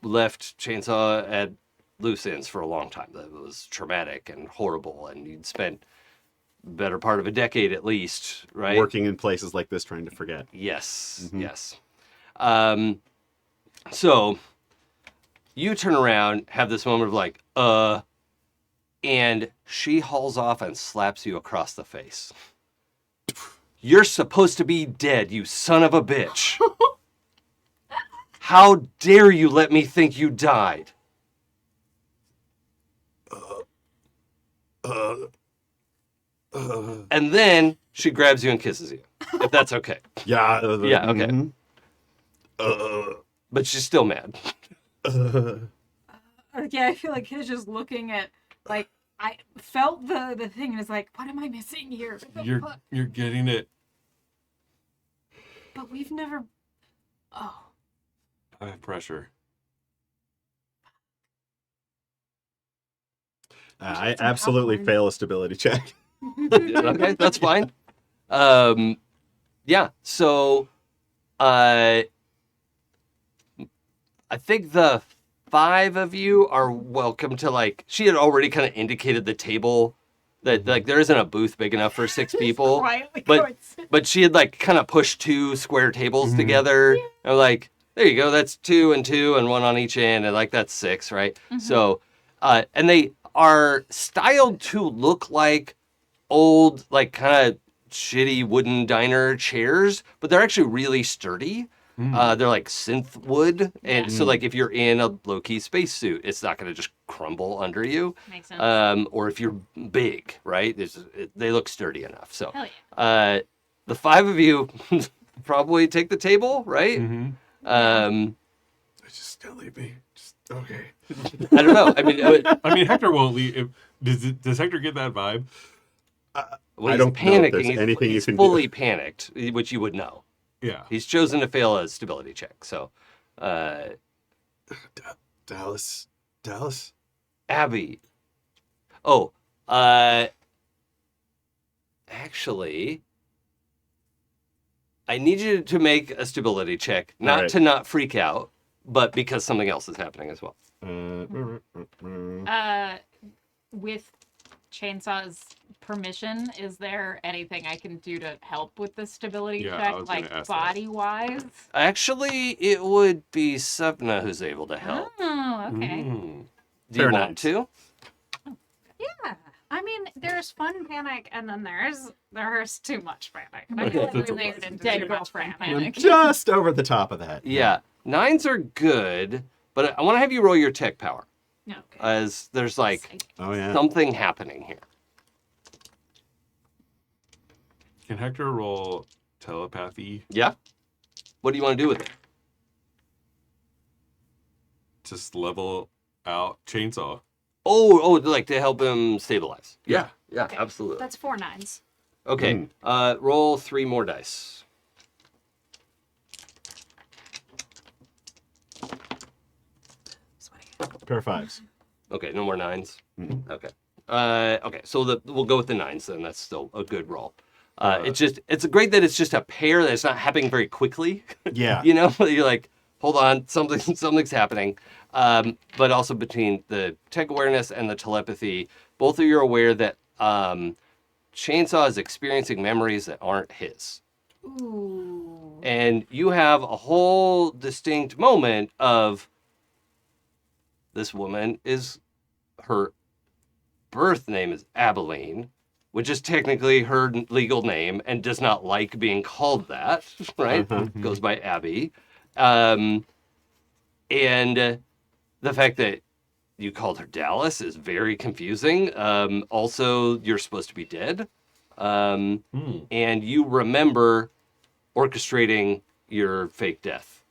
left Chainsaw at loose ends for a long time. That was traumatic and horrible, and you'd spent better part of a decade at least, right? Working in places like this, trying to forget. Yes, Mhm. yes. So you turn around, have this moment of like, and she hauls off and slaps you across the face. You're supposed to be dead, you son of a bitch. How dare you let me think you died? And then she grabs you and kisses you, if that's okay. Yeah. Yeah, okay. mhm. But she's still mad. Yeah, I feel like he's just looking at, like, I felt the thing and it's like, what am I missing here? What the fuck? You're getting it. But we've never. Oh. I have pressure. I absolutely popcorn. fail a stability check. Okay, that's fine. Yeah, so I think the 5 of you are welcome to, like, she had already kind of indicated the table that, like, there isn't a booth big enough for 6 people. Quietly but- going, But she had, like, kind of pushed 2 square tables together. And like, there you go, that's 2 and 2 and 1 on each end, and like that's 6, right? So, and they are styled to look like old, like, kind of shitty wooden diner chairs, but they're actually really sturdy. They're like synth wood, and so like if you're in a low-key spacesuit, it's not going to just crumble under you. Makes sense. Or if you're big, right? They look sturdy enough. So Hell yeah. the 5 of you probably take the table, right? Mm-hmm. Just don't leave me. Just okay. I don't know. I mean, I mean, Hector won't leave. Does Hector get that vibe? when I he's don't know if panicking, there's anything you he's can do. fully panicked, which you would know. Yeah. He's chosen to fail a stability check. So, Dallas. Abby. Oh, actually, I need you to make a stability check, not Alright. to not freak out, but because something else is happening as well. With Chainsaw's permission, is there anything I can do to help with the stability Yeah, I check, was gonna like ask that. body wise? Actually, it would be Sapna who's able to help. Oh, okay. Mm. Do you Fair want nice. to? Yeah. I mean, there's fun panic, and then there's too much panic. And I Okay. feel like That's we a layered lot. into Dead too much girlfriend panic. panic. Just over the top of that. Yeah. 9s are good, but I want to have you roll your tech power, Okay. as there's like Oh yeah. something happening here. Can Hector roll telepathy? Yeah? What do you want to do with it? Just level out Chainsaw. Oh, like to help him stabilize. Yeah, Okay. absolutely. That's 4 9s. Okay, roll 3 more dice. Pair of 5s. Okay, no more 9s. Mhm. Okay. Okay, so we'll go with the 9s then. That's still a good roll. It's great that it's just a pair that's not happening very quickly. Yeah. You know, you're like, hold on, something's happening. But also between the tech awareness and the telepathy, both of you are aware that Chainsaw is experiencing memories that aren't his. Ooh. And you have a whole distinct moment of this woman is her birth name is Abilene, which is technically her legal name and does not like being called that, right? Goes by Abby. And the fact that you called her Dallas is very confusing. Also, you're supposed to be dead. And you remember orchestrating your fake death.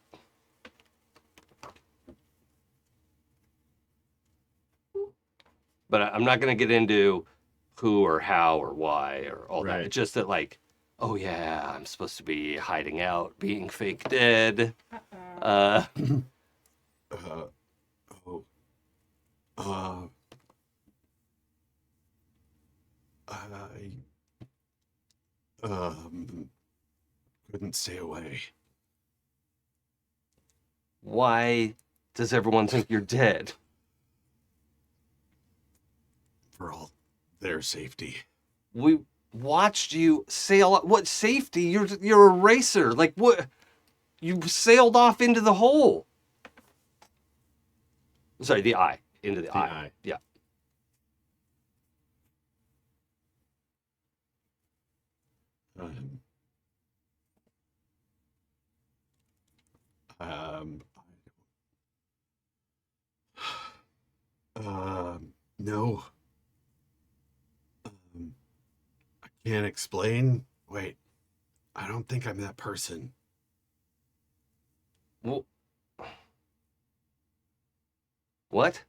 But I'm not going to get into who or how or why or all that. Right. It's just that, like, oh yeah, I'm supposed to be hiding out, being fake dead. Uh, oh. I couldn't stay away. Why does everyone think you're dead? For all their safety. We watched you sail. What safety? You're a racer. Like what? You sailed off into the hole. Sorry, the eye. Into the eye. Yeah. No. I can't explain. Wait, I don't think I'm that person. Well, what?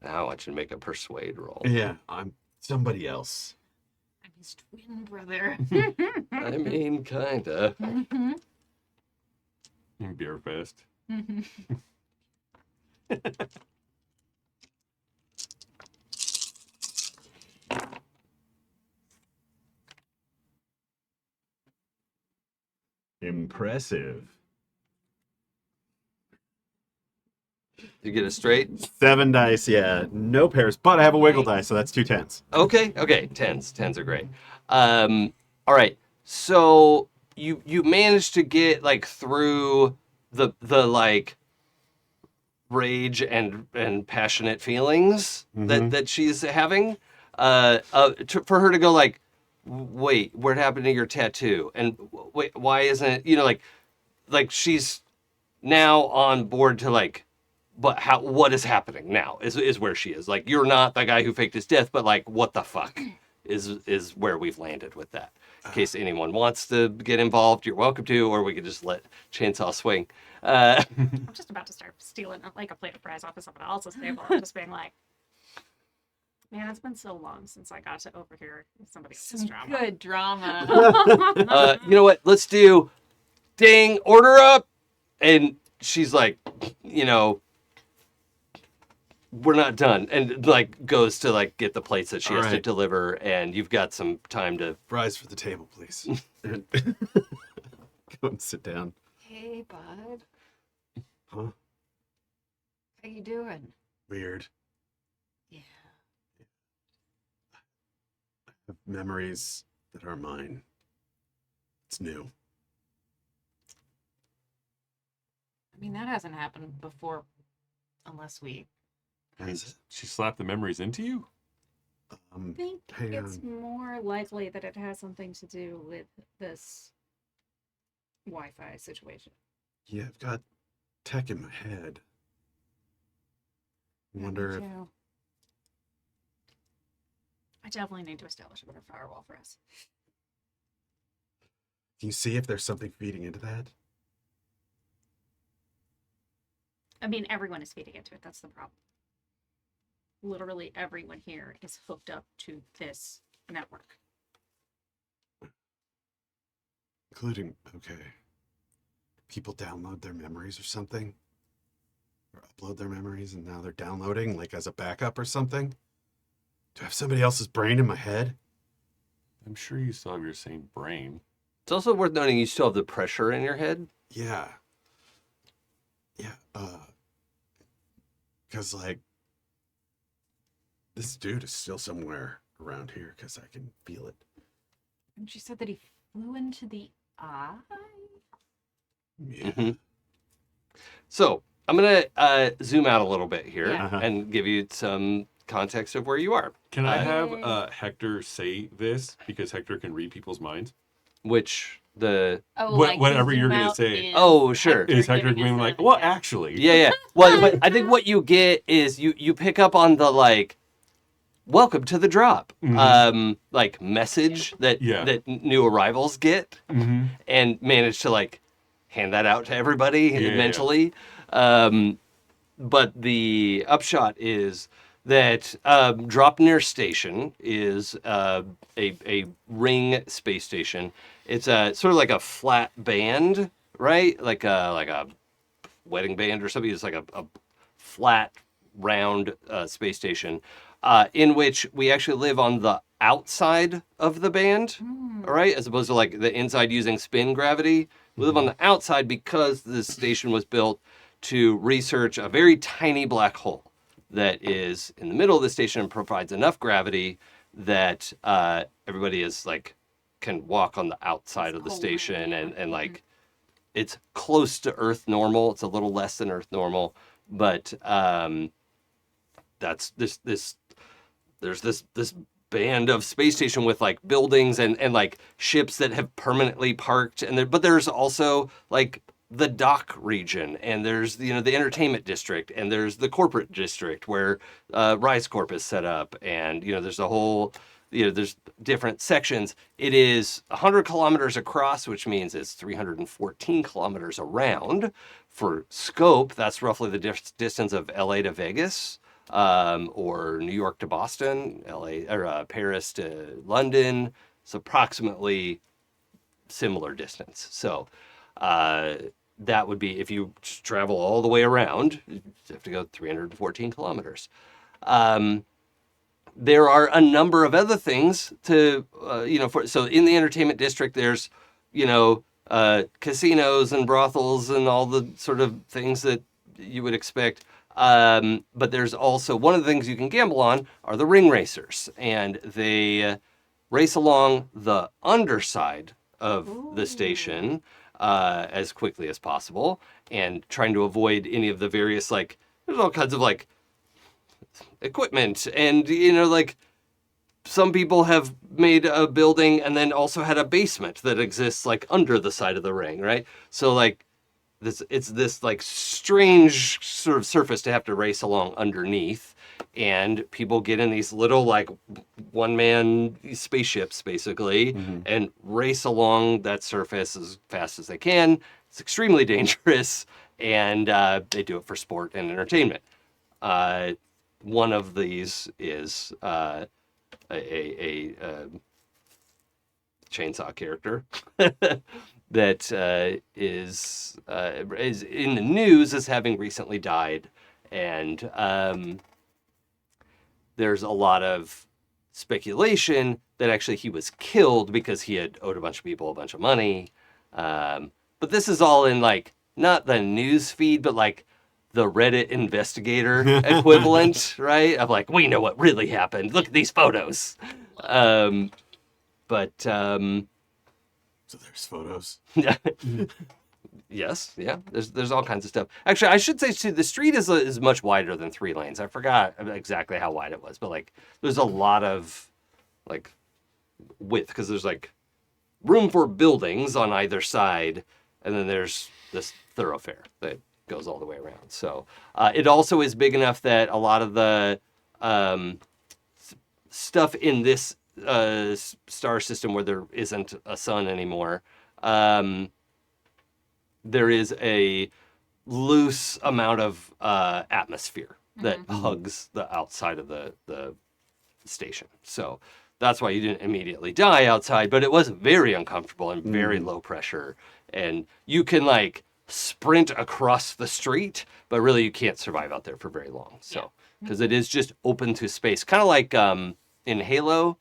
Now I want you to make a persuade roll. Yeah, I'm somebody else. I'm his twin brother. I mean, kinda. Beer fest. Impressive. You get it straight? 7 dice, yeah. No pairs, but I have a wiggle die, so that's 2 10s. Okay. Tens are great. All right. So you managed to get like through the like rage and passionate feelings that she's having. For her to go like, wait, what happened to your tattoo? And wait, why isn't it? Like she's now on board to like. But what is happening now is where she is. Like, you're not the guy who faked his death, but like, what the fuck is where we've landed with that. In case anyone wants to get involved, you're welcome to, or we could just let Chainsaw swing. I'm just about to start stealing like a plate of fries off of someone else's table and just being like, man, it's been so long since I got to overhear somebody else's drama. Good drama. You know what? Let's do ding, order up. And she's like, we're not done, and like goes to like get the plates that she has to deliver, and you've got some time to Fries for the table, please. Go and sit down. Hey, bud. Huh? How you doing? Weird. Yeah. I have memories that are mine. It's new. I mean, that hasn't happened before, unless we. Has it? She slapped the memories into you? I think hang it's on. more likely that it has something to do with this Wi-Fi situation. Yeah, I've got tech in my head. I wonder if... I definitely need to establish a better firewall for us. Can you see if there's something feeding into that? I mean, everyone is feeding into it. That's the problem. Literally everyone here is hooked up to this network. Including, okay. People download their memories or something? Or upload their memories and now they're downloading, like as a backup or something? Do I have somebody else's brain in my head? I'm sure you still have your same brain. It's also worth noting you still have the pressure in your head. Yeah. Yeah, because, like, this dude is still somewhere around here because I can feel it. And she said that he flew into the eye. Yeah. Mhm. So I'm gonna zoom out a little bit here Yeah. Uh-huh. and give you some context of where you are. Can I have Yay. Hector say this because Hector can read people's minds? Which the Oh, What- like the whatever you're zoom gonna out say. is Oh, sure. Is Hector giving us being like, a- well, yeah. actually, yeah. Well, I think what you get is you pick up on the like, welcome to the drop, like message that Yeah. that new arrivals get, Mhm. and manage to like hand that out to everybody Yeah. mentally. But the upshot is that Dropnir Station is a ring space station. It's a sort of like a flat band, right? Like a wedding band or something. It's like a flat, round space station in which we actually live on the outside of the band, all right, as opposed to like the inside using spin gravity. We live on the outside because this station was built to research a very tiny black hole that is in the middle of the station and provides enough gravity that everybody is like can walk on the outside of the cold, station yeah. and like it's close to Earth normal. It's a little less than Earth normal, but that's there's this band of space station with like buildings and like ships that have permanently parked but there's also like the dock region, and there's the entertainment district, and there's the corporate district where Rise Corp is set up, and there's a whole there's different sections. It is 100 kilometers across, which means it's 314 kilometers around. For scope, that's roughly the distance of LA to Vegas, or New York to Boston, LA or Paris to London. It's approximately similar distance. So that would be if you travel all the way around, you have to go 314 kilometers. There are a number of other things to, so in the entertainment district, there's, casinos and brothels and all the sort of things that you would expect. But there's also one of the things you can gamble on are the ring racers, and they race along the underside of the station as quickly as possible, and trying to avoid any of the various like there's all kinds of like equipment, and like some people have made a building and then also had a basement that exists like under the side of the ring, right? So like it's this like strange sort of surface to have to race along underneath, and people get in these little like one-man spaceships basically and race along that surface as fast as they can. It's extremely dangerous, and they do it for sport and entertainment. One of these is a chainsaw character that is in the news as having recently died, and there's a lot of speculation that actually he was killed because he had owed a bunch of people a bunch of money. But this is all in like not the news feed, but like the Reddit investigator equivalent, right? Of like, we know what really happened. Look at these photos. So there's photos. Yes, yeah. There's all kinds of stuff. Actually, I should say too, the street is much wider than 3 lanes. I forgot exactly how wide it was, but like there's a lot of like width because there's like room for buildings on either side, and then there's this thoroughfare that goes all the way around. So it also is big enough that a lot of the stuff in this star system where there isn't a sun anymore, there is a loose amount of atmosphere that hugs the outside of the station. So that's why you didn't immediately die outside, but it was very uncomfortable and very low pressure. And you can like sprint across the street, but really you can't survive out there for very long. So, because it is just open to space, kind of like in Halo,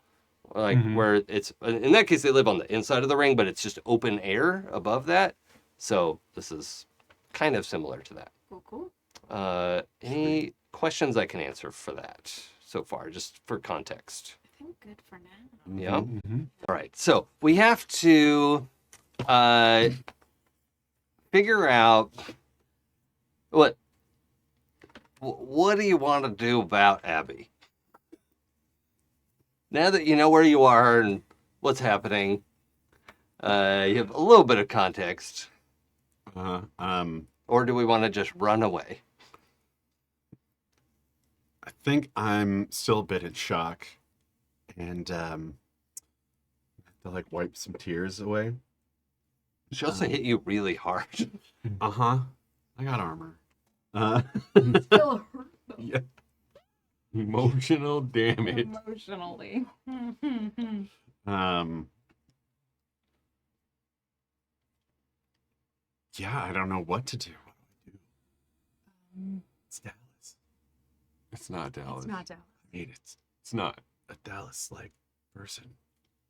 like where it's, in that case, they live on the inside of the ring, but it's just open air above that. So this is kind of similar to that. Cool. Any questions I can answer for that so far, just for context? I think good for now. Yeah. Mm-hmm. All right. So we have to figure out what do you want to do about Abby? Now that you know where you are and what's happening, you have a little bit of context. Or do we want to just run away? I think I'm still a bit in shock, and to like wipe some tears away. She also hit you really hard. I got armor. Still hurt them Yeah. Emotional damage. emotionally. Yeah, I don't know what to do. What do I do? It's Dallas. It's not Dallas. It's not Dallas. I mean, it's It's not. a Dallas-like person.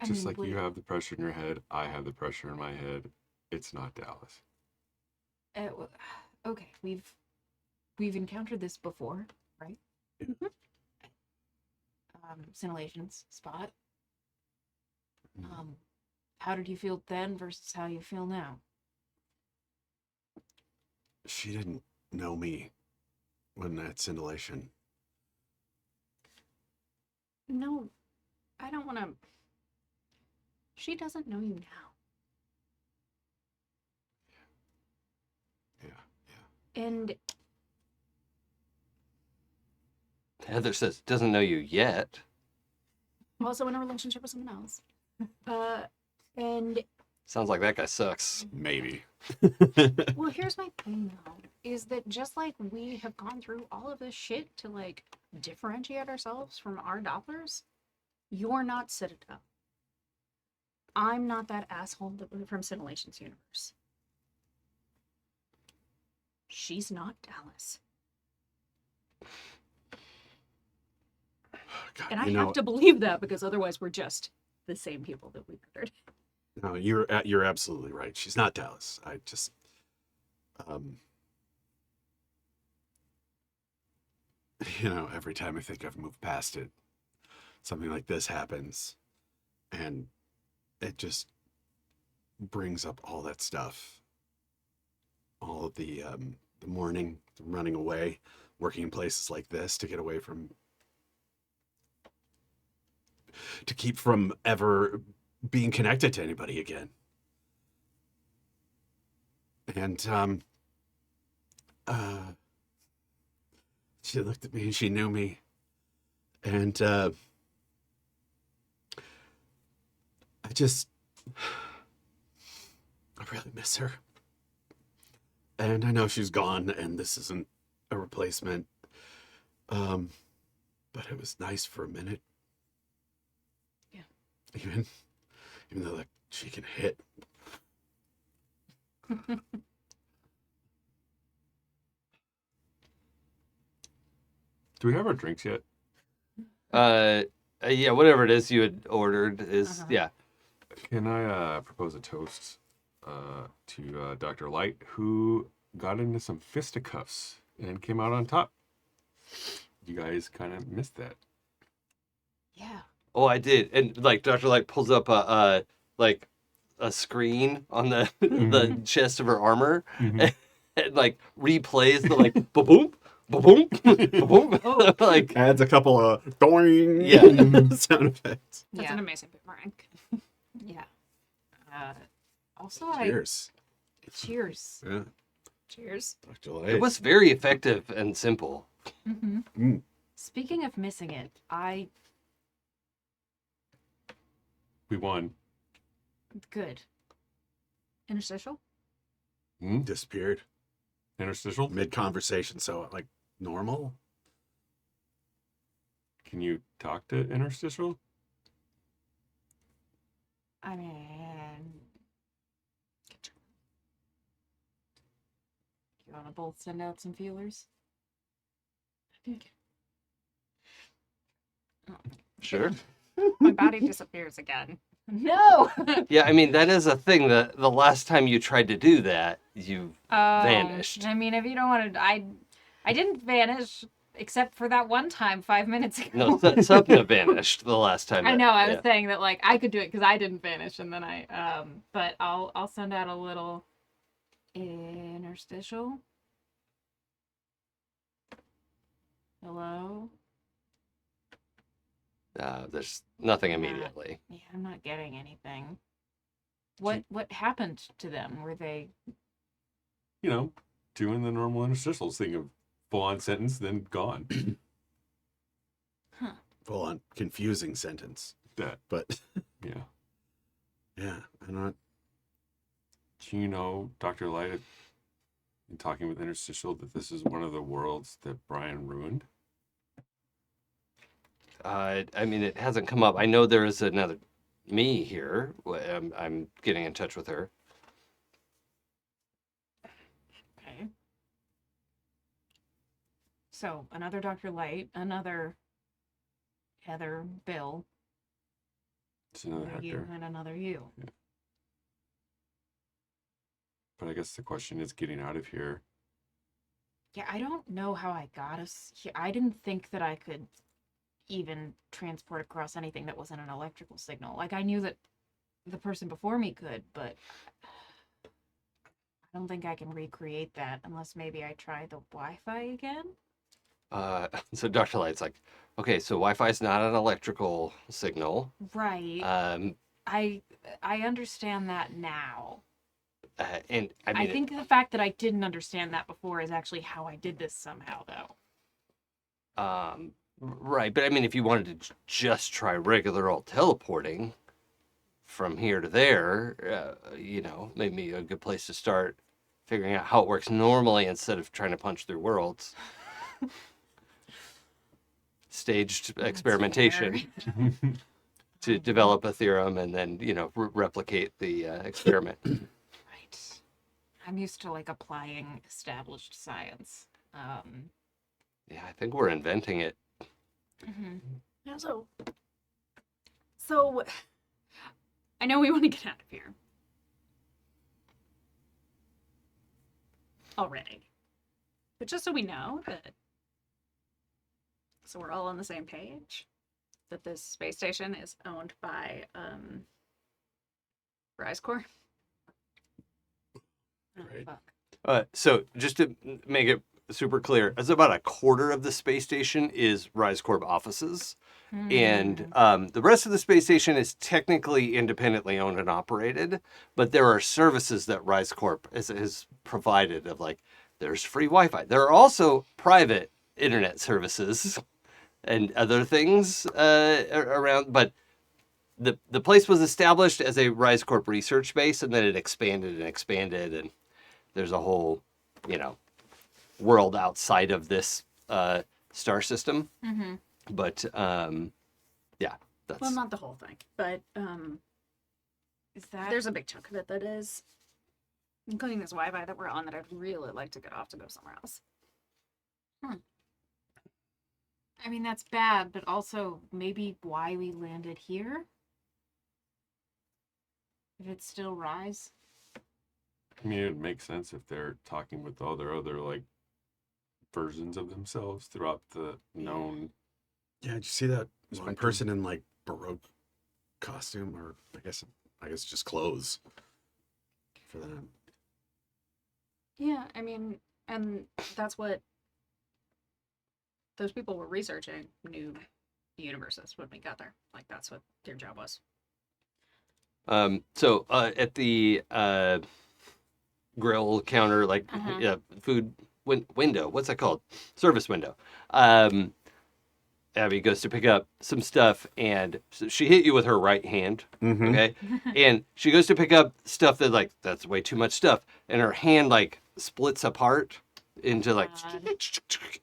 Just like you have the pressure in your head, I have the pressure in my head. It's not Dallas. Okay, we've encountered this before, right? Yeah. Scintillation's spot. How did you feel then versus how you feel now? She didn't know me when at Scintillation. No, I don't want to. She doesn't know you now. Yeah. And Heather says doesn't know you yet. also in a relationship with someone else. And Sounds like that guy sucks. Maybe. well, here's my thing though, is that just like we have gone through all of this shit to like differentiate ourselves from our dopplers, you're not Citadel. I'm not that asshole from Scintillation's universe. She's not Dallas. God, And I you know, have to believe that because otherwise we're just the same people that we murdered. No, you're absolutely right. She's not Dallas. I just, every time I think I've moved past it, something like this happens, and it just brings up all that stuff, all of the mourning, the running away, working in places like this to get away from, to keep from ever being connected to anybody again. And she looked at me and she knew me. And I really miss her. And I know she's gone and this isn't a replacement. But it was nice for a minute. Yeah. Even though she can hit. Do we have our drinks yet? Yeah, whatever it is you had ordered is yeah. Can I propose a toast to Dr. Light, who got into some fisticuffs and came out on top? You guys kind of missed that. Yeah. Oh, I did. And like Dr. Light pulls up a screen on the the chest of her armor and like replays the like ba-boom, ba-boom, ba-boom. Like Adds a couple of doing sound effects. That's an amazing boomerang. Yeah. Also, Cheers. cheers. Yeah. Cheers. Dr. Light. it was very effective and simple. Speaking of missing it, We won. good. Interstitial? disappeared Interstitial? mid-conversation, so like normal. Can you talk to Interstitial? I mean, you want to both send out some feelers? Sure. My body disappears again. No. Yeah, I mean that is a thing that the last time you tried to do that, you vanished. I mean, if you don't want to, I didn't vanish. except for that one time 5 minutes ago. No, Sapna vanished the last time. I know. I was yeah. saying that like I could do it because I didn't vanish, and then but I'll send out a little interstitial. Hello. There's nothing Yeah. immediately. Yeah, I'm not getting anything. What happened to them? Were they? You know, doing the normal interstitials thing of full on sentence, then gone. Full on confusing sentence. That, But yeah. yeah, I'm not. Do you know, Dr. Light, in talking with Interstitial, that this is one of the worlds that Brian ruined? I mean, it hasn't come up. I know there is another me here. I'm getting in touch with her. Okay. So another Dr. Light, another Heather, Bill, It's another another you, Hector. and another you. But I guess the question is getting out of here. Yeah, I don't know how I got us here. I didn't think that I could even transport across anything that wasn't an electrical signal. Like, I knew that the person before me could, but I don't think I can recreate that unless maybe I try the Wi-Fi again. So Dr. Light's like, okay, so Wi-Fi is not an electrical signal. Right. I understand that now. And I I mean, think the fact that I didn't understand that before is actually how I did this somehow, though. right. But I mean, if you wanted to just try regular old teleporting from here to there, you know, maybe a good place to start figuring out how it works normally instead of trying to punch through worlds. Staged experimentation to develop a theorem and then, you know, replicate the experiment. Right. I'm used to like applying established science. Yeah, I think we're inventing it. Yeah, so I know we want to get out of here already, but just so we know that, so we're all on the same page, that this space station is owned by Rise Corp. Oh, Right. fuck. So just to make it super clear, it's about a quarter of the space station is Rise Corp offices. And the rest of the space station is technically independently owned and operated, but there are services that Rise Corp has provided of like, there's free Wi-Fi. There are also private internet services and other things around, but the place was established as a Rise Corp research base, and then it expanded and expanded, and there's a whole, you know, world outside of this star system. But yeah, that's Well, not the whole thing, but Is that there's a big chunk of it that is, including this Wi-Fi that we're on, that I'd really like to get off to go somewhere else. I mean, that's bad, but also maybe why we landed here? If it's still Rise? I mean, it makes sense if they're talking with all their other, like, versions of themselves throughout the known. Yeah, did you see that one Spectrum. person in like Baroque costume, or I guess just clothes for them? Yeah, I mean, and that's what those people were researching, new universes when we got there. Like, that's what their job was. So at the grill counter, like food window, what's that called? Service window. Abby goes to pick up some stuff, and so she hit you with her right hand, okay? And she goes to pick up stuff that, like, that's way too much stuff, and her hand, like, splits apart into, like,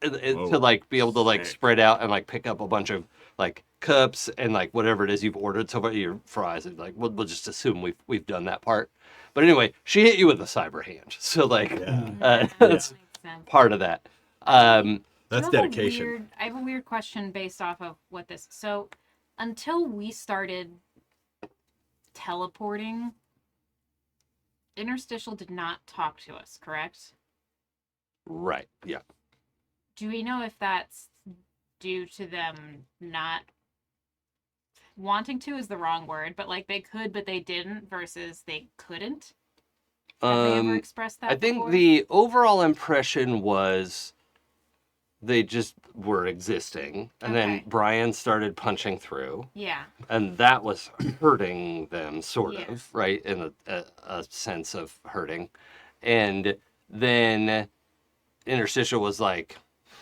to, like, be able to, like, Sick. spread out and, like, pick up a bunch of, like, cups and, like, whatever it is you've ordered so far, your fries, and, like, we'll just assume we've done that part. But anyway, she hit you with a cyber hand, so, like, that's Makes sense. part of that. That's I have a dedication. I have a weird question based off of what this. So, until we started teleporting, Interstitial did not talk to us, correct? Right, yeah. Do we know if that's due to them not wanting to is the wrong word, but like they could but they didn't versus they couldn't? Have they ever expressed that I think before? the overall impression was they just were existing, and then Okay. Brian started punching through, Yeah. and that was hurting them, sort Yeah. of, right? In a sense of hurting. And then Interstitial was like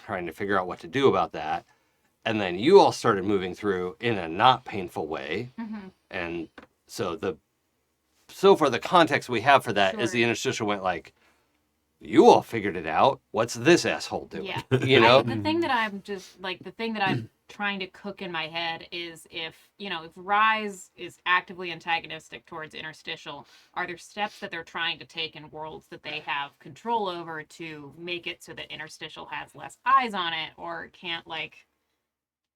trying to figure out what to do about that. And then you all started moving through in a not painful way. Mm-hmm. And so so far the context we have for that is Sure. the Interstitial went like, you all figured it out. What's this asshole doing? Yeah. You know? The thing that I'm just like the thing that I'm trying to cook in my head is if Rise is actively antagonistic towards Interstitial, are there steps that they're trying to take in worlds that they have control over to make it so that Interstitial has less eyes on it or can't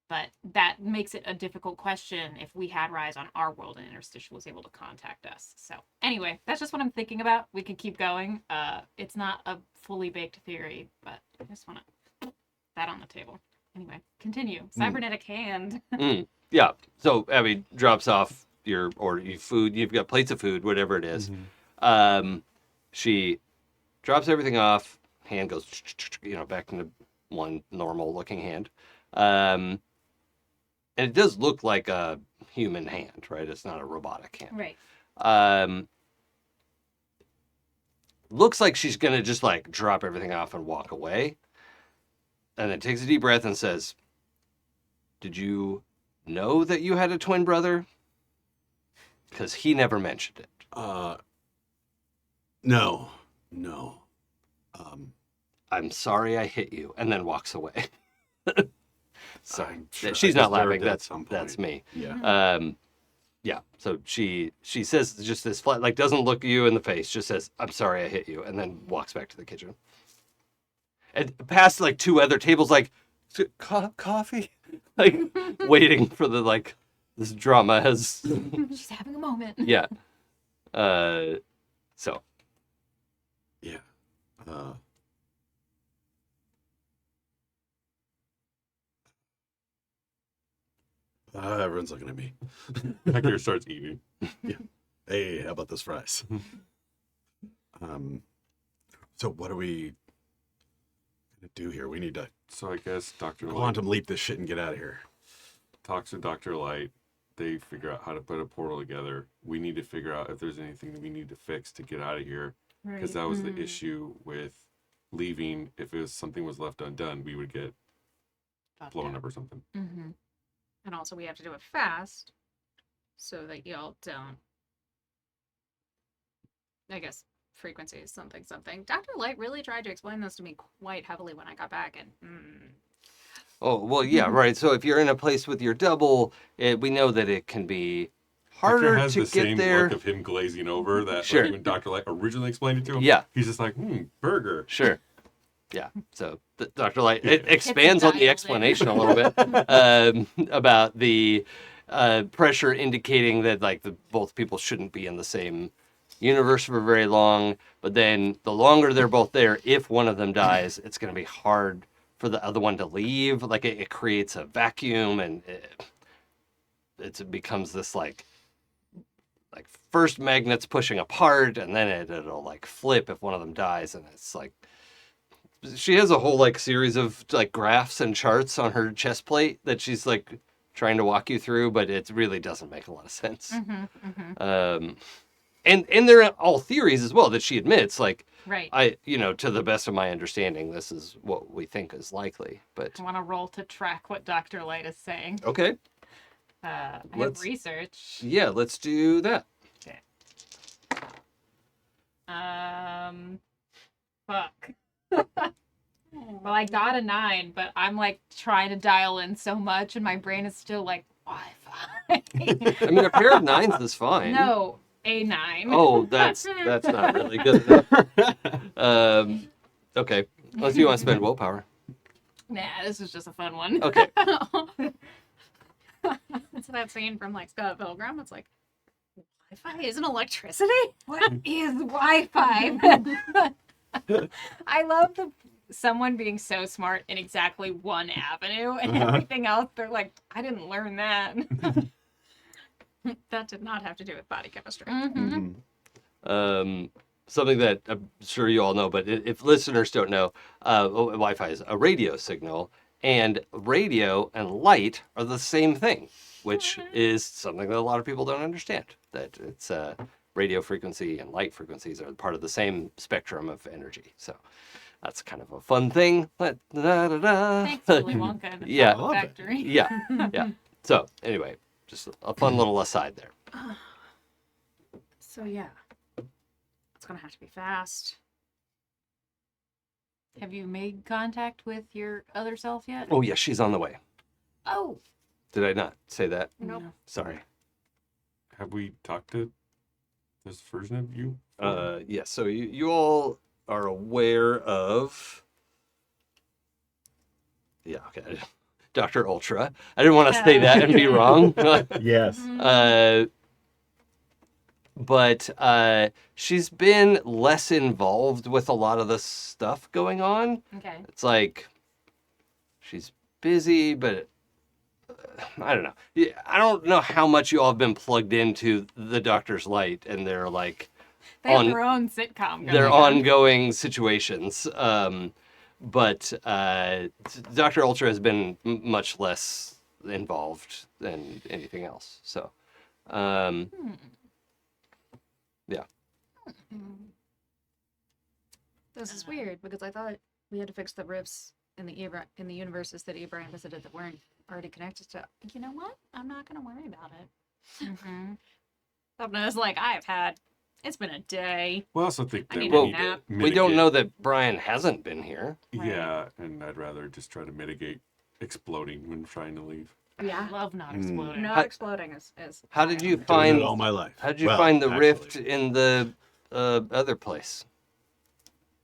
but that makes it a difficult question if we had Rise on our world and Interstitial was able to contact us. So anyway, that's just what I'm thinking about. We can keep going. It's not a fully baked theory, but I just want to put that on the table. Anyway, continue. Cybernetic hand. Yeah. So Abby drops off your food. You've got plates of food, whatever it is. She drops everything off. Hand goes, back into one normal looking hand. And it does look like a human hand, right? It's not a robotic hand. Right. Looks like she's going to just like drop everything off and walk away. And then takes a deep breath and says, did you know that you had a twin brother? Because he never mentioned it. No. I'm sorry I hit you. And then walks away. Sorry. I'm sure She's I not laughing. deserved it at some That's point. me. Yeah. Yeah. So she says just this flat, like doesn't look you in the face, just says, I'm sorry I hit you. And then walks back to the kitchen. And past like two other tables, like, coffee? Like waiting for the, like, this drama has, She's having a moment. yeah. So. Yeah. Everyone's looking at me. Hector starts eating. Hey, how about those fries? So what are we gonna do here? We need to So I guess Dr. Light quantum leap this shit and get out of here. talks to Dr. Light. They figure out how to put a portal together. We need to figure out if there's anything that we need to fix to get out of here. Because that was the issue with leaving. If it was something was left undone, we would get blown up or something. Mm-hmm. And also, we have to do it fast so that y'all don't. I guess frequencies, something. Dr. Light really tried to explain this to me quite heavily when I got back, and Oh, well, yeah, right. So if you're in a place with your double, we know that it can be harder Hector has to the get same there. look of him glazing over that Sure. like, when Dr. Light originally explained it to him. Yeah. He's just like, burger. Sure. Yeah. So Dr. Light Yeah. it expands on the dialed explanation a little bit about the pressure indicating that like both people shouldn't be in the same universe for very long. But then the longer they're both there, if one of them dies, it's going to be hard for the other one to leave. Like it creates a vacuum, and it becomes this like first magnets pushing apart, and then it'll like flip if one of them dies, and it's like she has a whole like series of like graphs and charts on her chest plate that she's like trying to walk you through, but it really doesn't make a lot of sense. And they're all theories as well that she admits, like, Right. to the best of my understanding, this is what we think is likely. But I want to roll to track what Dr. Light is saying. okay, I have Let's- research. yeah, let's do that. Okay. Fuck. Well, I got a 9, but I'm like trying to dial in so much, and my brain is still like Wi-Fi. I mean, a pair of 9s is fine. No, a 9. Oh, that's not really good enough. Okay, unless you want to spend willpower. Nah, this is just a fun one. Okay. it's that scene from like Scott Pilgrim. It's like Wi-Fi isn't electricity. What is Wi-Fi? I love someone being so smart in exactly one avenue and everything else, they're like, I didn't learn that. That did not have to do with body chemistry. Mhm. Something that I'm sure you all know, but if listeners don't know, Wi-Fi is a radio signal, and radio and light are the same thing, which is something that a lot of people don't understand. That it's radio frequency and light frequencies are part of the same spectrum of energy. So that's kind of a fun thing. Thanks, Willy Wonka and the Yeah. Chocolate Factory. Yeah. So anyway, just a fun little aside there. So yeah, it's gonna have to be fast. Have you made contact with your other self yet? Oh yeah, she's on the way. Oh, Did I not say that? Nope. Sorry. Have we talked to this version of you? Yeah, so you all are aware of... Yeah, okay. Dr. Ultra. I didn't want to say that and be wrong. Yes. But she's been less involved with a lot of the stuff going on. okay. It's like she's busy, but I don't know. Yeah, I don't know how much you all have been plugged into the Doctor's Light and their like They have their own sitcom going their on. ongoing situations. But Dr. Ultra has been much less involved than anything else. So, yeah. This is weird because I thought we had to fix the rifts in the universes that Ibrahim visited that weren't already connected to. You know what? I'm not gonna worry about it. Mhm. Sapna's like, it's been a day. Well, I also think I that need we a need to nap. We don't mitigate- know that Brian hasn't been here. Yeah, and I'd rather just try to mitigate exploding when trying to leave. Yeah. I love not Mm. exploding. Not How- exploding is How did you Doing find it all my life. How did you Well, find the actually. rift in the other place?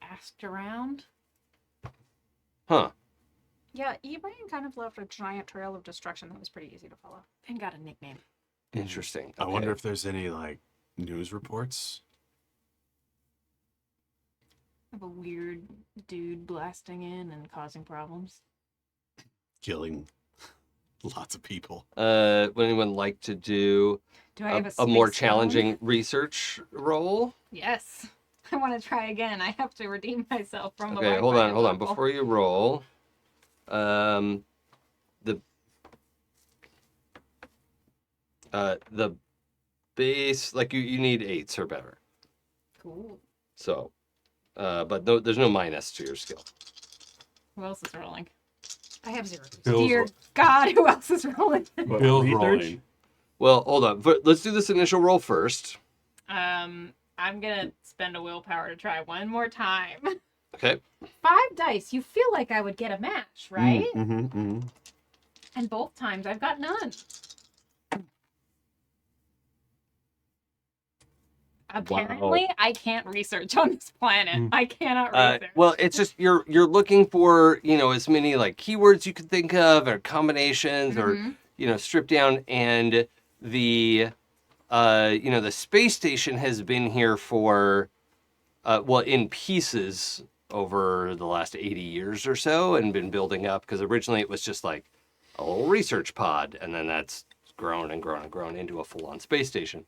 Asked around. Huh. Yeah, Ibrahim kind of left a giant trail of destruction that was pretty easy to follow. And got a nickname. Interesting. I wonder Okay. if there's any like news reports. Of a weird dude blasting in and causing problems. Killing lots of people. Would anyone like to do Do I have a more space phone? challenging research role? Yes. I want to try again. I have to redeem myself from the Okay, hold Wi-Fi on. level. Before you roll, the base, like you need 8s or better. Cool. So, but no, there's no minus to your skill. Who else is rolling? I have 0. Bill's, Dear God, who else is rolling? Bill's research? rolling. Well, hold on. Let's do this initial roll first. I'm gonna spend a willpower to try one more time. Okay. 5 dice. You feel like I would get a match, right? Mm-hmm. And both times I've got none. Apparently, I can't research on this planet. I cannot research. Well, it's just you're looking for as many like keywords you could think of or combinations or strip down, and the the space station has been here for in pieces over the last 80 years or so and been building up, because originally it was just like a little research pod, and then that's grown and grown and grown into a full-on space station.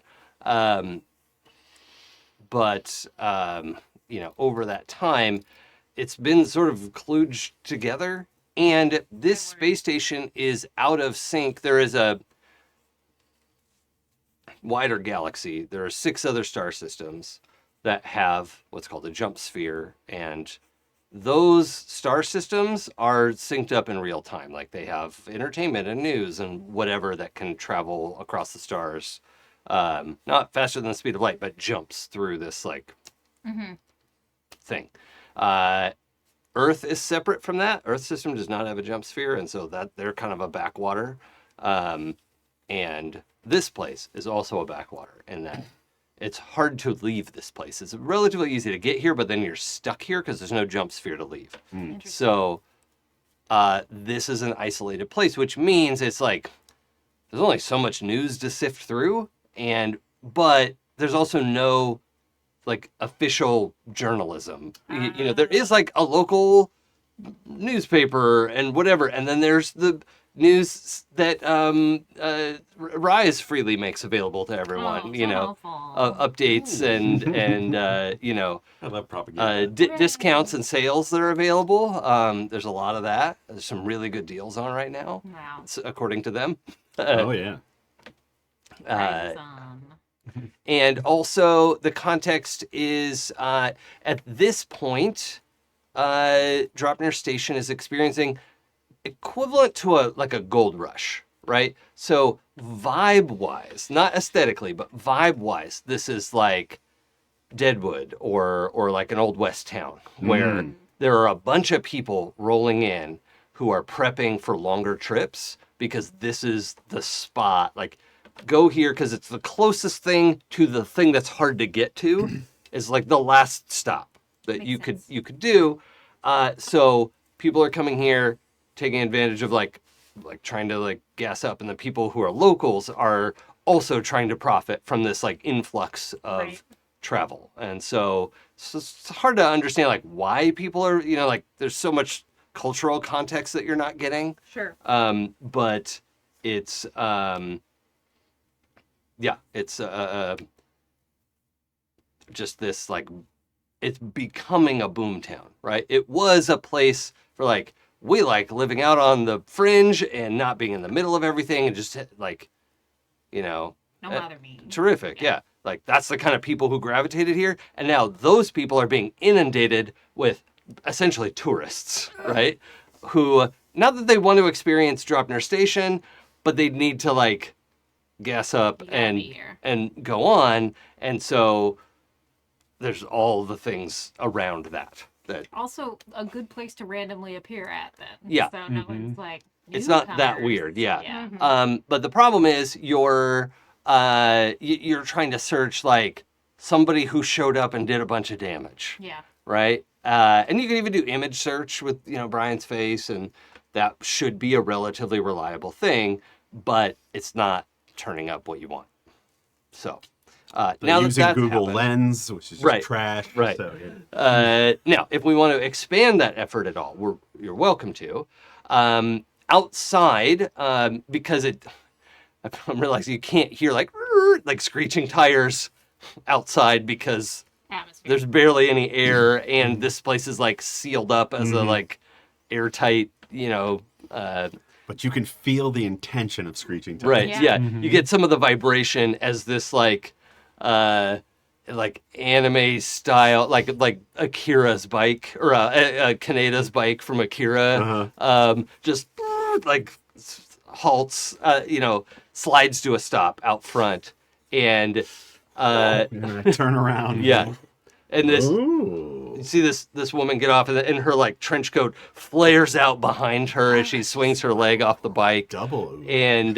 But over that time, it's been sort of kludged together, and this space station is out of sync. There is a wider galaxy. There are 6 other star systems that have what's called a jump sphere, and those star systems are synced up in real time. Like they have entertainment and news and whatever that can travel across the stars. Not faster than the speed of light, but jumps through this thing. Earth is separate from that. Earth system does not have a jump sphere, and so that they're kind of a backwater. And this place is also a backwater in that it's hard to leave this place. It's relatively easy to get here, but then you're stuck here because there's no jump sphere to leave. So this is an isolated place, which means it's like there's only so much news to sift through, but there's also no like official journalism. There is like a local newspaper and whatever, and then there's the news that Rise freely makes available to everyone. Oh, you so know, helpful. updates and you know, I love propaganda. discounts and sales that are available. There's a lot of that. There's some really good deals on right now, Wow. according to them. Oh yeah. Uh, Rise on. And also, the context is at this point, Dropner Station is experiencing equivalent to a gold rush, right? So vibe-wise, not aesthetically, but vibe-wise, this is like Deadwood or like an old west town where there are a bunch of people rolling in who are prepping for longer trips because this is the spot. Like, go here because it's the closest thing to the thing that's hard to get to is like the last stop that Makes you sense. could do. So people are coming here, taking advantage of like trying to like gas up, and the people who are locals are also trying to profit from this like influx of Right. travel. And so it's hard to understand like why people are, you know, like there's so much cultural context that you're not getting. Sure. But it's it's just this like it's becoming a boom town, right? It was a place for like we like living out on the fringe and not being in the middle of everything and just like, you know, No bother me. terrific. Yeah. Like that's the kind of people who gravitated here. And now those people are being inundated with essentially tourists, right? Who, not that they want to experience Dropner Station, but they need to like gas up You gotta be here. and go on. And so there's all the things around that. Also, a good place to randomly appear at then. Yeah. So no one's like. It's not that newcomers. weird, yeah. Yeah. But the problem is you're trying to search like somebody who showed up and did a bunch of damage, Yeah. right? And you can even do image search with, you know, Brian's face, and that should be a relatively reliable thing, but it's not turning up what you want. So now using that's Google happened, Lens, which is just Right, trash. right. So, yeah. now, if we want to expand that effort at all, you're welcome to. Outside, because I'm realizing you can't hear like screeching tires outside because Atmosphere. there's barely any air, and this place is like sealed up as a like airtight, you know. But you can feel the intention of screeching tires. Right. Yeah. Yeah. You get some of the vibration as this like anime style, like Akira's bike or Kaneda's bike from Akira, just like halts, you know, slides to a stop out front, and And I turn around. yeah, and this. Ooh. You see this woman get off, and her like trench coat flares out behind her as she swings her leg off the bike, Double. Ooh. and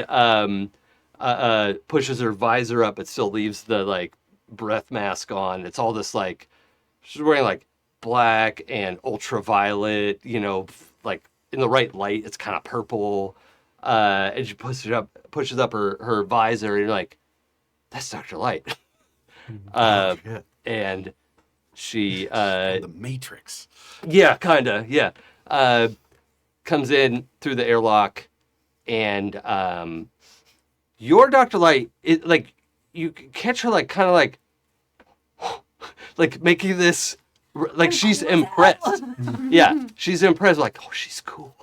pushes her visor up. It still leaves the like breath mask on. It's all this like she's wearing like black and ultraviolet, you know, like in the right light, it's kind of purple. And she pushes up her visor, and you're like, that's Dr. Light. Shit. And she The Matrix. yeah, kinda, yeah. Comes in through the airlock, and your Dr. Light, it like you catch her like kind of like making this like she's impressed. Yeah, she's impressed. Like, oh, she's cool.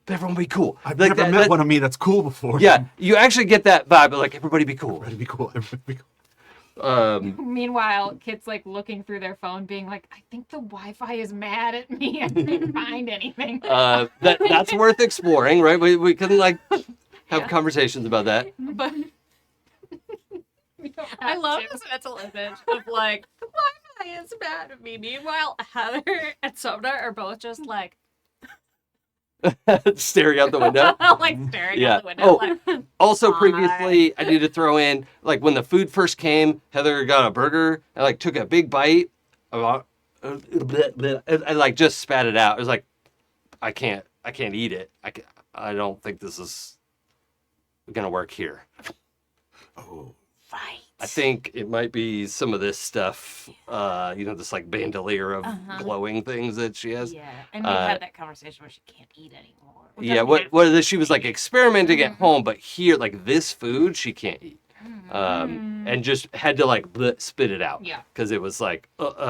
Everyone be cool. I've Like never met one of me that's cool before. Yeah, you actually get that vibe. Like everybody be cool. Everybody be cool. Everybody be cool. Meanwhile, kids like looking through their phone, being like, "I think the Wi-Fi is mad at me. I didn't find anything." That's worth exploring, right? We can like have conversations about that. But I love this mental image of like the Wi-Fi is mad at me. Meanwhile, Heather and Sapna are both just like Staring out the window. like staring Yeah. out the window. Oh, Like, Also, Why? previously, I need to throw in like when the food first came, Heather got a burger and like took a big bite. And like just spat it out. It was like, I can't eat it. I don't think this is gonna work here. Oh. fight. I think it might be some of this stuff, this like bandolier of glowing things that she has. Yeah, and we had that conversation where she can't eat anymore. Yeah, what she was like experimenting at home, but here, like this food, she can't eat. And just had to like spit it out. Yeah. Because it was like,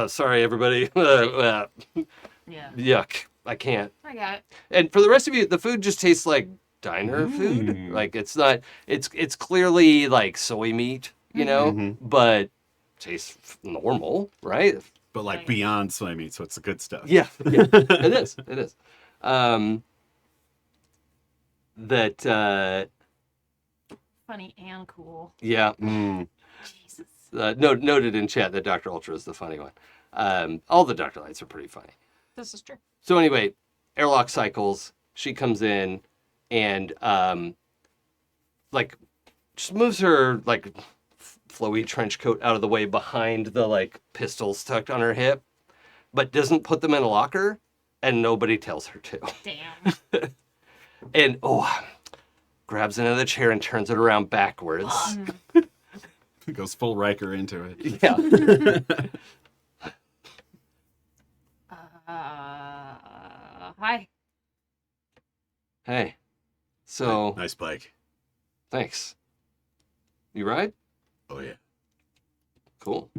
sorry, everybody. Yeah. Yuck. I can't. I got it. And for the rest of you, the food just tastes like diner food. Like it's not, it's clearly like soy meat, but tastes normal, right? But like beyond soy meat, so it's the good stuff. Yeah. It is. It is. Funny and cool. Yeah. Jesus. Noted in chat that Dr. Ultra is the funny one. All the Dr. Lights are pretty funny. This is true. So anyway, airlock cycles. She comes in and just moves her like flowy trench coat out of the way behind the like pistols tucked on her hip, but doesn't put them in a locker, and nobody tells her to. Damn. And grabs another chair and turns it around backwards. Goes full Riker into it. Yeah. Hi. Hey. So Nice bike. thanks. You ride? Oh yeah. Cool.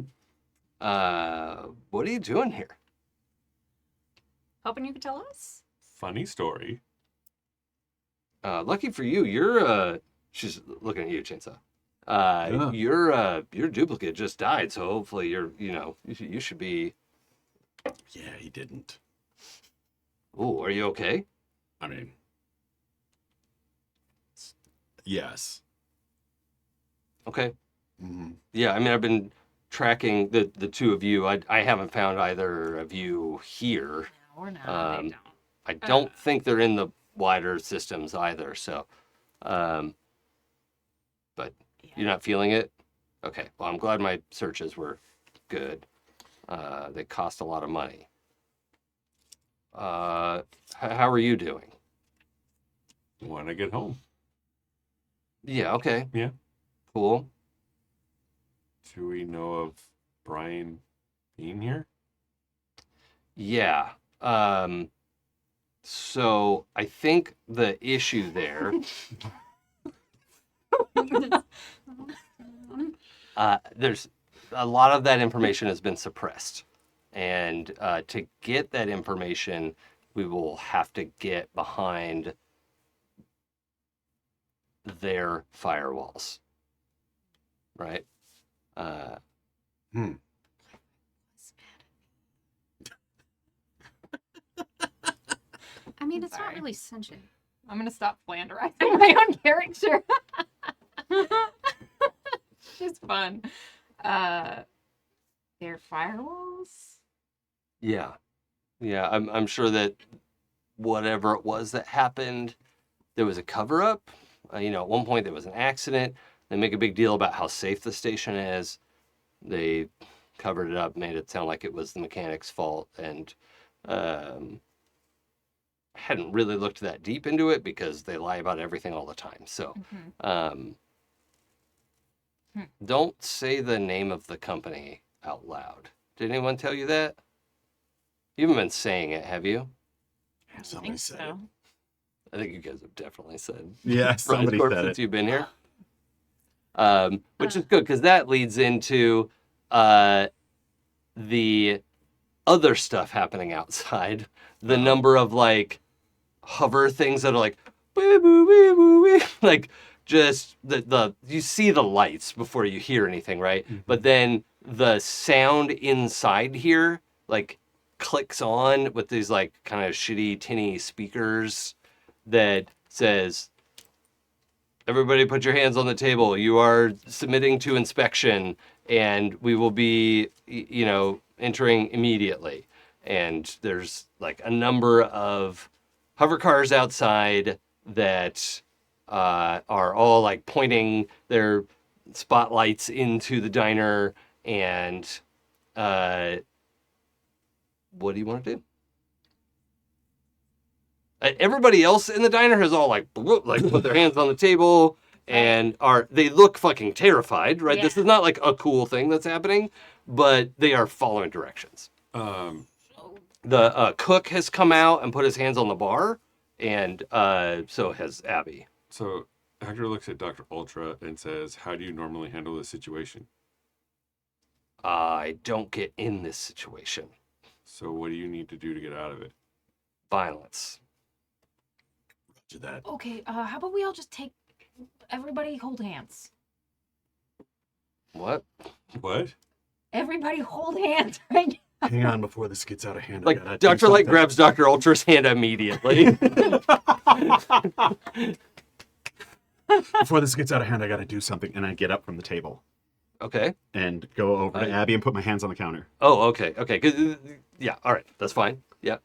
What are you doing here? Hoping you could tell us. Funny story. Lucky for you, you're she's looking at you, Chainsaw. Your duplicate just died, so hopefully you should be. Yeah, he didn't. Oh, are you okay? I mean, yes. Okay. Mm-hmm. Yeah, I mean I've been tracking the two of you. I haven't found either of you here. No, we're not. Um, They don't. I don't think they're in the wider systems either, so but you're not feeling it? Okay. Well, I'm glad my searches were good. They cost a lot of money. How are you doing? Want to get home? Yeah, okay. Yeah. Cool. Do we know of Brian being here? Yeah. So I think the issue there there's a lot of that information has been suppressed. And to get that information, we will have to get behind their firewalls. Right? I mean, it's not Sorry. really sentient. I'm gonna stop flanderizing my own character. She's fun. Their firewalls. Yeah. Yeah, I'm sure that whatever it was that happened, there was a cover up. At one point there was an accident. They make a big deal about how safe the station is. They covered it up, made it sound like it was the mechanic's fault, and hadn't really looked that deep into it because they lie about everything all the time. So don't say the name of the company out loud. Did anyone tell you that? You haven't been saying it, have you? Somebody said it. I think you guys have definitely said Yeah, somebody Rise Corp said since it. you've been here. Which is good because that leads into the other stuff happening outside. The number of like hover things that are like boo boo boo boo boo, like just the you see the lights before you hear anything, right? But then the sound inside here like clicks on with these like kind of shitty tinny speakers that says, everybody put your hands on the table. You are submitting to inspection and we will be, entering immediately. And there's like a number of hover cars outside that are all like pointing their spotlights into the diner. And what do you want to do? Everybody else in the diner has all like put their hands on the table and they look fucking terrified, right? This Yeah. is not like a cool thing that's happening, but they are following directions. The cook has come out and put his hands on the bar, and so has Abby. So Hector looks at Dr. Ultra and says, "How do you normally handle this situation?" I don't get in this situation. So what do you need to do to get out of it? Violence. Do that. Okay, how about we all just everybody hold hands. What? What? Everybody hold hands right now. Hang on before this gets out of hand. I Like, gotta do Dr. Light something. grabs Dr. Ultra's hand immediately. Before this gets out of hand, I gotta do something. And I get up from the table Okay. and go over to Abby and put my hands on the counter. Oh, okay. Okay. 'Cause, yeah, all right. That's fine. Yeah.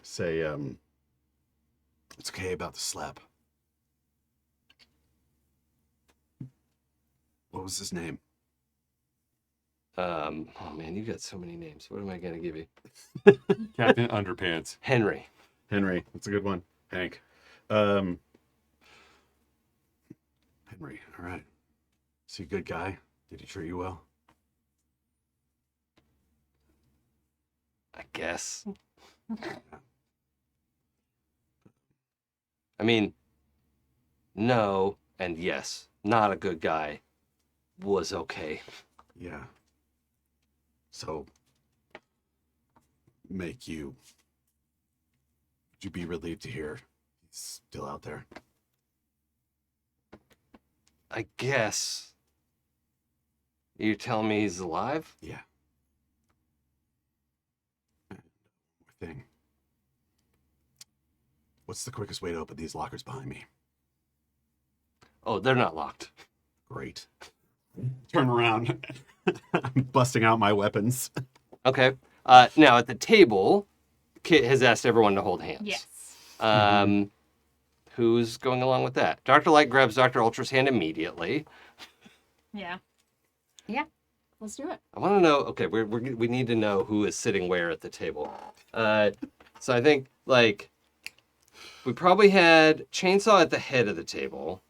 Say, it's okay about the slap. What was his name? Oh, man, you got so many names. What am I going to give you? Captain Underpants. Henry. Henry. That's a good one. Hank. Henry. All right. Is he a good guy? Did he treat you well? I guess. I mean, no and yes. Not a good guy. Was okay. Yeah. So, would you be relieved to hear he's still out there? I guess. You're telling me he's alive? Yeah. And one more thing. What's the quickest way to open these lockers behind me? Oh, they're not locked. Great. Turn around. I'm busting out my weapons. Okay. Now, at the table, Kit has asked everyone to hold hands. Yes. Who's going along with that? Dr. Light grabs Dr. Ultra's hand immediately. Yeah. Let's do it. I want to know. Okay, we need to know who is sitting where at the table. So I think like we probably had Chainsaw at the head of the table.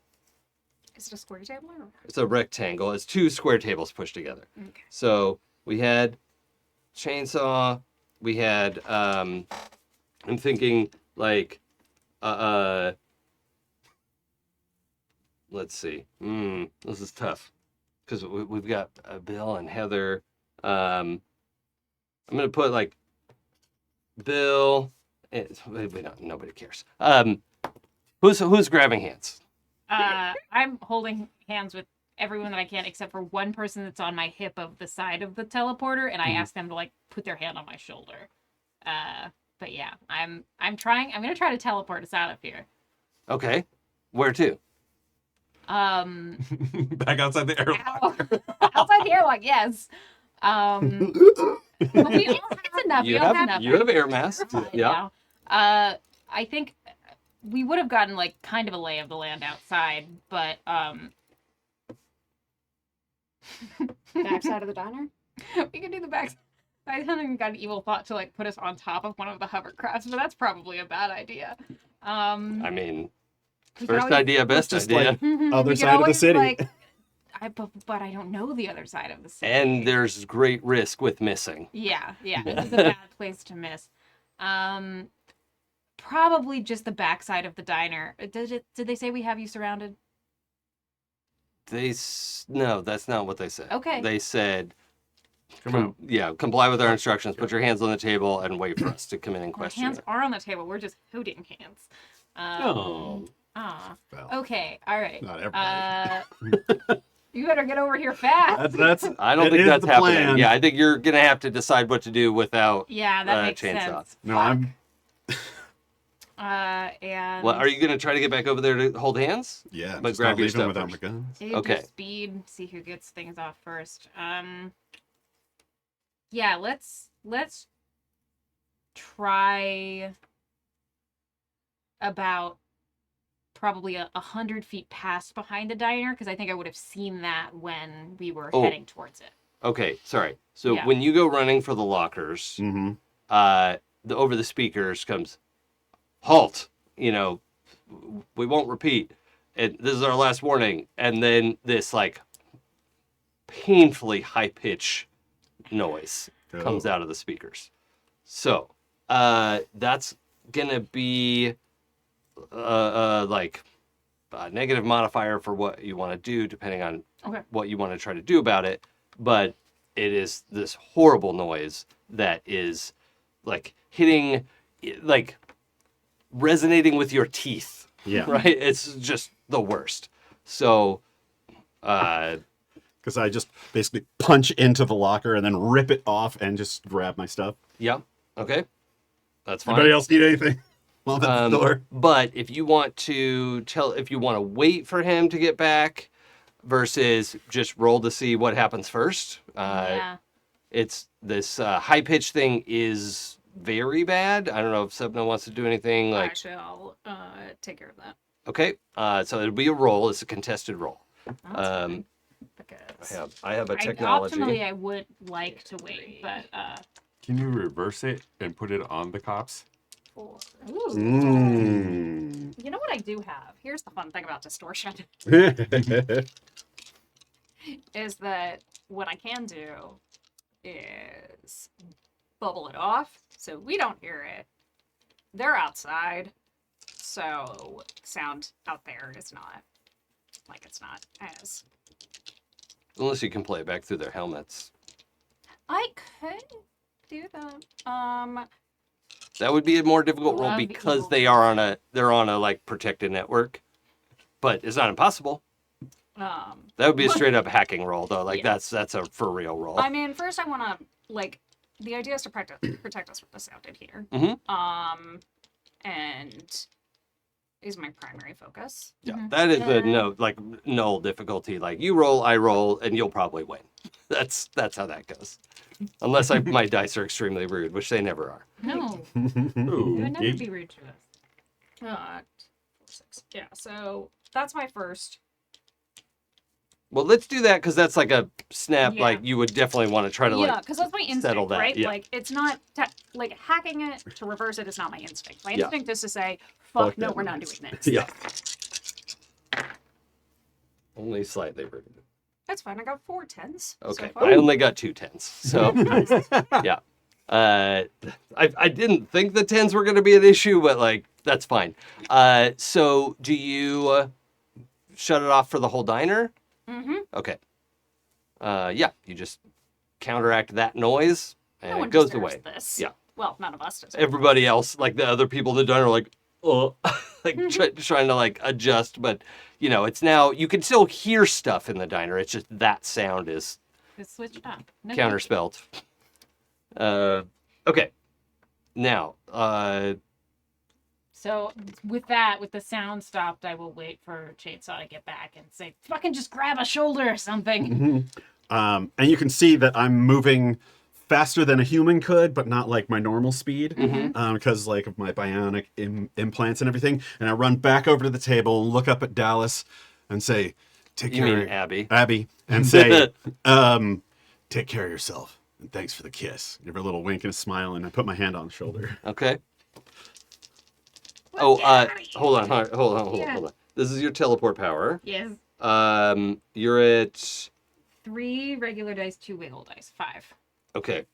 Is it a square table? Or... It's a rectangle. It's two square tables pushed together. Okay. So we had Chainsaw. We had I'm thinking like let's see. This is tough because we've got Bill and Heather. I'm gonna put like Bill. Nobody cares. Who's grabbing hands? I'm holding hands with everyone that I can except for one person that's on my hip of the side of the teleporter, and I ask them to like put their hand on my shoulder. But yeah, I'm gonna try to teleport us out of here. Okay, where to? Back outside the airlock. Outside the airlock, yes. But we all have enough. You we all have enough. you have air masks. Yeah. I think we would have gotten like kind of a lay of the land outside, but Backside of the diner? we could do the back. I haven't even got an evil thought to like put us on top of one of the hovercrafts, but that's probably a bad idea. I mean, We could first always- idea, best just idea. like- we Other could side of the always, city. Like, but I don't know the other side of the city. And there's great risk with missing. Yeah, this is a bad place to miss. Probably just the backside of the diner. Did they say we have you surrounded? No, that's not what they said. Okay. They said, Come out. comply with our instructions. Put your hands on the table and wait for us to come in and Our question hands you. are on the table. We're just holding hands. Oh. Well, Okay. All right. not everybody. You better get over here fast. That's I don't it think is that's the happening. plan. Yeah, I think you're gonna have to decide what to do without. Yeah, that makes chainsaw. sense. No, I'm. And Well, are you gonna try to get back over there to hold hands? Yeah, But just grab not your leaving stuff without first. my guns. Save Okay. your speed. See who gets things off first. Yeah, let's try about probably 100 feet past behind the diner because I think I would have seen that when we were Oh. heading towards it. Okay, sorry. So Yeah. when you go running for the lockers, Mm-hmm. over the speakers comes, halt. We won't repeat. and this is our last warning. And then this like painfully high pitch noise comes out of the speakers. So that's gonna be like a negative modifier for what you want to do, depending on what you want to try to do about it. But it is this horrible noise that is like hitting, like resonating with your teeth. Yeah. Right? It's just the worst. So, Because I just basically punch into the locker and then rip it off and just grab my stuff. yeah. Okay. That's fine. Anybody else need anything? Well, that's the door. But if you want to wait for him to get back versus just roll to see what happens first, Yeah. it's this high pitch thing is very bad. I don't know if Sapna wants to do anything like. I shall take care of that. Okay, so it'll be a roll. It's a contested roll. Because I have a technology. Optimally, I would like to wait, but Can you reverse it and put it on the cops? 4. Mm. You know what I do have? Here's the fun thing about distortion is that what I can do is bubble it off so we don't hear it. They're outside, so sound out there is not like it's not as. Unless you can play it back through their helmets. I could do that. That would be a more difficult roll Love because evil. they're on a like protected network. But it's not impossible. That would be a straight up hacking roll though. Like Yeah. that's a for real roll. I mean, first I want to like the idea is to protect us from the sound in here. Mhm. And is my primary focus. Yeah, that is a null difficulty. Like you roll, I roll, and you'll probably win. That's how that goes. Unless my dice are extremely rude, which they never are. no, Ooh, you would never be rude to us. 4, 6. Yeah, so that's my first. Well, let's do that because that's like a snap. Yeah. Like you would definitely want to try to Yeah, like. because that's my instinct, settle that, right? yeah. Like it's not like hacking it to reverse it is not my instinct. My Yeah. instinct is to say, "Fuck, Fuck no, that we're not doing this." Yeah. Only slightly rude. That's fine. I got 4 10s. Okay, So far. I only got 2 10s. So yeah, I didn't think the 10s were going to be an issue, but like that's fine. So do you shut it off for the whole diner? Mm-hmm. Okay. Yeah, you just counteract that noise, and No one it goes deserves away. this. Yeah. Well, none of us deserve. Everybody else, like the other people in the diner, are like, oh, like trying to like adjust, but you know, it's now you can still hear stuff in the diner. It's just that sound is Just switched on. No, counterspelled. Okay. Now, So with the sound stopped, I will wait for Chainsaw to get back and say, "Fucking just grab a shoulder or something." And you can see that I'm moving faster than a human could, but not like my normal speed, because like of my bionic implants and everything. And I run back over to the table and look up at Dallas and say, "Take you care, mean Abby? Abby," and say, "Take care of yourself and thanks for the kiss." Give her a little wink and a smile, and I put my hand on the shoulder. Okay. Oh, hold on. This is your teleport power. Yes. You're at 3 regular dice, 2 wiggle dice, 5. okay.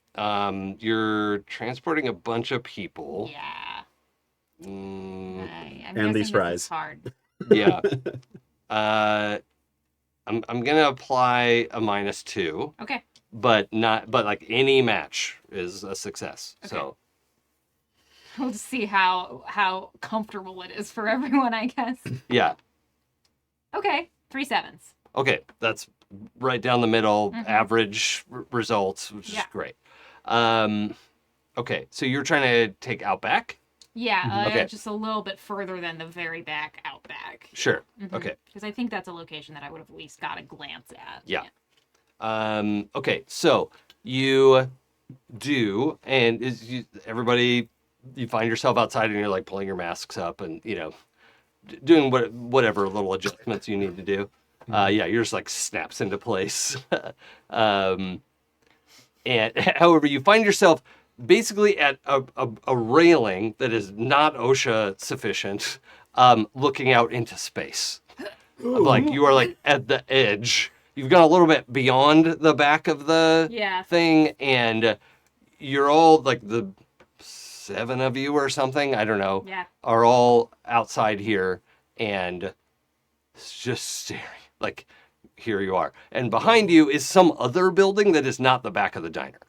You're transporting a bunch of people. Yeah. Mm, I'm And guessing these this fries. is hard. yeah. I'm gonna apply a -2, Okay. but like any match is a success. So We'll just see how comfortable it is for everyone, I guess. yeah. Okay. 3 7s. Okay, that's right down the middle, Mhm. average results, which Yeah. is great. Okay, so you're trying to take Outback? Yeah, Okay. just a little bit further than the very back outback. Sure. Okay. Because I think that's a location that I would have at least got a glance at. Yeah. Okay, so you do, and everybody, you find yourself outside and you're like pulling your masks up and, you know, doing whatever little adjustments you need to do. Yeah, yours like snaps into place. And however, you find yourself basically at a railing that is not OSHA sufficient, looking out into space. Like you are like at the edge. You've gone a little bit beyond the back of the Yeah. thing, and you're all like the 7 of you or something, I don't know, Yeah. are all outside here and just staring. Like, here you are. And behind you is some other building that is not the back of the diner.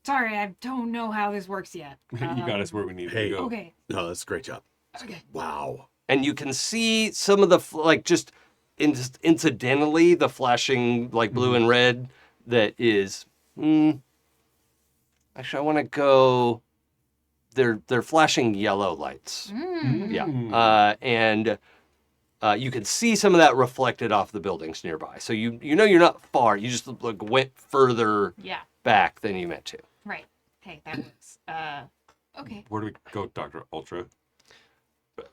Sorry, I don't know how this works yet. You got us where we need Hey. to go. Okay. No, that's a great job. Okay. Wow. And you can see some of the, like, just incidentally, the flashing, like, blue and red that is, actually, I want to go, they're flashing yellow lights. Yeah. And you can see some of that reflected off the buildings nearby. So you know you're not far. You just like went further Yeah. back than you meant to. Right. Hey, that works. Okay. Where do we go, Dr. Ultra?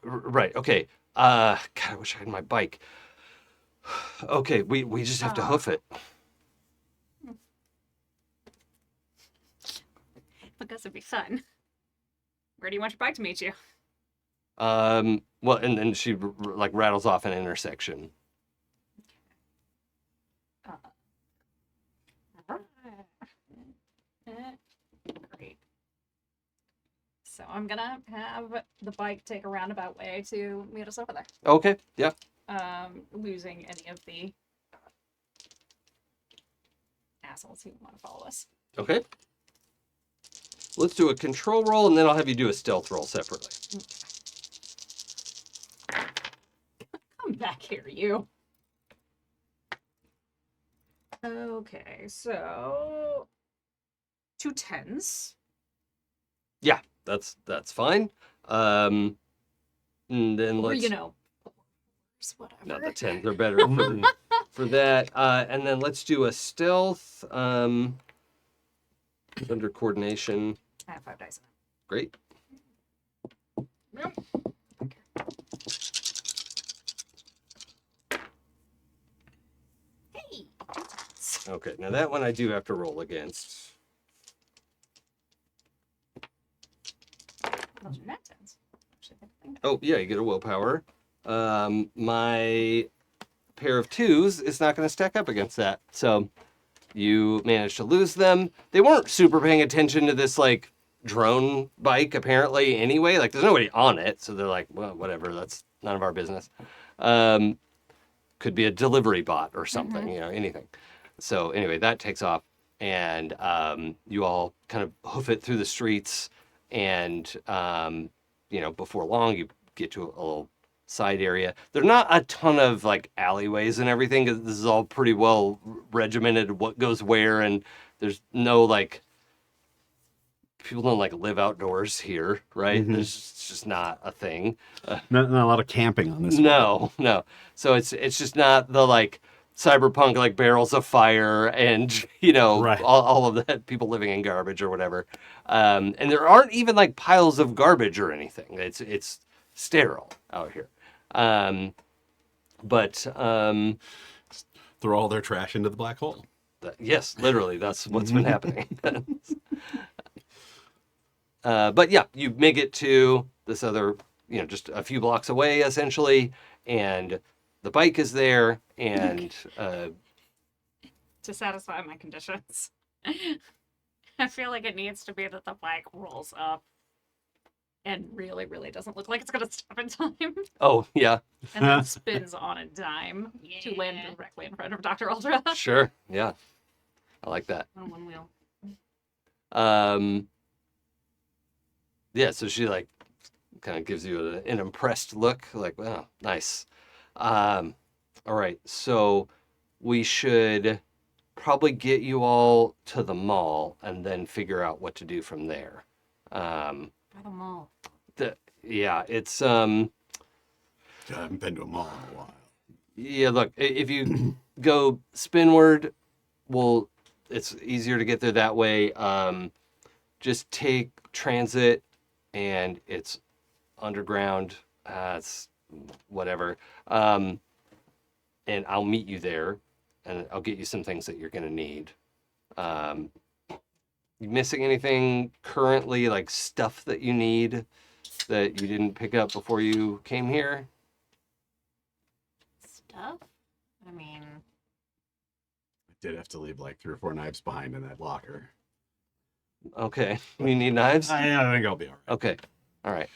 Right. Okay. God, I wish I had my bike. Okay, we just have to hoof it. Because it'd be fun. Where do you want your bike to meet you? Well, and then she like rattles off an intersection. Great. So I'm gonna have the bike take a roundabout way to meet us over there. Okay. Yeah. Losing any of the assholes who want to follow us. Okay. Let's do a control roll, and then I'll have you do a stealth roll separately. Come back here, you. Okay, so 2 10s. Yeah, that's fine. And then Or, let's. you know, whatever. No, the 10s are better for that. And then let's do a stealth under coordination. I have 5 dice in Great. it. Hey! Okay, now that one I do have to roll against. Those are net 10s. Actually, I think. Oh, yeah, you get a willpower. My pair of 2s is not going to stack up against that. So you managed to lose them. They weren't super paying attention to this, like, drone bike, apparently, anyway. Like, there's nobody on it. So they're like, well, whatever. That's none of our business. Could be a delivery bot or something, you know, anything. So anyway, that takes off. And you all kind of hoof it through the streets. And, you know, before long, you get to a little side area. There are not a ton of like alleyways and everything, 'cause this is all pretty well regimented what goes where, and there's no like people don't like live outdoors here, right? It's just not a thing. Not a lot of camping on this one. No. So it's just not the like cyberpunk like barrels of fire and you know Right. all of that, people living in garbage or whatever. And there aren't even like piles of garbage or anything. It's sterile out here. But Throw all their trash into the black hole. yes, literally, that's what's been happening. But yeah, you make it to this other, you know, just a few blocks away essentially, and the bike is there, and To satisfy my conditions. I feel like it needs to be that the bike rolls up and really, really doesn't look like it's going to stop in time. oh yeah, And then spins on a dime to land Yeah. directly in front of Dr. Ultra. sure, yeah, I like that. On one wheel. Yeah, so she like kind of gives you an impressed look, like, wow, nice. All right, so we should probably get you all to the mall and then figure out what to do from there. By the mall. Yeah, it's I haven't been to a mall in a while. yeah, look, if you go spinward, it's easier to get there that way. Just take transit and it's underground. It's whatever. And I'll meet you there and I'll get you some things that you're going to need. You missing anything currently, like stuff that you need that you didn't pick up before you came here? stuff? I mean, I did have to leave like 3 or 4 knives behind in that locker. Okay. You need knives? I think I'll be all right. Okay. All right.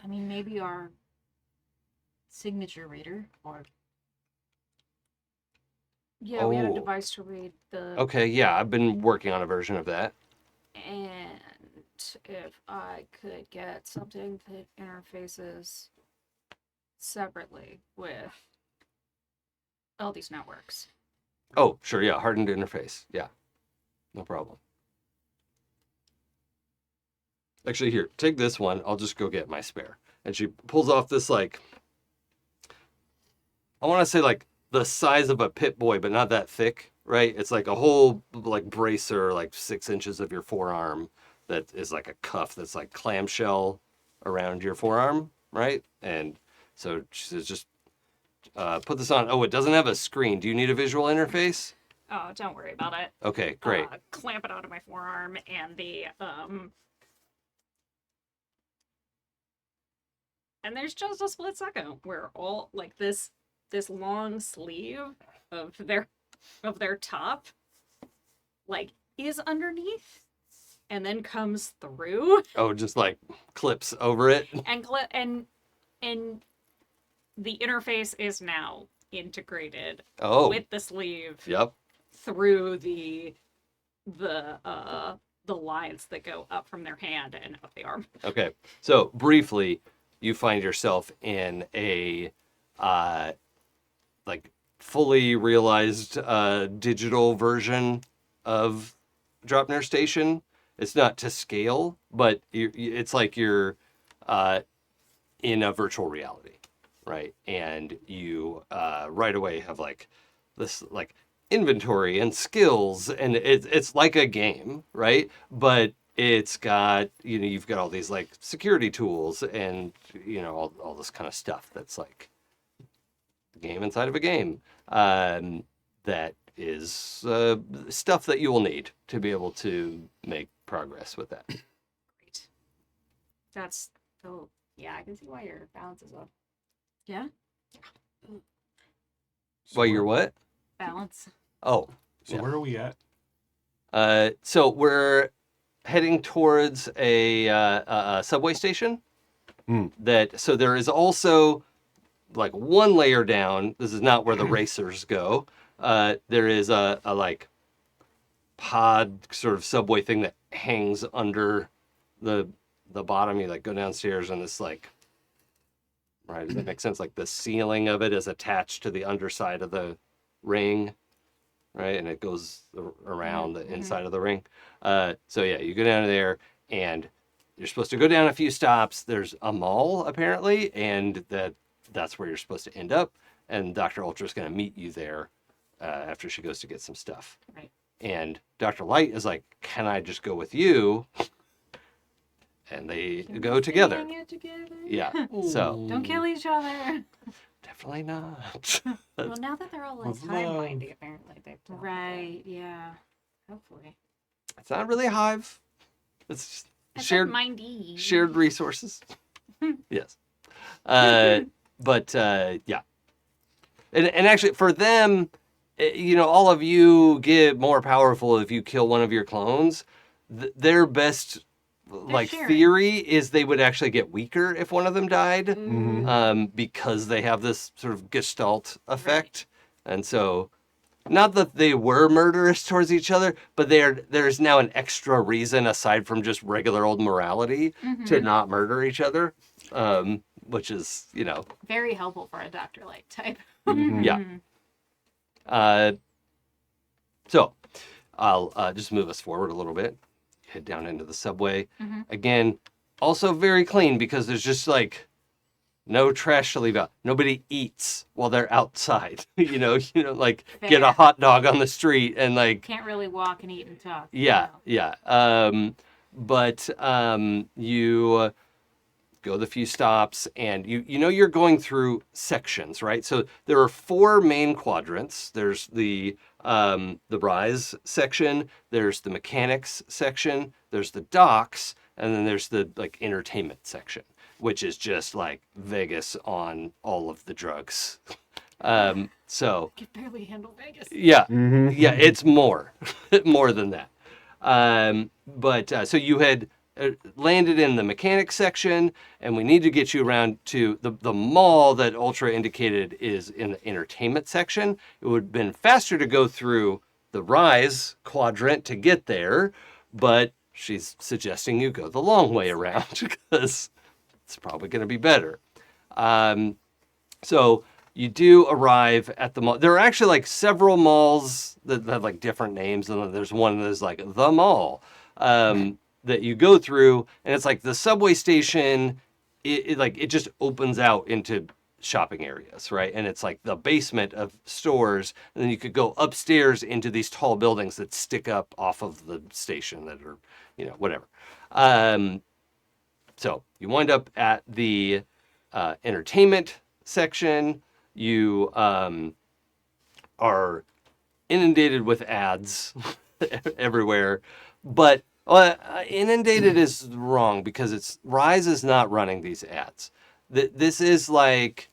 maybe our signature reader or Yeah, we had a Oh. device to read the. Okay, yeah, I've been working on a version of that. And if I could get something that interfaces separately with all these networks. Oh, sure, yeah, hardened interface. Yeah. No problem. Actually, here, take this one. I'll just go get my spare. And she pulls off this, like, I want to say, like, the size of a pit boy, but not that thick, right? It's like a whole, like, bracer, like 6 inches of your forearm that is like a cuff that's like clamshell around your forearm, right? And so she says, just put this on. Oh, it doesn't have a screen. Do you need a visual interface? Oh, don't worry about it. Okay, great. Clamp it onto my forearm, and and there's just a split second where all like this long sleeve of their top like is underneath and then comes through Oh, just like clips over it. and the interface is now integrated Oh, with the sleeve yep. through the lines that go up from their hand and up the arm. Okay. So briefly, you find yourself in a like fully realized digital version of Dropner Station. It's not to scale, but it's like you're in a virtual reality, right? And you right away have like this like inventory and skills, and it's like a game, right? But it's got, you've got all these like security tools and, all this kind of stuff that's like the game inside of a game. That is stuff that you will need to be able to make progress with that. Great. That's oh yeah, I can see why your balance is up. yeah, Well, you're what? balance. Oh, So yeah. where are we at? So we're heading towards a subway station. So there is also like one layer down. This is not where the racers go. There is a like pod sort of subway thing that hangs under the bottom. You like go downstairs and it's like, right? Does that make sense? Like the ceiling of it is attached to the underside of the ring, right? And it goes around the inside of the ring. So yeah, you go down there and you're supposed to go down a few stops. There's a mall apparently, and that's where you're supposed to end up. And Dr. Ultra's going to meet you there after she goes to get some stuff. Right. And Dr. Light is like, "Can I just go with you?" And they go together. Hang out together. Yeah. So Don't kill each other. definitely not. Well, now that they're all like With time love. binding, apparently they've done Right. Yeah. Hopefully. It's not really a hive. It's just that. shared mindy. shared resources. Yes. But yeah. And actually for them, all of you get more powerful if you kill one of your clones. Their best sharing. theory is they would actually get weaker if one of them died, because they have this sort of gestalt effect. And so, not that they were murderous towards each other, but there's now an extra reason aside from just regular old morality to not murder each other, which is, Very helpful for a Dr. Light type. yeah. So, I'll just move us forward a little bit. Head down into the subway. Again, also very clean because there's just like no trash to leave out. Nobody eats while they're outside. Like get a Fair. hot dog on the street and like Can't really walk and eat and talk. yeah, No. yeah. But you go the few stops and you're going through sections, right? So there are 4 main quadrants. There's the rise section, there's the mechanics section, there's the docks, and then there's the like entertainment section. which is just like Vegas on all of the drugs. So I can barely handle Vegas. yeah, Mhm. yeah, it's more, more than that. So you had landed in the mechanics section, and we need to get you around to the mall that Ultra indicated is in the entertainment section. It would have been faster to go through the Rise quadrant to get there, but she's suggesting you go the long way around because it's probably going to be better. So you do arrive at the mall. There are actually like several malls that have like different names, and then there's one that's like the mall that you go through, and it's like the subway station. It just opens out into shopping areas, right? And it's like the basement of stores, and then you could go upstairs into these tall buildings that stick up off of the station that are, whatever. So you wind up at the entertainment section. You are inundated with ads everywhere, but inundated is wrong because Rise is not running these ads. This is like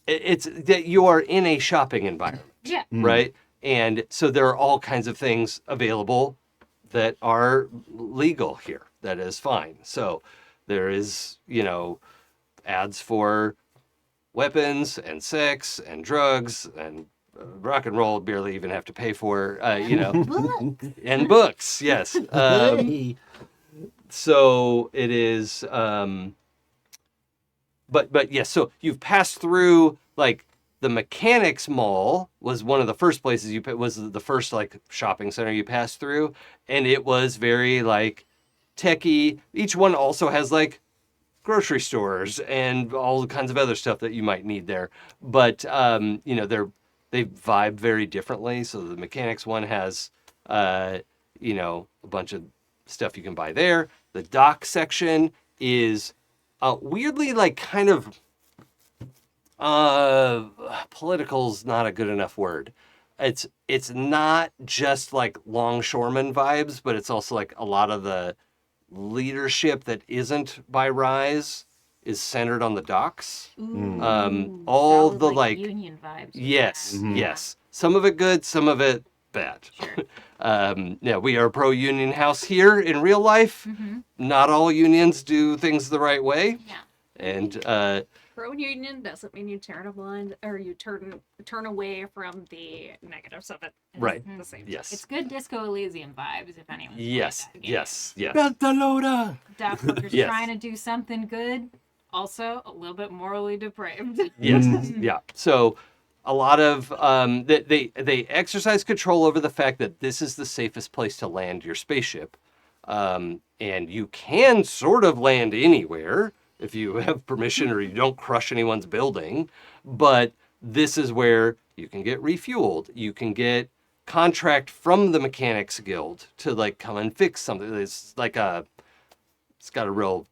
it's that you are in a shopping environment, Yeah. right? And so there are all kinds of things available that are legal here. That is fine. So there is, ads for weapons and sex and drugs and rock and roll. Barely even have to pay for, and books. Yes. So it is. But yes. So you've passed through like the Mechanics Mall was one of the first places was the first like shopping center you passed through, and it was very like techie. Each one also has like grocery stores and all kinds of other stuff that you might need there. But they vibe very differently. So the Mechanics one has a bunch of stuff you can buy there. The dock section is weirdly like kind of political's not a good enough word. It's not just like longshoreman vibes, but it's also like a lot of the leadership that isn't by Rise is centered on the docks. All Solid, the union vibes. with yes, that. yes. Some of it good, some of it bad. Sure. We are a pro-union house here in real life. Not all unions do things the right way. Yeah. And Pro-union doesn't mean you turn a blind or you turn away from the negatives of it. It's Right. The same. yes. It's good Disco Elysium vibes if anyone's played Yes, that game. yes, yes. Bentaloda! Daft Punk's Yes. trying to do something good, also a little bit morally depraved. Yes, yeah. So a lot of they exercise control over the fact that this is the safest place to land your spaceship, and you can sort of land anywhere if you have permission or you don't crush anyone's building. But this is where you can get refueled. You can get contract from the Mechanics Guild to like come and fix something. It's got a real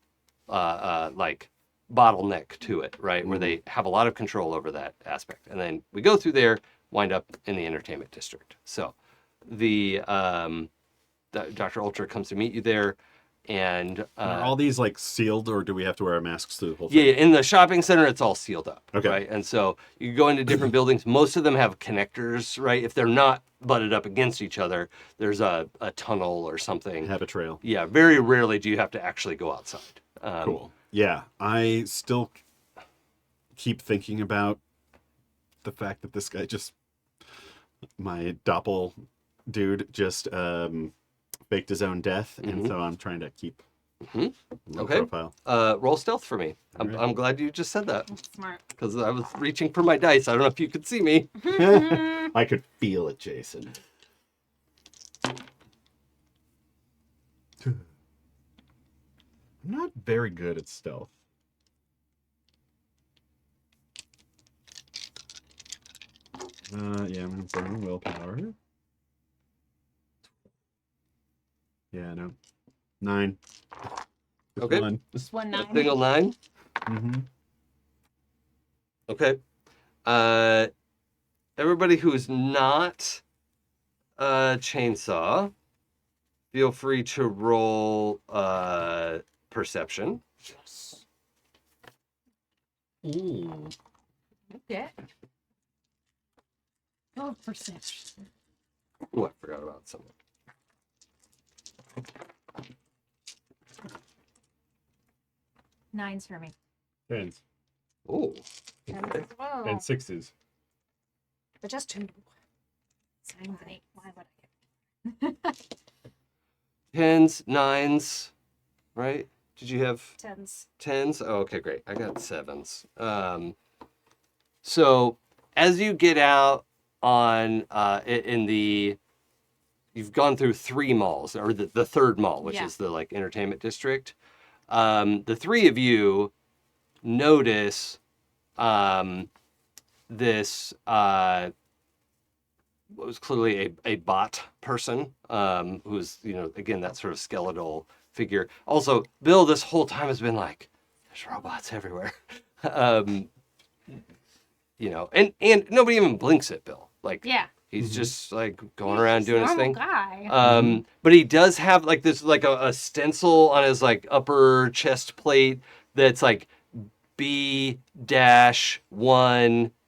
like bottleneck to it, right? Where they have a lot of control over that aspect. And then we go through there, wind up in the entertainment district. So the Dr. Ultra comes to meet you there, and Are all these like sealed, or do we have to wear masks through the whole yeah, thing? in the shopping center, it's all sealed up, Okay. right? And so you go into different buildings. Most of them have connectors, right? If they're not butted up against each other, there's a tunnel or something. Have a trail. Yeah, very rarely do you have to actually go outside. Cool. Yeah, I still keep thinking about the fact that this guy my doppel dude just faked his own death, and so I'm trying to keep low Okay. profile. Roll stealth for me. Alright. I'm glad you just said that Smart. because I was reaching for my dice. I don't know if you could see me. I could feel it, Jason. I'm not very good at stealth. Yeah, I'm gonna burn willpower. Yeah, no. 9. Just Okay. 1. Just one A 9. single 9. Mm-hmm. Okay. Everybody who's not chainsaw, feel free to roll perception. Ooh. Okay. Oh, perception. Ooh, I forgot about something. Nines for me. Tens. Ooh. Whoa. And sixes. But just 2. Nines and 8. Why would I get 10s, 9s, right? Did you have 10s. 10s? Oh, okay, great. I got 7s. So as you get out on in the, you've gone through 3 malls, or the third mall, which Yeah. is the like entertainment district. The 3 of you notice this what was clearly a bot person, who's, you know, again, that sort of skeletal figure. Also, Bill this whole time has been like, there's robots everywhere. You know, and nobody even blinks at Bill. Like, Yeah. he's just like going around doing his Normal thing. guy. But he does have like this, like a stencil on his like upper chest plate that's like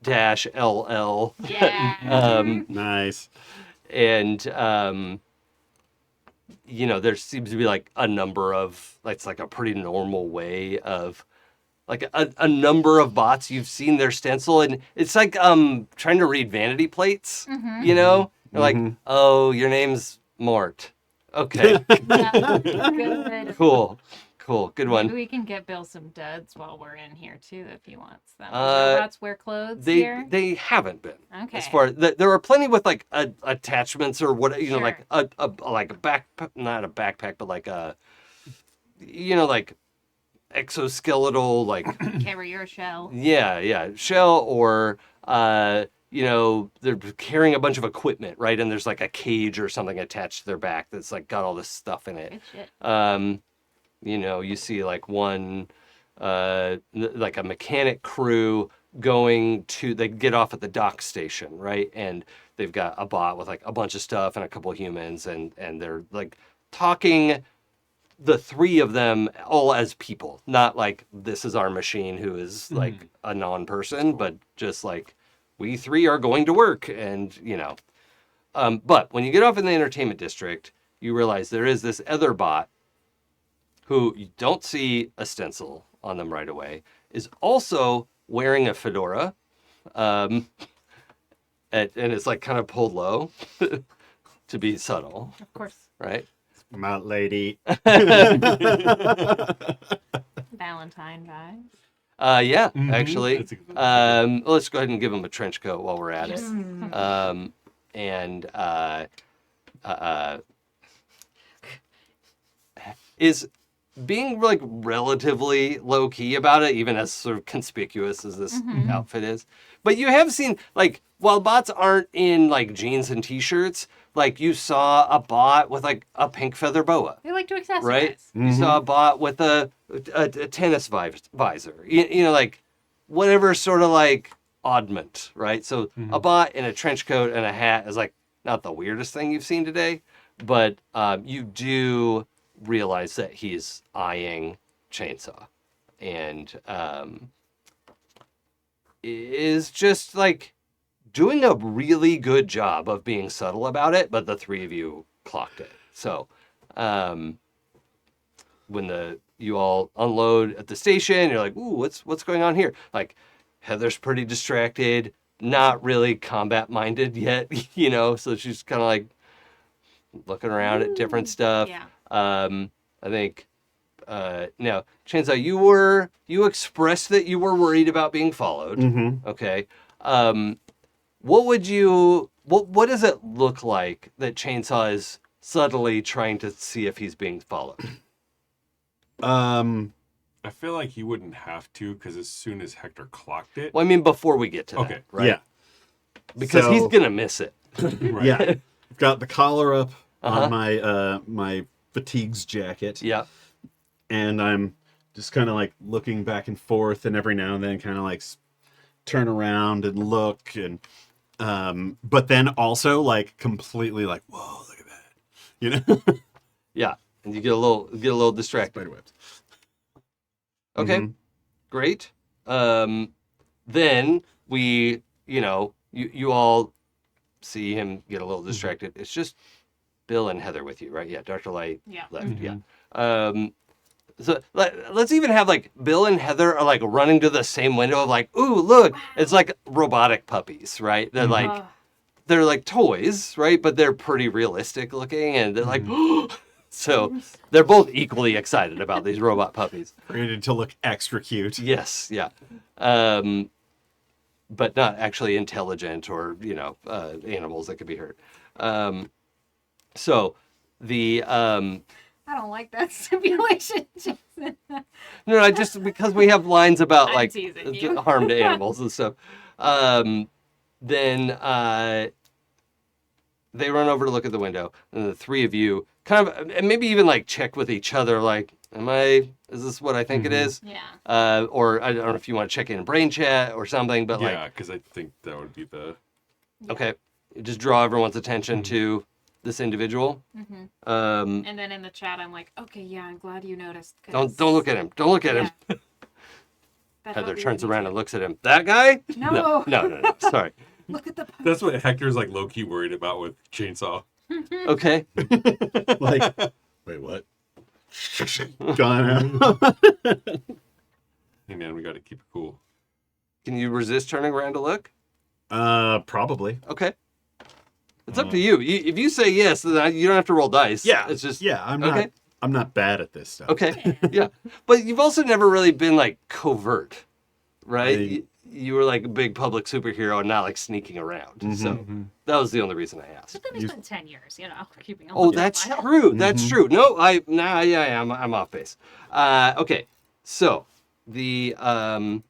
B-1-LL. Yeah. Nice. And you know, there seems to be like a number of, it's like a pretty normal way of like a number of bots. You've seen their stencil, and it's like trying to read vanity plates. You know, They're like, oh, your name's Mort. Okay. Good. Cool, good one. Maybe we can get Bill some duds while we're in here too, if he wants them. Do Uh, robots wear clothes here? They haven't been. Okay. As far there are plenty with like attachments or what, you know, like Sure. a like a backpack, not a backpack, but like a, you know, like exoskeletal, like Carrier shell. yeah, shell, or you know, they're carrying a bunch of equipment, right? And there's like a cage or something attached to their back that's like got all this stuff in it. Good shit. You know, you see like one, like a mechanic crew they get off at the dock station, right? And they've got a bot with like a bunch of stuff and a couple of humans, and they're like talking, the 3 of them all as people, not like this is our machine who is like a non-person, but just like we 3 are going to work, and you know. But when you get off in the entertainment district, you realize there is this other bot who you don't see a stencil on them right away, is also wearing a fedora, and it's like kind of pulled low to be subtle, Of course. right? Come out, lady. Valentine vibes. Yeah, Mhm. actually. That's a good- Let's go ahead and give him a trench coat while we're at it. Mm. And is being like relatively low key about it, even as sort of conspicuous as this outfit is. But you have seen, like, while bots aren't in like jeans and t-shirts, like you saw a bot with like a pink feather boa, They like to accessorize. right? You saw a bot with a tennis visor. You know, like whatever sort of like oddment, right? So a bot in a trench coat and a hat is like not the weirdest thing you've seen today, but you do realize that he's eyeing Chainsaw, and is just like doing a really good job of being subtle about it, but the 3 of you clocked it. So when you all unload at the station, you're like, ooh, what's going on here? Like, Heather's pretty distracted, not really combat minded yet, you know, so she's kind of like looking around at different stuff. Yeah. I think now, Chainsaw, you expressed that you were worried about being followed. Okay. What does it look like that Chainsaw is subtly trying to see if he's being followed? I feel like he wouldn't have to, because as soon as Hector clocked it, Well, I mean, before we get to Okay. that, right? Yeah. Because So- he's gonna miss it. right. Yeah. Got the collar up Uh-huh. on my my fatigues jacket. Yeah. And I'm just kind of like looking back and forth, and every now and then kind of like turn around and look, and but then also like completely like, whoa, look at that, you know. Yeah. And you get a little distracted. Spider webs. Okay. Mhm. Great. Then we, you all see him get a little distracted. It's just Bill and Heather with you, right? Yeah, Dr. Light Yeah. left. Yeah. So let's even have like Bill and Heather are like running to the same window of like, ooh, look, it's like robotic puppies, right? They're like toys, right? But they're pretty realistic looking, and they're like, so they're both equally excited about these robot puppies. Created to look extra cute. Yes, yeah. But not actually intelligent or, animals that could be hurt. So the I don't like that stipulation, Jason. no, I just because we have lines about I'm like teasing you. harm to animals and stuff. Then they run over to look at the window, and the three of you kind of, and maybe even like check with each other, like, is this what I think it is? Yeah. Or I don't know if you want to check in brain chat or something, but Yeah, because I think that would be the. okay, just draw everyone's attention to this individual. And then in the chat, I'm like, okay, yeah, I'm glad you noticed. Don't look at him. Don't look at him. Heather turns around and looks at him. That guy? No. No. Sorry. Look at the. That's what Hector's like low key worried about with Chainsaw. Okay. Like, wait, what? Gone out. Hey man, we got to keep it cool. Can you resist turning around to look? Probably. Okay. It's up to you. If you say yes, then you don't have to roll dice. Yeah. It's just I'm okay. not bad at this stuff. Okay. Yeah. But you've also never really been like covert, right? You were like a big public superhero and not like sneaking around. So that was the only reason I asked. But then it's been 10 years, keeping a Oh, that's true. That's true. No, I'm off base. Okay. So the I'm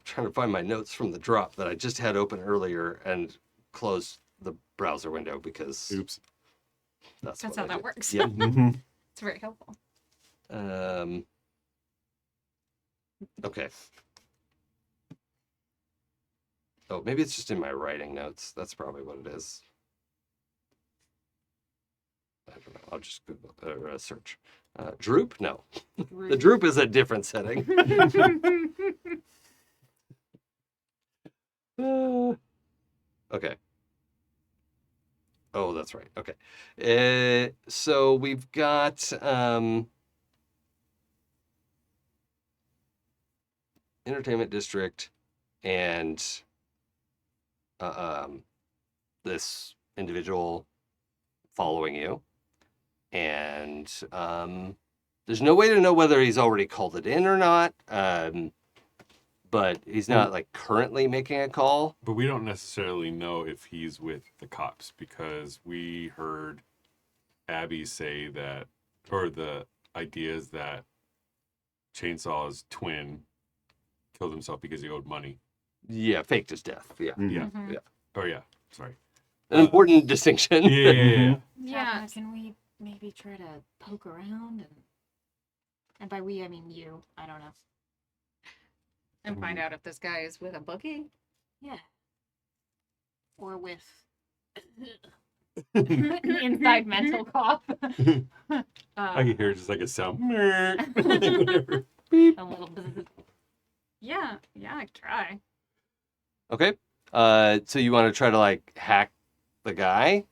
trying to find my notes from the drop that I just had open earlier and closed the browser window because Oops. that's That's what how I that do. works. Yep. It's very helpful. Okay. Oh, maybe it's just in my writing notes. That's probably what it is. I don't know. I'll just Google search. Droop? No. The droop is a different setting. Okay. Oh, that's right. Okay. So we've got Entertainment District and this individual following you. And there's no way to know whether he's already called it in or not. But he's not like currently making a call. But we don't necessarily know if he's with the cops because we heard Abby say that, or the idea is that Chainsaw's twin killed himself because he owed money. Yeah, faked his death. Yeah. Yeah. Mhm. Yeah. Oh yeah. Sorry. An important distinction. Yeah. Yeah, can we maybe try to poke around and by we I mean you, I don't know. And find out if this guy is with a bookie. Yeah. Or with Inside mental cop. I can hear just like a sound. A little bit. Yeah, I could try. Okay. So you want to try to like hack the guy?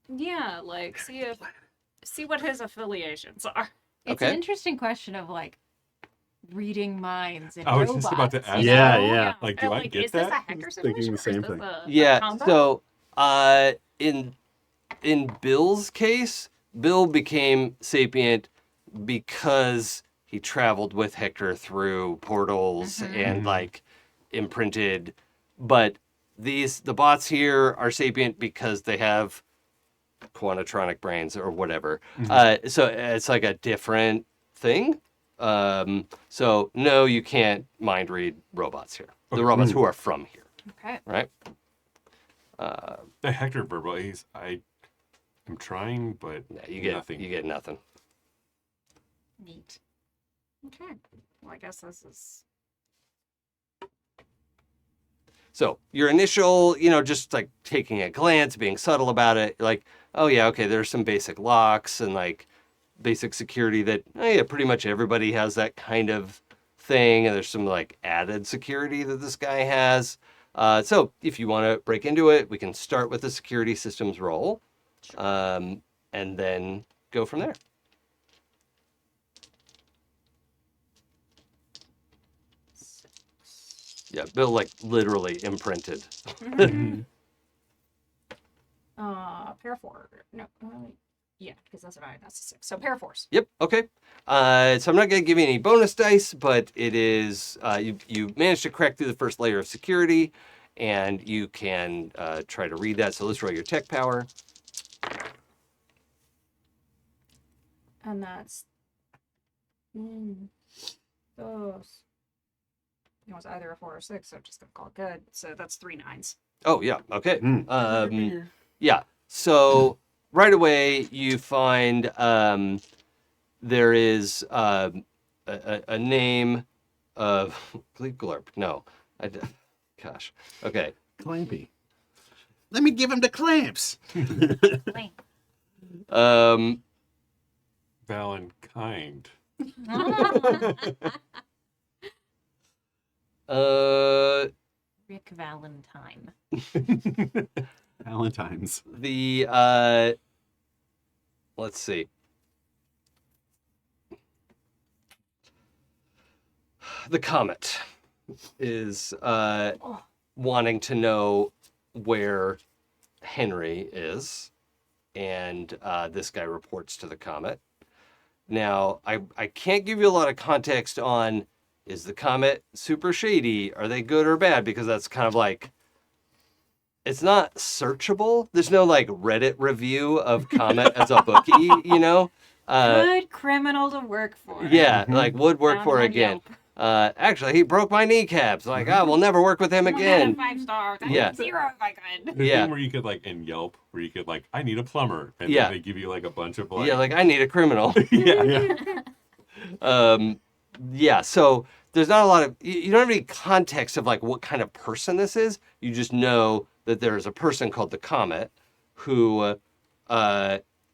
Yeah, like see what his affiliations are. It's Okay. an interesting question of like reading minds and I was just about to robots, ask you Yeah, know? yeah. Like, do I get is this that? a hacker was thinking situation? the same or is thing. this a Yeah. combo? So in Bill's case, Bill became sapient because he traveled with Hector through portals and like imprinted. But the bots here are sapient because they have quantatronic brains or whatever. So it's like a different thing. So no, you can't mind read robots here. The robots who are from here, Okay. right? The Hector verbal. I'm trying, but Yeah, you get nothing. You get nothing. Neat. Okay. Well, I guess this is. So your initial, just like taking a glance, being subtle about it, like, oh yeah, okay, there's some basic locks and like basic security that yeah, pretty much everybody has that kind of thing, and there's some like added security that this guy has. So if you want to break into it, we can start with the security systems roll, and then go from there. Yeah, Bill like literally imprinted. Pair four. No. Yeah, because that's what that's a 6. So pair force. Yep. Okay. So I'm not going to give you any bonus dice, but it is you managed to crack through the first layer of security, and you can try to read that. So let's roll your tech power. And that's those. It was either a 4 or 6, so I'm just gonna call it good. So that's 3 9s. Oh yeah. Okay. Yeah. So right away you find there is a name of Glurp. No. Gosh. Okay. Clampy. Let me give him the clamps. Valentine. Rick Valentine. Valentine's. The let's see. The Comet is wanting to know where Henry is, and this guy reports to the Comet. Now, I can't give you a lot of context on, is the Comet super shady? Are they good or bad? Because that's kind of like, it's not searchable. There's no like Reddit review of Comet as a bookie, you know? Good criminal to work for. Yeah, like would work Found for on again. Yelp. Actually, he broke my kneecaps. Like, we'll never work with him again. 5 stars. I Yeah. would 0 if I could. The Yeah. thing where you could like in Yelp, where you could like, I need a plumber, and Yeah. then they give you like a bunch of like, Yeah, like I need a criminal. yeah. Yeah, so there's not a lot of, you don't have any context of like what kind of person this is. You just know that there's a person called the Comet who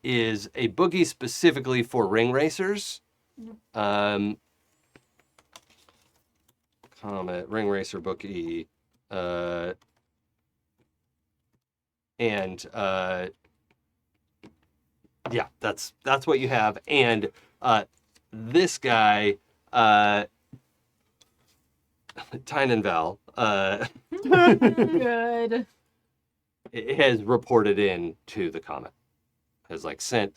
is a bookie specifically for ring racers. Comet, ring racer bookie. And yeah, that's what you have. And this guy, Tynenval, Good. has reported in to the Comet. Has like sent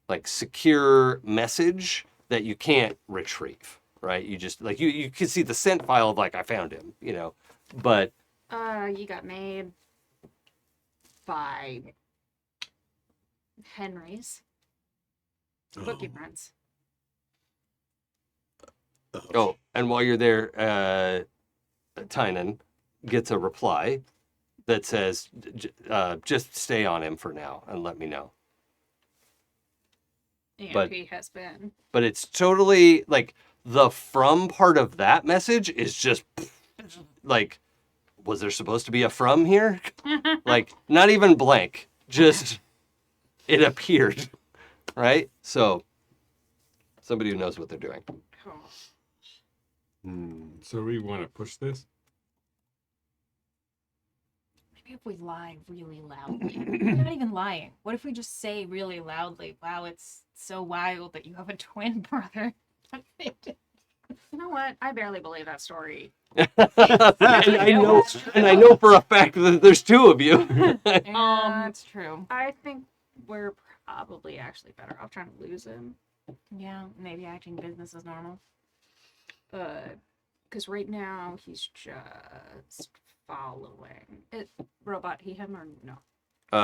like secure message that you can't retrieve, right? You just like you can see the sent file of like I found him, you know, but You got made by Henry's bookie friends. oh, and while you're there, Tynan gets a reply that says, just stay on him for now and let me know. And But- he has been. But it's totally like the from part of that message is just like, was there supposed to be a from here? Like, not even blank, just it appeared, right? So, somebody who knows what they're doing. So we want to push this. Maybe if we lie really loudly. We're not even lying. What if we just say really loudly, wow, it's so wild that you have a twin brother? You know what? I barely believe that story. and I know for a fact that there's two of you. Yeah, that's true. I think we're probably actually better off trying to lose him. Yeah, maybe acting business as normal. Because right now he's just following it. Robot he him or no?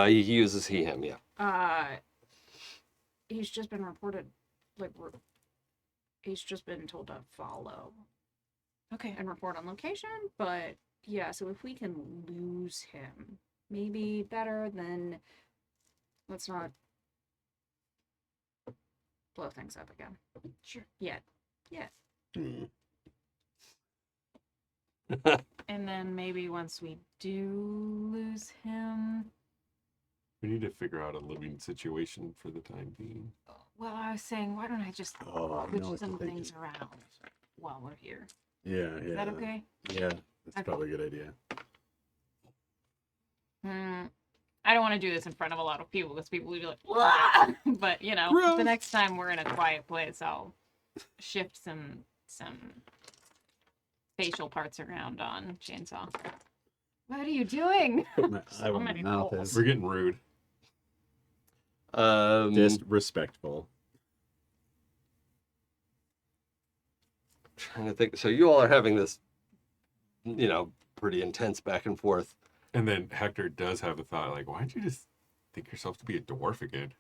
He uses he him, yeah. He's just been reported like he's just been told to follow Okay. and report on location. But yeah, so if we can lose him, maybe better than let's not blow things up again. Sure. Yet. And then maybe once we do lose him, We need to figure out a living situation for the time being. Well, I was saying, why don't I just Oh, I know switch what some you're thinking. things around while we're here? Yeah, Is that okay? Yeah, that's Okay. probably a good idea. I don't want to do this in front of a lot of people because people will be like, "Wah!" But you know, Gross. the next time we're in a quiet place, I'll shift some facial parts around on Chainsaw. What are you doing? Put my eye where my many mouth balls. is. We're getting rude. Disrespectful. Trying to think. So you all are having this, pretty intense back and forth. And then Hector does have a thought like, why don't you just think yourself to be a dwarf again?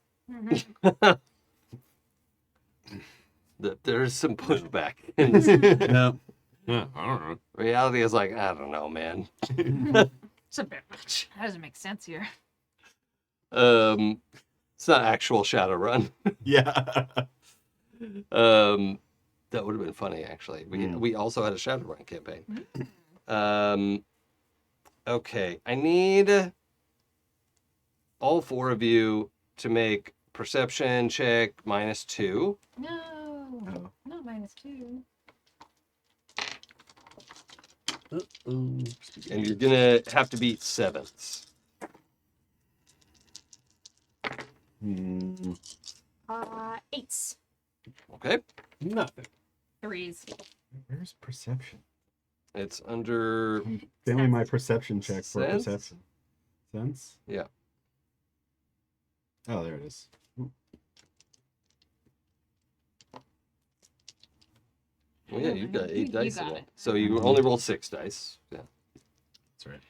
There's some pushback. And No. Yeah, I don't know. reality is like, I don't know, man. It's a bit much. That doesn't make sense here. It's not actual Shadowrun. Yeah. That would have been funny, actually. Mm. We also had a Shadowrun campaign. Okay, I need all four of you to make perception check -2. No, not -2. And you're gonna have to beat 7s. Eights. Okay? Nothing. 3s. Where's perception? It's under. Failing my perception check for Sense? perception. Sense? Yeah. Oh, there it is. Well, yeah, you've got 8 You dice got in it. it. So you only rolled 6 dice. Yeah. That's right.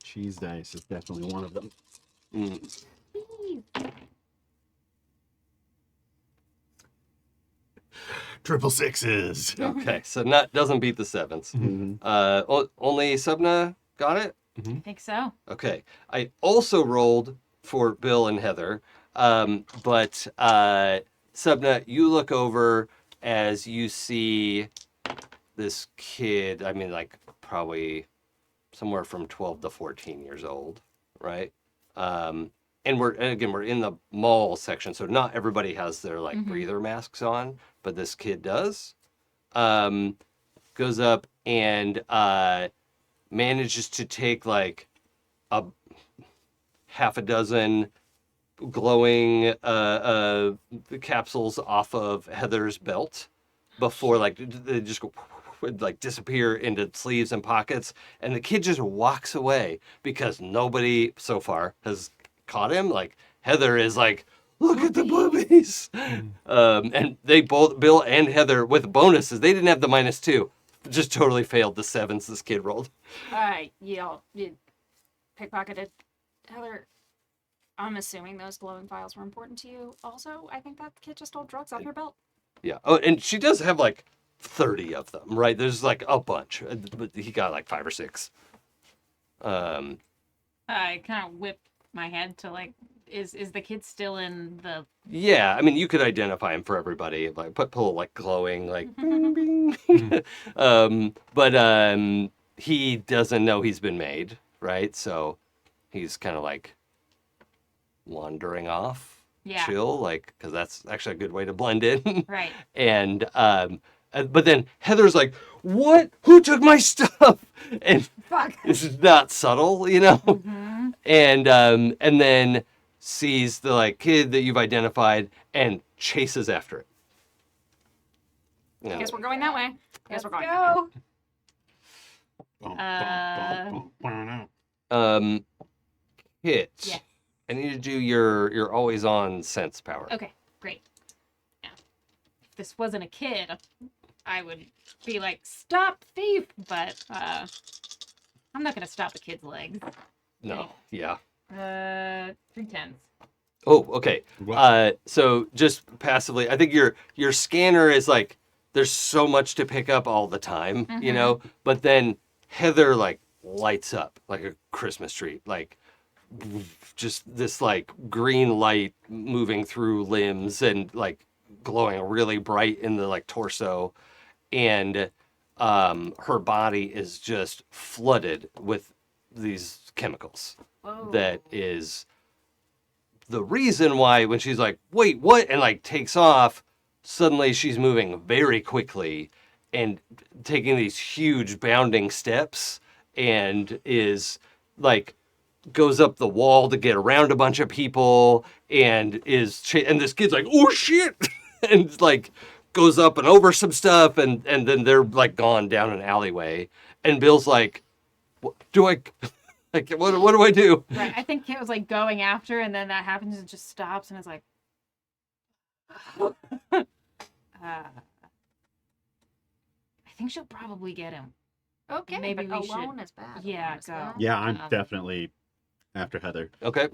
Cheese dice is definitely one of them. Mm. Triple sixes. Okay, so doesn't beat the 7s. Mm-hmm. Only Sapna got it? I think so. Okay. I also rolled for Bill and Heather, but Sapna, you look over as you see this kid, I mean, like, probably somewhere from 12 to 14 years old, right? And we're in the mall section, so not everybody has their, like, breather masks on, but this kid does. Goes up and manages to take, like, a half a dozen glowing capsules off of Heather's belt before, like, they just go, like, disappear into sleeves and pockets, and the kid just walks away because nobody so far has caught him. Like, Heather is like, look at the boobies. And they both, Bill and Heather, with bonuses, they didn't have the -2, just totally failed the 7s this kid rolled. You pickpocketed Heather. I'm assuming those glowing files were important to you. Also, I think that kid just stole drugs off your belt. Yeah. Oh, and she does have like 30 of them, right? There's like a bunch, but he got like 5 or 6. I kind of whip my head to like, is the kid still in the? Yeah, I mean, you could identify him for everybody, like pull like glowing, like bing, bing. But he doesn't know he's been made, right? So he's kind of like wandering off, Yeah. chill, like, because that's actually a good way to blend in. Right. And but then Heather's like, "What? Who took my stuff?" And Fuck. this is not subtle, you know. And then sees the like kid that you've identified and chases after it. Yeah. Guess we're going that way. Guess we're going. Go. Hit. Yes. I need to do your always on sense power. Okay, great. Yeah. If this wasn't a kid, I would be like, stop thief, but I'm not gonna stop a kid's legs. No. Yeah. 3 10s. Oh, okay. What? So just passively, I think your scanner is like, there's so much to pick up all the time, you know. But then Heather like lights up like a Christmas tree, like just this like green light moving through limbs and like glowing really bright in the like torso, and her body is just flooded with these chemicals Whoa. that is the reason why when she's like, wait, what? And like takes off, suddenly she's moving very quickly and taking these huge bounding steps and is like goes up the wall to get around a bunch of people and and this kid's like, oh shit, and like goes up and over some stuff and then they're like gone down an alleyway and Bill's like, what do I like what do I do? Right. I think Kit was like going after, and then that happens and just stops and is like, I think she'll probably get him. Okay, Maybe but we alone should- is bad. Yeah, alone is go. bad. Yeah, I'm definitely after Heather. Okay.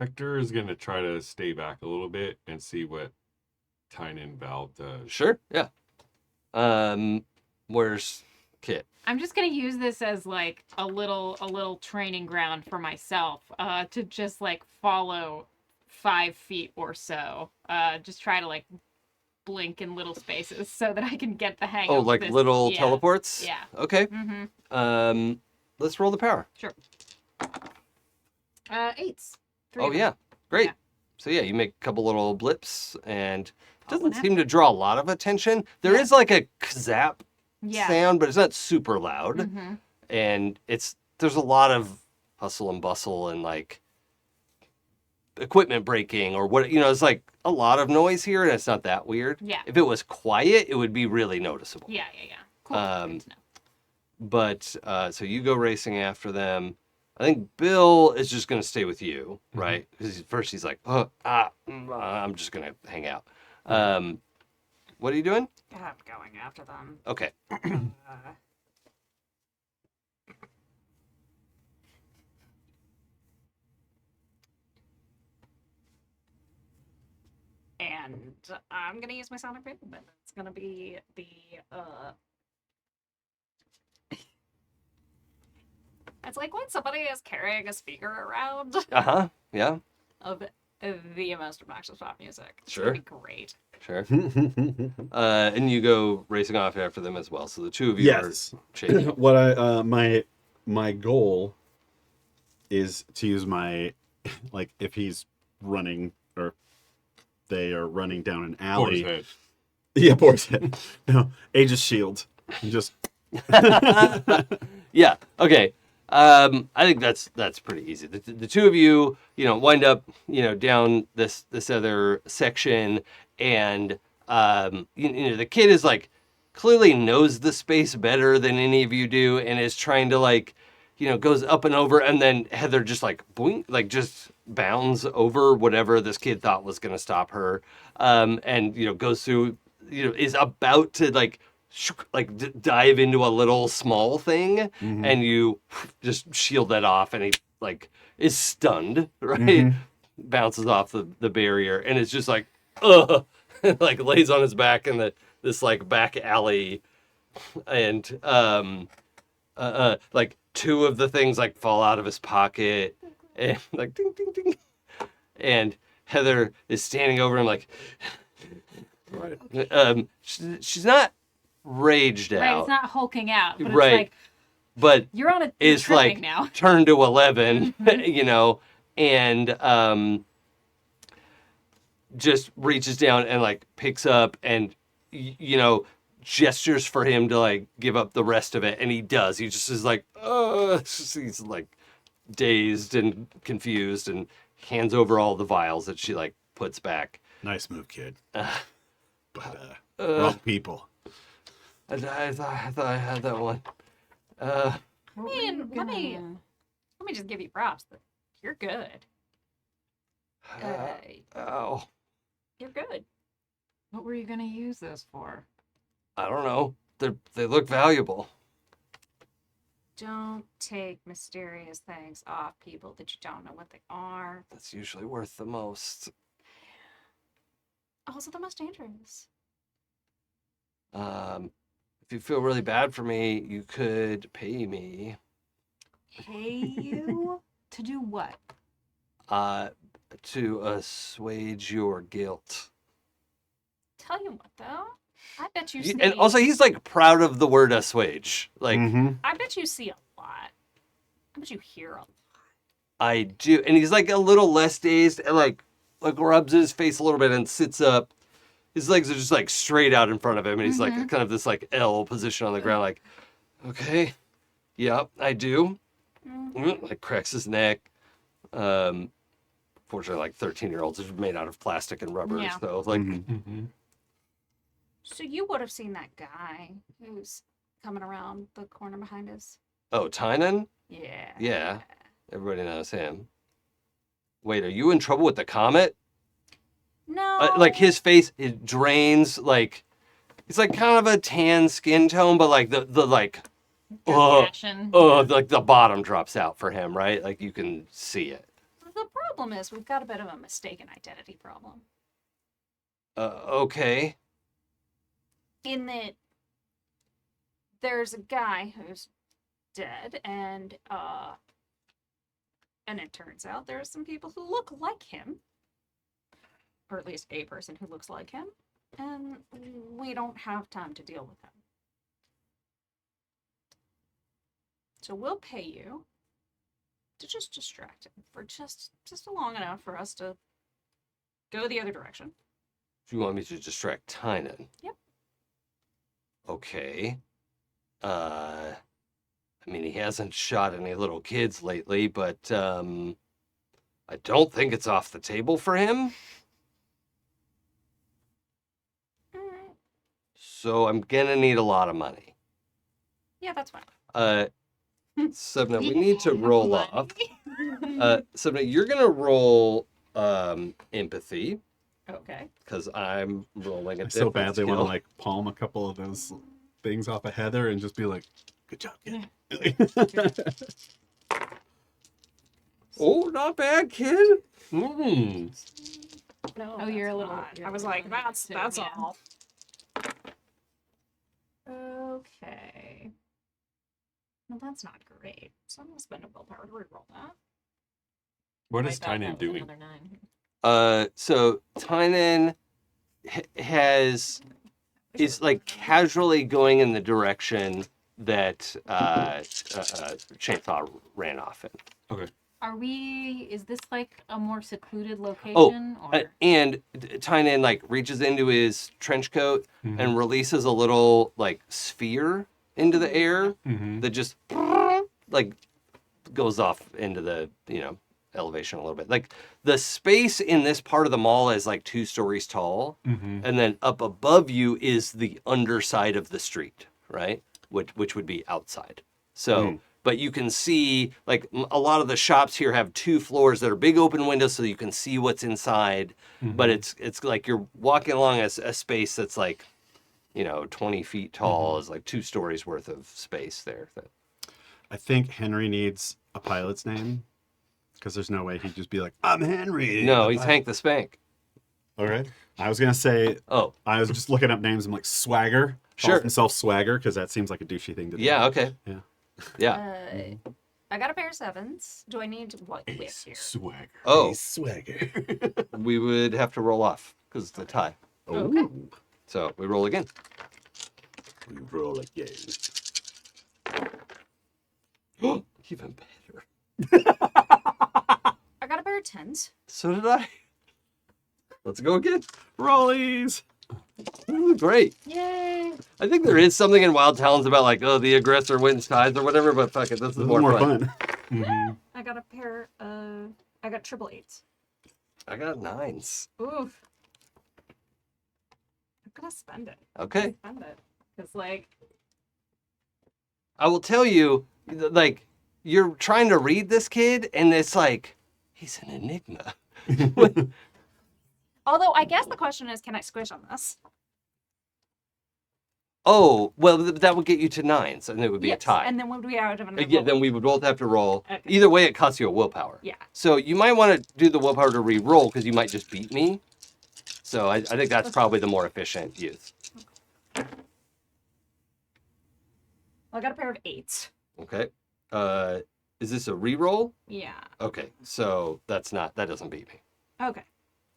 Hector is gonna try to stay back a little bit and see what Tynan Val does. Sure. Yeah. Where's Kit? I'm just gonna use this as like a little training ground for myself, to just like follow 5 feet or so. Just try to like blink in little spaces so that I can get the hang Oh, of like this. little Yeah. teleports? Yeah. Okay. Mm-hmm. Let's roll the power. Sure. 8s. 3 Oh of them. yeah. Great. Yeah. So yeah, you make a couple little blips and Oh, doesn't what seem to draw a lot of attention. There Yeah. is like a zap Yeah. sound, but it's not super loud. Mm-hmm. And there's a lot of hustle and bustle and like equipment breaking or what, it's like a lot of noise here and it's not that weird. Yeah. If it was quiet, it would be really noticeable. Yeah. Cool. Good to know. But so you go racing after them. I think Bill is just going to stay with you, right? Because first he's like, I'm just going to hang out. What are you doing? I'm going after them. Okay. And I'm gonna use my sonic boom, and it's gonna be the It's like when somebody is carrying a speaker around Uh-huh. Yeah. of the most obnoxious pop music. It's Sure. gonna be great. Sure. And you go racing off after them as well. So the two of you Yes. are chasing. What I my goal is to use my like if he's running or they are running down an Boar's alley. head. Yeah, Boar's head. No, Aegis shield. Just Yeah. Okay. I think that's pretty easy. The two of you, wind up, down this other section, and the kid is like clearly knows the space better than any of you do, and is trying to like, goes up and over, and then Heather just like boing, like just bounds over whatever this kid thought was going to stop her, and goes through, is about to like dive into a little small thing, and you just shield that off, and he like is stunned, right? Bounces off the barrier, and it's just like, like lays on his back in this like back alley, and like two of the things like fall out of his pocket, and like ding ding ding, and Heather is standing over him like, she's not raged Right. out, It's not hulking out. But Right. It's like but you're on a. You're is tripping like now. turned to 11, and just reaches down and like picks up and gestures for him to like give up the rest of it, and he does. He just is like, he's like dazed and confused, and hands over all the vials that she like puts back. nice move, kid. But wrong people. I thought I had that one. I mean, let me just give you props. That you're good. Oh, You're good. What were you gonna use those for? I don't know. They look valuable. Don't take mysterious things off people that you don't know what they are. That's usually worth the most. Also, the most dangerous. If you feel really bad for me, you could pay me. Pay you to do what? To assuage your guilt. Tell you what, though, I bet you You- see. and also, he's like proud of the word assuage. Like, Mhm. I bet you see a lot. I bet you hear a lot. I do. And he's like a little less dazed and like rubs his face a little bit and sits up. His legs are just like straight out in front of him. And he's like kind of this like L position on the ground, like, okay, yep, I do. Like cracks his neck. Fortunately, like 13-year-olds are made out of plastic and rubber. Yeah. So like, So you would have seen that guy who's coming around the corner behind us. oh, Tynan? Yeah. Yeah. Everybody knows him. Wait, are you in trouble with the comet? No. Like his face, it drains. Like it's like kind of a tan skin tone, but like the like, Passion. like the bottom drops out for him, right? Like you can see it. The problem is we've got a bit of a mistaken identity problem. Okay. In that there's a guy who's dead, and it turns out there are some people who look like him, or at least a person who looks like him, and we don't have time to deal with him. So we'll pay you to just distract him for just long enough for us to go the other direction. Do you want me to distract Tynan? Yep. Okay. I mean, he hasn't shot any little kids lately, but I don't think it's off the table for him. Alright. So I'm gonna need a lot of money. Yeah, that's fine. Sapna, we need to roll off. Sapna, you're gonna roll empathy Okay. because I'm rolling a I so different badly want to skill. like palm a couple of those things off of Heather and just be like, "Good job, kid." Oh, not bad, kid. No, Oh, you're a that's little- not. you're I was a like, little that's too, that's yeah. all. Okay. Well, that's not great. So I'm gonna spend a willpower to reroll that. What I is thought Tynan that was doing? another 9. So Tynan is like casually going in the direction that Chainsaw ran off in. Is this like a more secluded location? And Tynan like reaches into his trench coat and releases a little like sphere into the air that just like goes off into the elevation a little bit. Like the space in this part of the mall is like 2 stories tall, and then up above you is the underside of the street, right? Which would be outside. So. But you can see, like, a lot of the shops here have 2 floors that are big open windows so you can see what's inside. But it's like you're walking along a space that's like, 20 feet tall, is like 2 stories worth of space there. I think Henry needs a pilot's name because there's no way he'd just be like, "I'm Henry." No, the he's pilot." Hank the Spank. All right. I was gonna say. Oh, I was just looking up names. I'm like Swagger. Sure. Calls himself Swagger because that seems like a douchey thing to do. yeah, okay. Yeah. Yeah. I got a pair of 7s. Do I need what with here? Swagger. Oh, Hey, Swagger. we would have to roll off because it's a tie. Okay. So we roll again. We roll again. Even better. I got a pair of 10s. So did I. Let's go again. Rollies. Ooh, great. Yay! I think there is something in Wild Talents about like, oh, the aggressor wins ties or whatever, but fuck it, this is This is more fun. I got a pair of. I got triple 8s. I got 9s. Oof. I'm gonna spend it. Okay. Spend it. Because, like, I will tell you, like, you're trying to read this kid, and it's like, he's an enigma. although I guess the question is, can I squish on this? Oh, well, that would get you to 9s, and it would be a Yes, tie. And then would we out of another Yeah, then we would both have to roll. Okay. Either way, it costs you a willpower. Yeah. So you might want to do the willpower to re-roll, because you might just beat me. So I think that's probably the more efficient use. Well, I got a pair of 8s. Okay. Is this a re-roll? Yeah. Okay, so that doesn't beat me. Okay.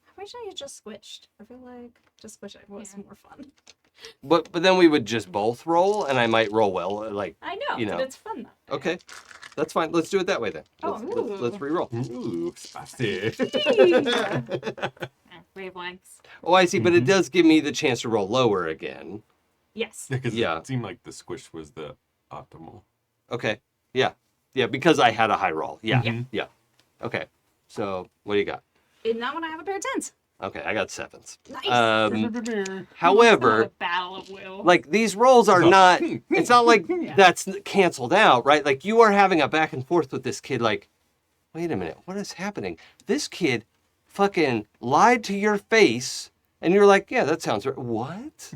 I wish I had just squished. I feel like just squishing was Yeah. more fun. but then we would just both roll, and I might roll well. Like, I know, you know. but it's fun though. Okay, that's fine. Let's do it that way then. Oh, Let's re-roll. Ooh, spicy. Wavelengths. Oh, I see. But it does give me the chance to roll lower again. Yes. Because Yeah. it seemed like the squish was the optimal. Okay. Yeah. Yeah, because I had a high roll. Yeah. Mhm. Yeah. Okay. So what do you got? In that one, I have a pair of 10s. Okay, I got 7s. Nice. However, A battle of will. like these rolls are not, it's not like Yeah. that's canceled out, right? Like you are having a back and forth with this kid like, wait a minute, what is happening? This kid fucking lied to your face and you're like, yeah, that sounds right. What?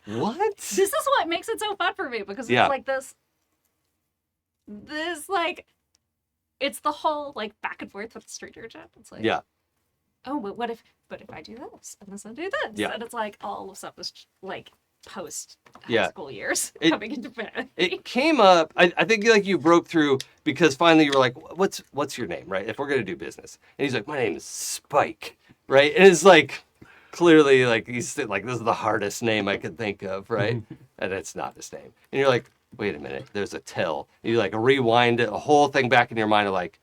What? This is what makes it so fun for me because Yeah. it's like this like it's the whole like back and forth with the stranger chat. It's like, Yeah. oh, but if I do this and this and do this, Yeah. and it's like all of stuff is like post high Yeah. school years It- coming into bed. It came up. I think like you broke through because finally you were like, "What's your name?" Right? If we're gonna do business, and he's like, "My name is Spike," right? And it's like clearly like he's like, "This is the hardest name I could think of," right? And it's not his name. And you're like, "Wait a minute, there's a till." And you like rewind it, a whole thing back in your mind of like,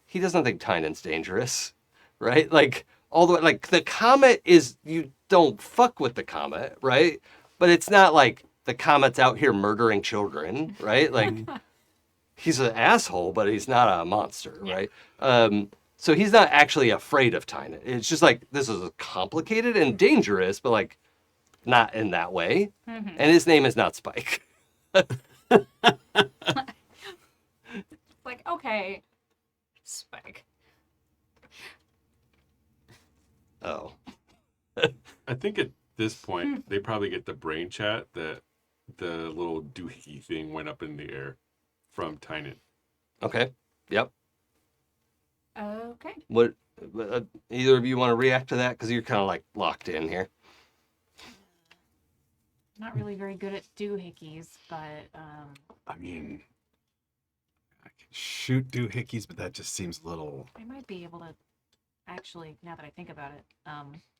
he doesn't think Tynan's dangerous, right? Like all the way, like the comet is you don't fuck with the comet, right? But it's not like the comet's out here murdering children, right? Like he's an asshole, but he's not a monster, right? So he's not actually afraid of Tynan. It's just like this is complicated and dangerous, but like not in that way. And his name is not Spike. Like, okay, Spike. Oh, I think at this point, they probably get the brain chat that the little doohickey thing went up in the air from Tynan. okay, yep. Okay. What? Either of you want to react to that because you're kind of like locked in here. Not really very good at doohickeys, but I mean, I can shoot doohickeys, but that just seems a little. I might be able to actually, now that I think about it.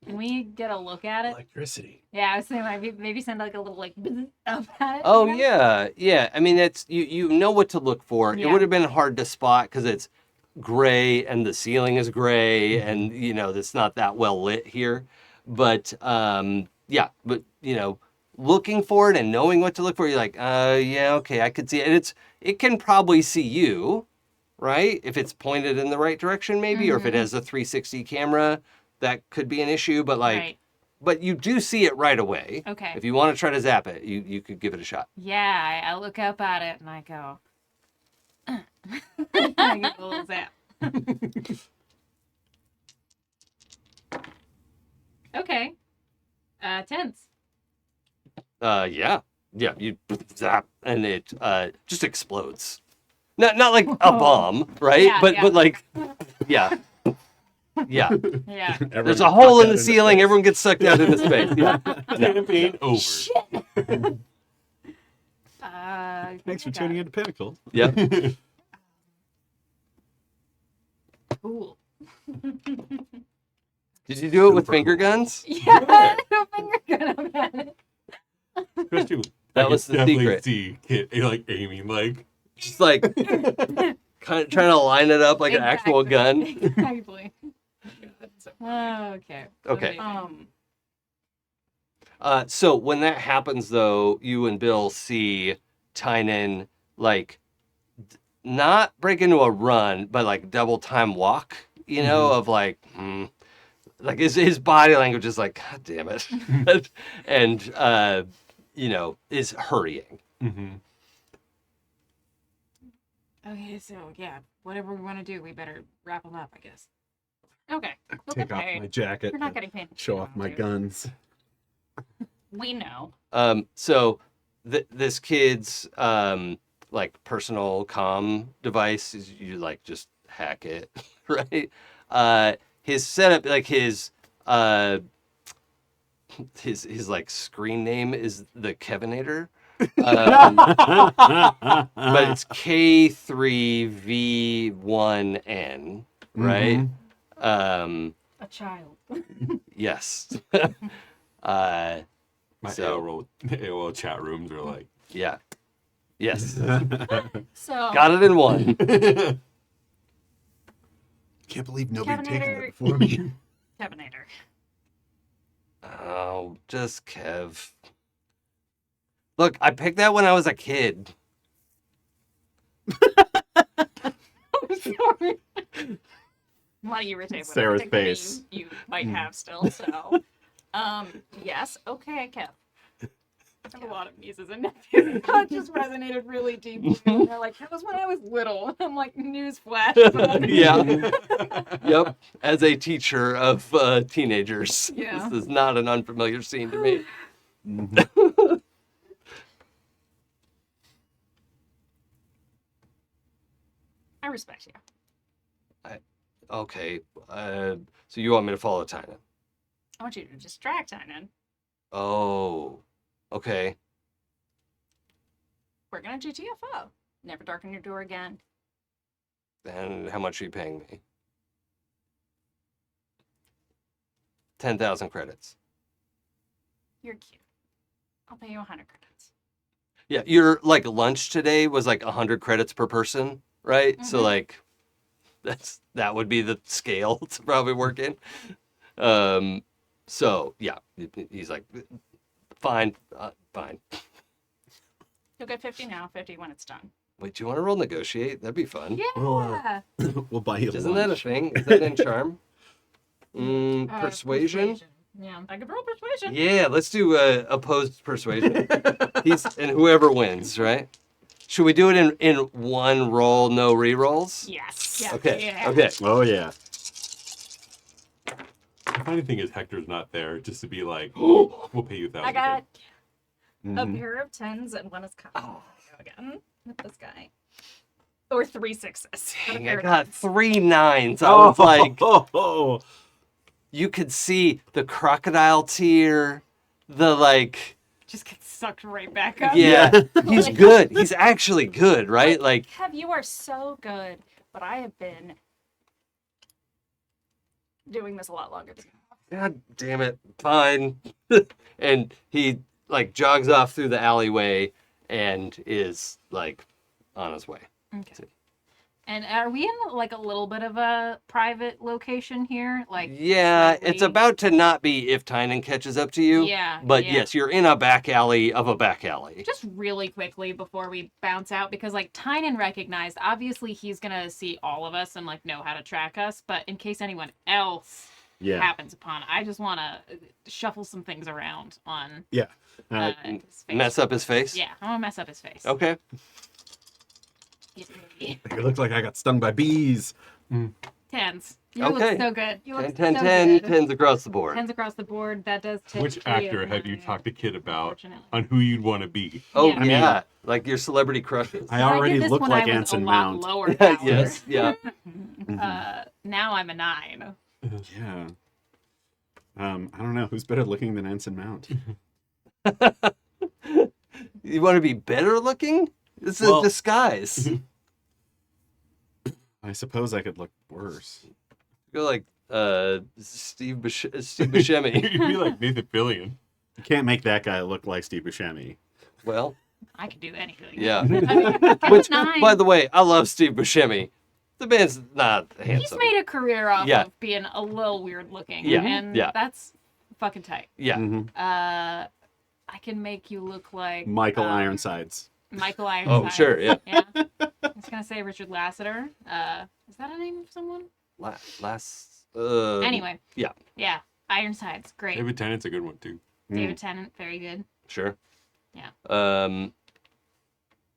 Can we get a look at it? Electricity. Yeah, I was saying maybe send like a little like up at it. Oh you know? yeah. I mean, it's you know what to look for. It Yeah. would have been hard to spot because it's gray and the ceiling is gray, and you know it's not that well lit here. But yeah, but you know, looking for it and knowing what to look for, you're like, yeah, okay, I could see it. It can probably see you, right? If it's pointed in the right direction, maybe, or if it has a 360 camera, that could be an issue. But like, Right. but you do see it right away. Okay. If you want to try to zap it, you could give it a shot. Yeah, I look up at it and I go. I give it a little zap. Okay. 10s. Yeah, you zap, and it just explodes. Not like a bomb, right? Yeah, but yeah. but like, yeah, yeah. Yeah. There's a hole in the ceiling. Everyone gets sucked out into space. Yeah. Campaign over. Thanks for tuning into Pinnacles. Yep. Cool. Did you do it with Super finger cool. guns? Yeah, no finger gun at it. Especially, That I was could the definitely secret. see Kit like aiming like. Just like kind of trying to line it up like an actual gun. Exactly. Okay. Okay. Amazing. So when that happens, though, you and Bill see Tynan like not break into a run, but like double time walk. You know, of like, like his body language is like, God damn it, and you know, is hurrying. Mm-hmm. Okay, so yeah, whatever we want to do, we better wrap them up, I guess. Okay. Take off okay. my jacket. You're not to getting paid. show off my guns. We know. So this kid's like personal comm device is you like just hack it, right? His setup, like his like screen name is the Kevinator. But it's K3V1N, right? A child. Yes. My So AOL chat rooms are like, yeah, yes, So got it in one. Can't believe nobody taken Kevinator- it before me. Kevinator. Oh, just Kev. Look, I picked that when I was a kid. Sorry. I'm a lot irritated with Sarah's everything that face. you might have still. So, yes, okay, Kev. I have a lot of nieces and nephews. That just resonated really deeply. And they're like, that was when I was little. I'm like, newsflash. Yeah. Yep. As a teacher of teenagers, Yeah. this is not an unfamiliar scene to me. I respect you. Okay. So you want me to follow Tynan? I want you to distract Tynan. Oh. Okay. We're gonna GTFO. Never darken your door again. And how much are you paying me? 10,000 credits. You're cute. I'll pay you 100 credits. Yeah, your like lunch today was like 100 credits per person, right? So Mhm. like that would be the scale to probably work in. So yeah, he's like, fine, fine. You'll get 50 now, 50 when it's done. Wait, do you want to roll negotiate? That'd be fun. Yeah. We'll buy you Isn't that a lunch. thing? Is that in charm? Persuasion? Yeah. I could roll persuasion. Yeah, let's do opposed persuasion. And whoever wins, right? Should we do it in one roll, no rerolls? Yes. Yeah. Okay. Yeah. Okay. Oh yeah. the funny thing is Hector's not there just to be like, we'll pay you 1,000. I got a Mhm. pair of 10s and one is coming. Go again with this guy. Or 3 6s. Dang, I got 3 9s. I was like, oh. you could see the crocodile tear, the like, Just gets sucked right back up. yeah, he's good. He's actually good, right? Like, Kev, you are so good, but I have been doing this a lot longer than you. God damn it, fine. And he like jogs off through the alleyway and is like on his way. Okay. And are we in like a little bit of a private location here? Like, Yeah, slightly? it's about to not be if Tynan catches up to you. Yeah, But yeah. yes, you're in a back alley of a back alley. Just really quickly before we bounce out, because like Tynan recognized, obviously he's gonna see all of us and like know how to track us. But in case anyone else Yeah. happens upon, I just want to shuffle some things around on Yeah. his face. Mess up his face? Yeah, I'm gonna mess up his face. Okay. It looks like I got stung by bees. Tens. You Okay. look so good. You 10, look 10, so 10, good. 10s across the board. Tens across the board. That does take Which 3 actor of have you my- talked to Kid about unfortunately. on who you'd want to be? Oh, Yeah. yeah. Like your celebrity crushes. I did already this look when like I was Anson a lot Mount. lower power. Yes, yeah. Now I'm a 9. Yeah. I don't know who's better looking than Anson Mount. You want to be better looking? This is Well- a disguise. I suppose I could look worse. Go like Steve Buscemi. You'd be like Nathan Fillion. You can't make that guy look like Steve Buscemi. Well, I could do anything. yeah. I mean, Which, 9. by the way, I love Steve Buscemi. The man's not He's handsome. made a career off Yeah. of being a little weird looking. Yeah, And yeah. that's fucking tight. Yeah. Mhm. I can make you look like Michael Ironsides. Michael Ironside. Oh, sure, yeah. Yeah. I was gonna say Richard Lasseter. Is that a name of someone? Last. Anyway. yeah. Yeah. Ironsides. Great. David Tennant's a good one too. David Tennant. Very good. Sure. Yeah.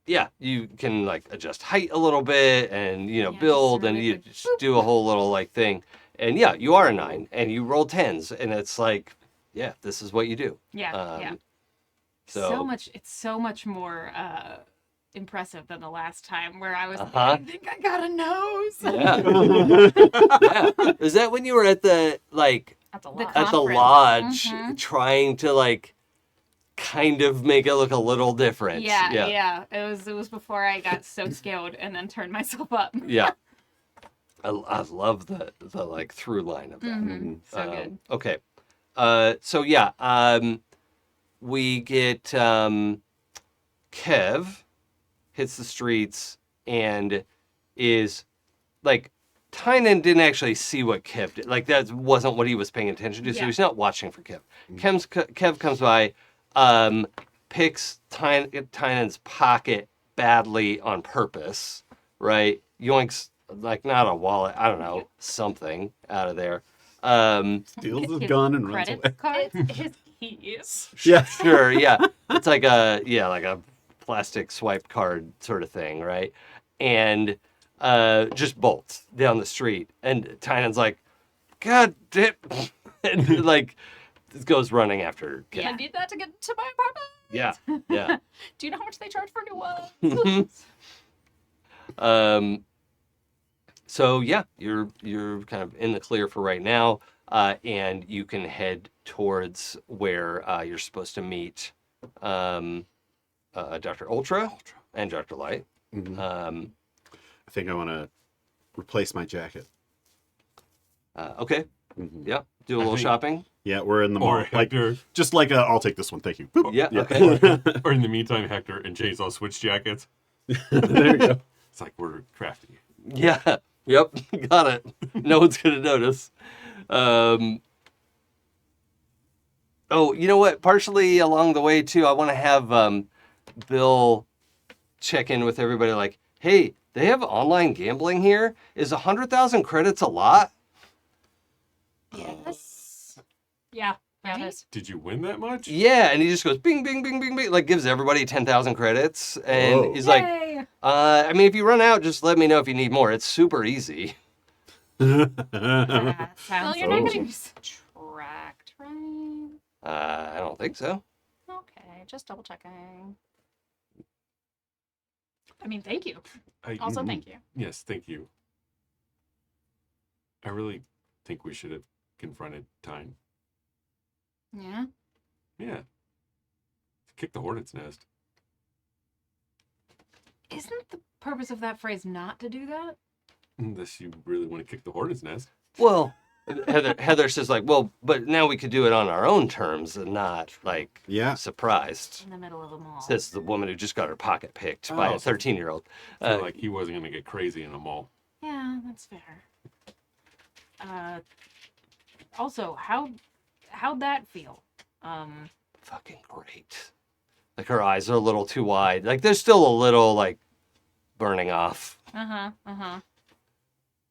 Yeah, you can like adjust height a little bit and Yeah, build just and really you quick. just do a whole little like thing. And yeah, you are a 9 and you roll 10s and it's like, yeah, this is what you do. Yeah. Yeah. So, It's so much more impressive than the last time where I was like, Uh-huh. I think I got a nose. yeah. Yeah. Is that when you were at the like That's a The lot. at the Conference. lodge Mhm. trying to like kind of make it look a little different? Yeah. It was before I got so scaled and then turned myself up. Yeah. I love the like through line of that. Mhm. So good. Okay. So yeah, we get Kev hits the streets and is like, Tynan didn't actually see what Kev did. Like, that wasn't what he was paying attention to, so Yeah. he's not watching for Kev. Kev comes by, picks Tynan's pocket badly on purpose, right? Yoinks, like, not a wallet, I don't know, something out of there. Steals his His gun and runs credit away. card. It's his keys. Yeah. Sure, yeah. It's like a plastic swipe card sort of thing, right? And just bolts down the street. And Tynan's like, God damn. And like, goes running after Kev. I need that to get to my apartment. Yeah, yeah. Do you know how much they charge for new ones? So yeah, you're kind of in the clear for right now, and you can head towards where you're supposed to meet Dr. Ultra and Dr. Light. Mhm. I I think I want to replace my jacket. Okay, Mhm. yeah, do a little think- shopping. Yeah, we're in the mall. Or Like, Hector, just like I'll take this one, thank you. Boop. Yeah, Yeah. okay. or in the meantime, Hector and Chainsaw switch jackets. There you go. It's like we're crafty. Yeah, yep, got it. No one's gonna notice. Oh, you know what? Partially along the way too, I want to have Bill check in with everybody. Like, hey, they have online gambling here. Is 100,000 credits a lot? Yes. Yeah, yeah, Right? it is. Did you win that much? Yeah, and he just goes bing, bing, bing, bing, bing, like gives everybody 10,000 credits, and Whoa. he's like, Yay! I mean, if you run out, just let me know if you need more. It's super easy. That Well, sounds you're not Oh. getting tracked, right? I don't think so. Okay, just double checking. I mean, thank you. Also, Thank you. Yes, thank you. I really think we should have confronted Tyne. Yeah. Yeah. Kick the hornet's nest. Isn't the purpose of that phrase not to do that? Unless you really want to kick the hornet's nest. Well, Heather says like, well, but now we could do it on our own terms and not like Yeah. surprised. In the middle of a mall. Says the woman who just got her pocket picked by Oh, a 13-year-old. I feel like he wasn't going to get crazy in a mall. Yeah, that's fair. Also, how'd that feel? Fucking great. Like her eyes are a little too wide. Like there's still a little like burning off.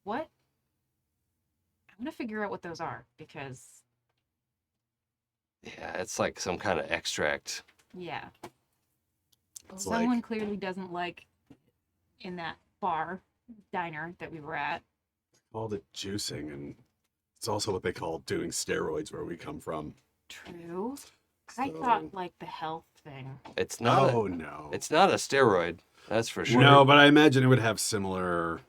What? I'm gonna figure out what those are because Yeah, it's like some kind of extract. yeah. It's Someone like- clearly doesn't like in that diner that we were at. Called it juicing, and it's also what they call doing steroids where we come from. True. I So- thought like the health thing. It's not. Oh, no. It's not a steroid. That's for sure. No, but I imagine it would have similar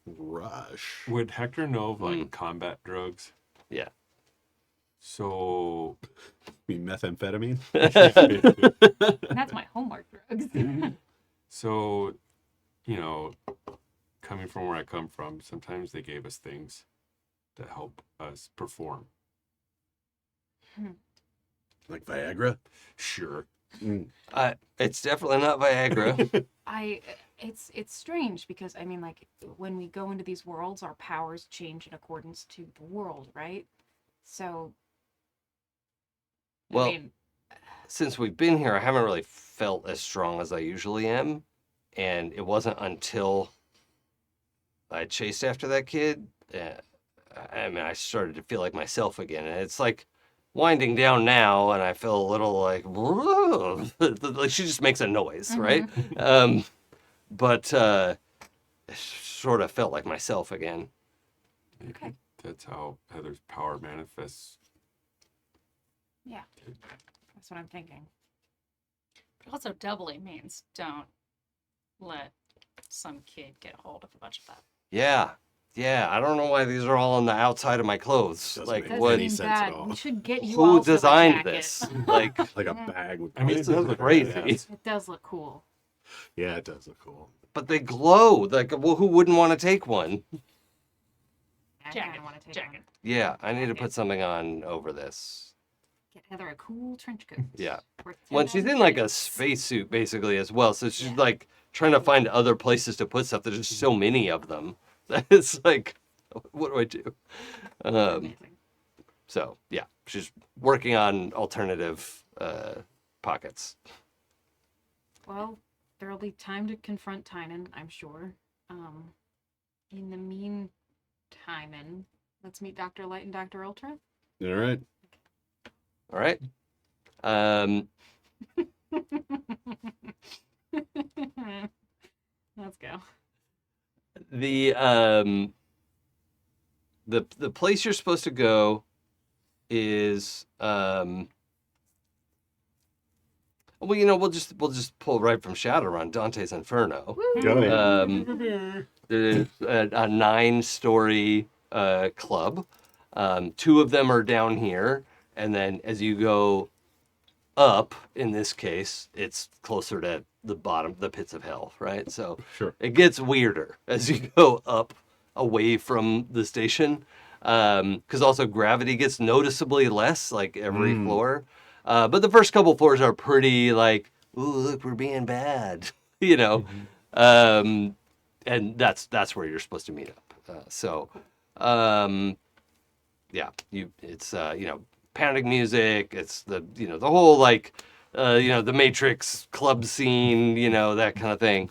rush. Would Hector know of like combat drugs? Yeah. So I mean, methamphetamine? And that's my homework drugs. So, you know, coming from where I come from, sometimes they gave us things to help us perform. Like Viagra? Sure. Mm. It's definitely not Viagra. It's strange because I mean like when we go into these worlds our powers change in accordance to the world, right? So Well, I mean since we've been here, I haven't really felt as strong as I usually am. And it wasn't until I chased after that kid, I mean, I started to feel like myself again. And it's like winding down now, and I feel a little like, like she just makes a noise, right? But it sort of felt like myself again. Maybe Okay. that's how Heather's power manifests. that's what I'm thinking. But also, doubly means don't let some kid get a hold of a bunch of that. Yeah. Yeah. I don't know why these are all on the outside of my clothes. Doesn't Like, make Doesn't what? any mean sense bad. at all. We should get you Who also a designed jacket. this? Like, Like a bag with I mean, this it is does look crazy. badass. It does look cool. Yeah, it does look cool. But they glow. Like, well, who wouldn't want to take one? I Jacket, kinda want to take jacket. one. Yeah, I need to put something on over this. Get Heather a cool trench coat. Yeah. Worth Well, she's 10,000 in like a credits. spacesuit basically as well, so she's Yeah. like trying to find other places to put stuff. There's just so many of them. It's like, what do I do? Amazing. So yeah, she's working on alternative pockets. Well, there'll be time to confront Tynan, I'm sure. In the meantime, let's meet Dr. Light and Dr. Ultra. All right. All right. Let's go. The place you're supposed to go is well, we'll just pull right from Shadowrun, Dante's Inferno. Go ahead. There's a 9-story club. 2 of them are down here, and then as you go up, in this case, it's closer to the bottom, the pits of hell, right? So Sure. it gets weirder as you go up away from the station, because also gravity gets noticeably less, like every floor. But the first couple floors are pretty like, ooh, look, we're being bad, you know. And that's where you're supposed to meet up. Yeah, it's panic music. It's the whole like the Matrix club scene, that kind of thing.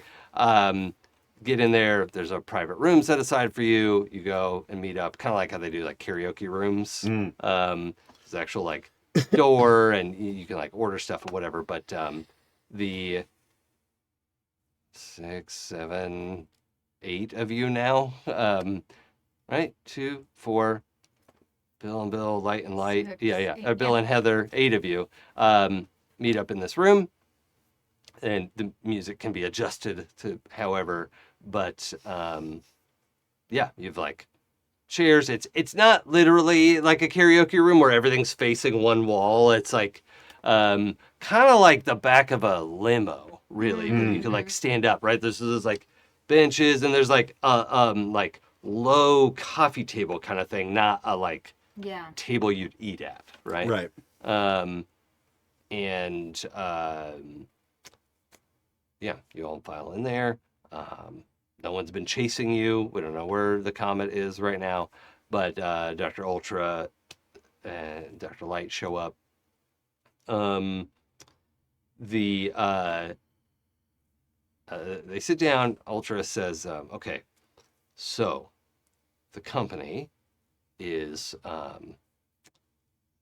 Get in there. There's a private room set aside for you. You go and meet up, kind of like how they do like karaoke rooms. There's actual like door, and you can like order stuff or whatever. But the 6, 7, 8 of you now, right? 2, 4. Bill and Bill, Light and Light. 6, Yeah. 8, Bill and Heather, 8 of you meet up in this room, and the music can be adjusted to however. But you've like chairs. It's not literally like a karaoke room where everything's facing one wall. It's like kind of like the back of a limo, really. But you can like stand up, right? There's like benches, and there's like low coffee table kind of thing, not a like Yeah. table you'd eat at, right? Right. You all file in there. No one's been chasing you. We don't know where the comet is right now, but Dr. Ultra and Dr. Light show up. They sit down. Ultra says, okay, so the company is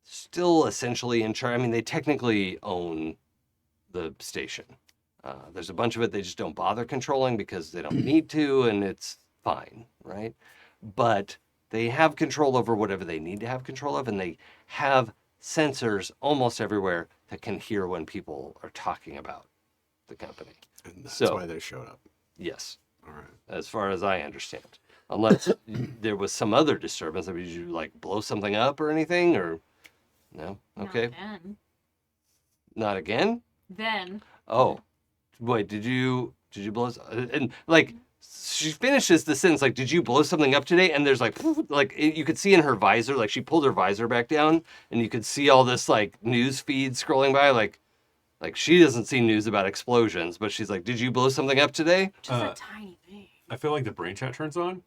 still essentially in charge. I mean, they technically own the station. There's a bunch of it they just don't bother controlling because they don't need to, and it's fine, right? But they have control over whatever they need to have control of, and they have sensors almost everywhere that can hear when people are talking about the company. And that's So- why they showed up. Yes, All right. as far as I understand. Unless there was some other disturbance. I mean, did you like blow something up or anything, or no? Okay, not again. Then. Oh, wait, did you blow? And like, she finishes the sentence like, "Did you blow something up today?" And there's like you could see in her visor, like she pulled her visor back down, and you could see all this like news feed scrolling by, like she doesn't see news about explosions, but she's like, "Did you blow something up today?" Just a tiny thing. I feel like the brain chat turns on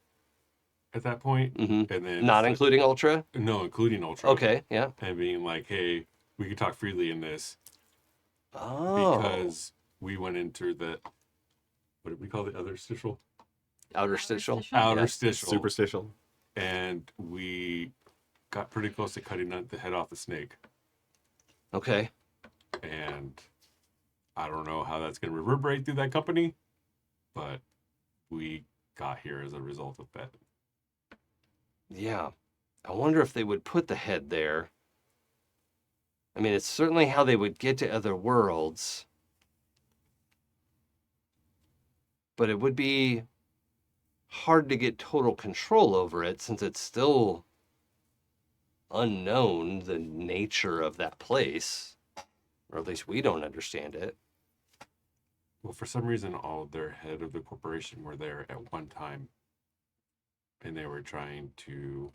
at that point, Mm-hmm. and then Not including Ultra. no, including Ultra. Okay, yeah. And being like, hey, we can talk freely in this Oh, because we went into the what did we call the other stitial? outer stitial. Outer Yes. stitial. Superstitial. And we got pretty close to cutting the head off the snake. Okay. And I don't know how that's going to reverberate through that company, but we got here as a result of that. Yeah. I wonder if they would put the head there. I mean, it's certainly how they would get to other worlds. But it would be hard to get total control over it since it's still unknown, the nature of that place. Or at least we don't understand it. Well, for some reason, all their head of the corporation were there at one time, and they were trying to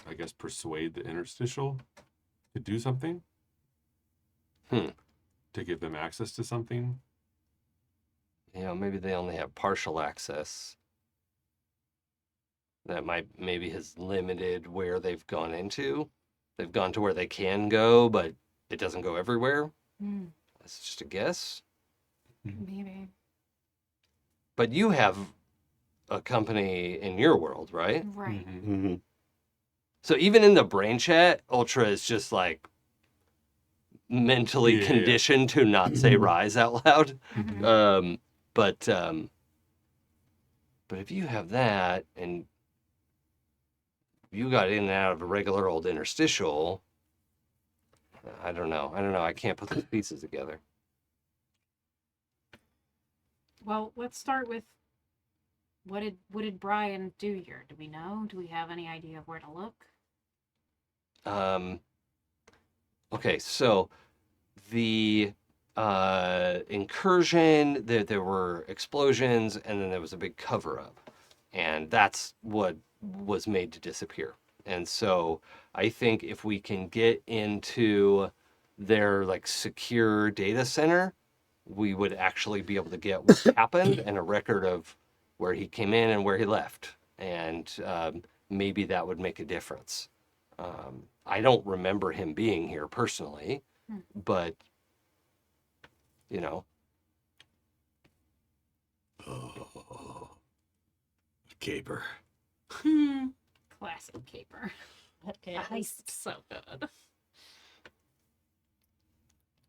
I guess, persuade the interstitial to do something. To give them access to something. You know, maybe they only have partial access. That maybe has limited where they've gone into. They've gone to where they can go, but it doesn't go everywhere. That's just a guess. Maybe. But you have a company in your world, right? Right. Mm-hmm. So even in the brain chat, Ultra is just like mentally Yeah. conditioned to not say rise out loud. But if you have that and you got in and out of a regular old interstitial, I don't know. I can't put those pieces together. Well, let's start with what did Brian do here? Do we know? Do we have any idea of where to look? Okay, so the incursion, there were explosions, and then there was a big cover-up. And that's what was made to disappear. And so I think if we can get into their like secure data center, we would actually be able to get what happened and a record of where he came in and where he left. And maybe that would make a difference. I don't remember him being here personally, but, you know. Oh, caper. Classic caper. Okay. Heist. So good.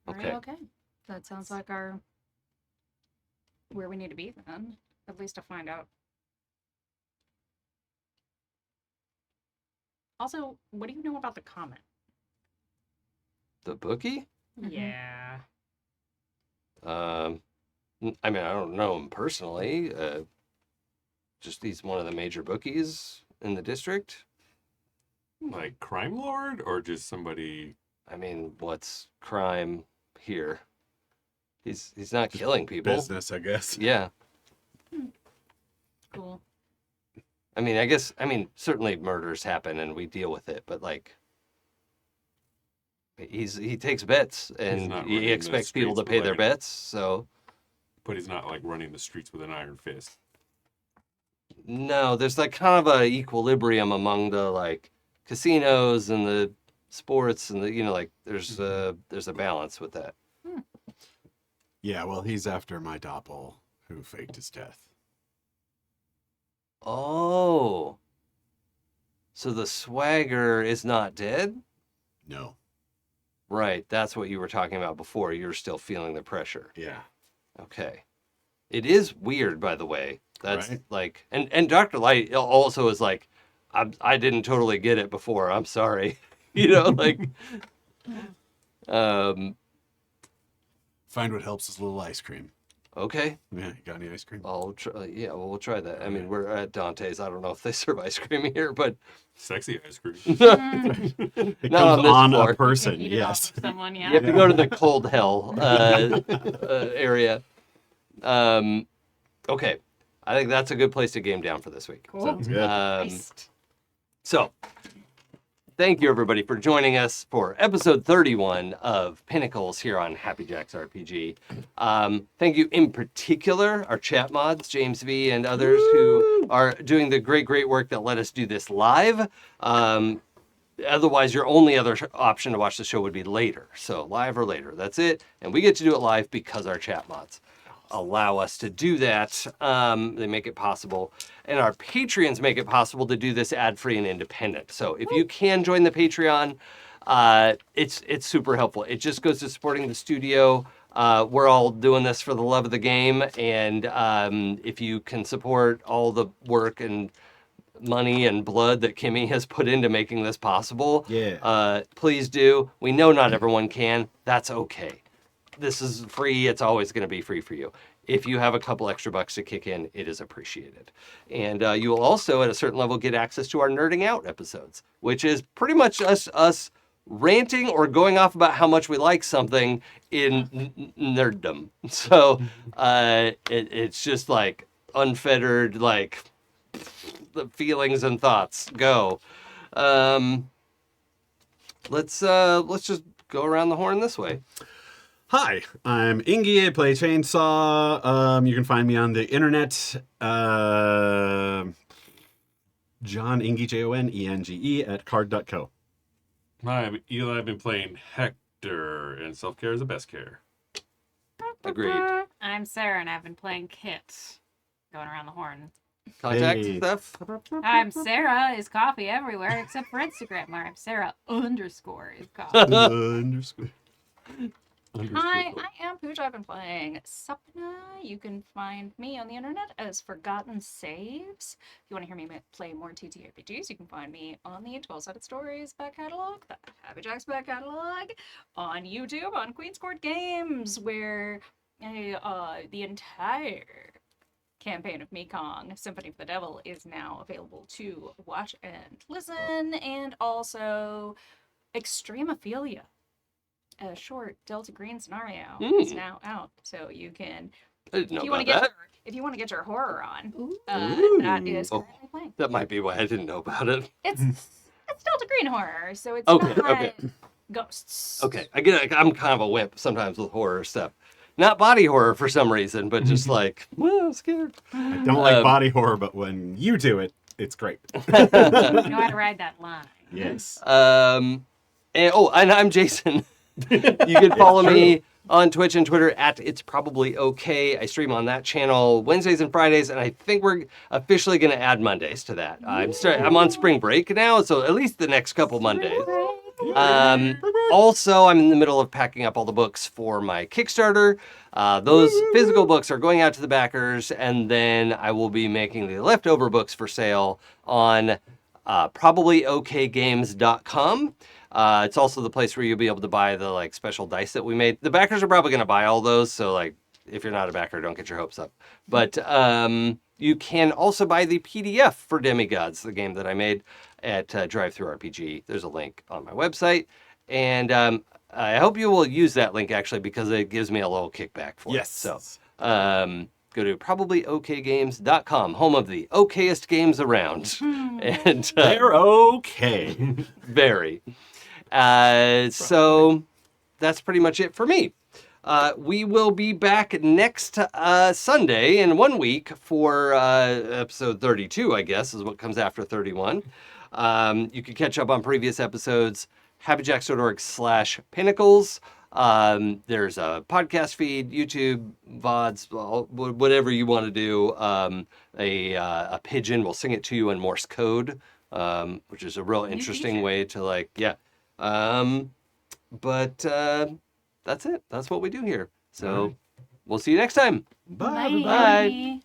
Okay. Okay. That sounds like our where we need to be then. At least to find out. Also, what do you know about the comet? The bookie? Yeah. I mean, I don't know him personally. Just he's one of the major bookies in the district. Like crime lord or just somebody? I mean, what's crime here? He's not killing people. Business, I guess. Yeah. Cool. I mean, certainly murders happen and we deal with it, but like, he takes bets and not he running the expects people to streets pay with their like bets. So But he's not like running the streets with an iron fist. no, there's like kind of a equilibrium among the like casinos and the sports and the like there's a balance with that. Yeah, well, he's after my doppel who faked his death. Oh, so the swagger is not dead? No. Right, that's what you were talking about before. You're still feeling the pressure. Yeah. Okay. It is weird, by the way. That's Right. like, and Dr. Light also is like, I didn't totally get it before. I'm sorry. Like, Find what helps is a little ice cream. okay. Yeah, you got any ice cream? I'll try. Yeah, well, we'll try that. I mean, we're at Dante's. I don't know if they serve ice cream here, but Sexy ice cream. It not on comes this on floor. a person, Eat it off yes. of someone, yeah. you have to go to the cold hell area. Okay. I think that's a good place to game down for this week. Cool. Sounds good. Heist. So, thank you everybody for joining us for episode 31 of Pinnacles here on Happyjacksrpg. Thank you in particular, our chat mods, James V and others who are doing the great work that let us do this live. Otherwise, your only other option to watch the show would be later. So live or later, that's it. And we get to do it live because our chat mods allow us to do that. They make it possible. And our Patreons make it possible to do this ad-free and independent. So if you can join the Patreon, it's super helpful. It just goes to supporting the studio. We're all doing this for the love of the game. And if you can support all the work and money and blood that Kimi has put into making this possible, please do. We know not everyone can. That's okay. This is free. It's always going to be free for you. If you have a couple extra bucks to kick in, it is appreciated. And you will also, at a certain level, get access to our Nerding Out episodes, which is pretty much us ranting or going off about how much we like something in nerddom. So it's just like unfettered, like the feelings and thoughts go. Let's just go around the horn this way. Hi, I'm Enge. I play Chainsaw. You can find me on the internet. John Enge, JONENGE at card.co. Hi, I'm Eli. I've been playing Hector, and self-care is the best care. Agreed. I'm Sarah, and I've been playing Kit. Going around the horn. Contact Hey. stuff. I'm Sarah is coffee everywhere except for Instagram, where I'm Sarah _ is coffee. Underscore. Hi, I am Pooja. I've been playing Sapna. You can find me on the internet as Forgotten Saves. If you want to hear me play more ttrpgs, you can find me on the 12-Sided Stories back catalog, the Happy Jacks back catalog, on YouTube, on Queen's Court Games, where the entire campaign of Mekong, Symphony of the Devil, is now available to watch and listen, and also Extremophilia, a short Delta Green scenario, is now out, so you can, I didn't know if you about want to get that. if you want to get your horror on, Ooh. that is Oh. currently playing. That might be why I didn't know about it. It's Delta Green horror, so it's Okay, not okay. ghosts. Okay, I get it. I'm kind of a wimp sometimes with horror stuff. Not body horror for some reason, but just like, well, I'm scared. I don't like body horror, but when you do it, it's great. You know how to ride that line. Yes. And I'm Jason. You can follow me on Twitch and Twitter at It's Probably Okay. I stream on that channel Wednesdays and Fridays, and I think we're officially going to add Mondays to that. I'm on spring break now, so at least the next couple Mondays. Also, I'm in the middle of packing up all the books for my Kickstarter. Those physical books are going out to the backers, and then I will be making the leftover books for sale on probablyokgames.com. It's also the place where you'll be able to buy the like special dice that we made. The backers are probably going to buy all those, so like if you're not a backer, don't get your hopes up. But you can also buy the PDF for Demigods, the game that I made at hjrpg. There's a link on my website, and I hope you will use that link actually because it gives me a little kickback for Yes. it. So go to probablyokgames.com, home of the okayest games around, and They're okay. very. So that's pretty much it for me. We will be back next Sunday in 1 week for episode 32, I guess, is what comes after 31. You can catch up on previous episodes, happyjacks.org/pinnacles. There's a podcast feed, YouTube, VODs, whatever you want to do. A pigeon will sing it to you in Morse code, which is a real interesting way to like, yeah. But that's it. That's what we do here. So we'll see you next time. Bye, everybody. Bye.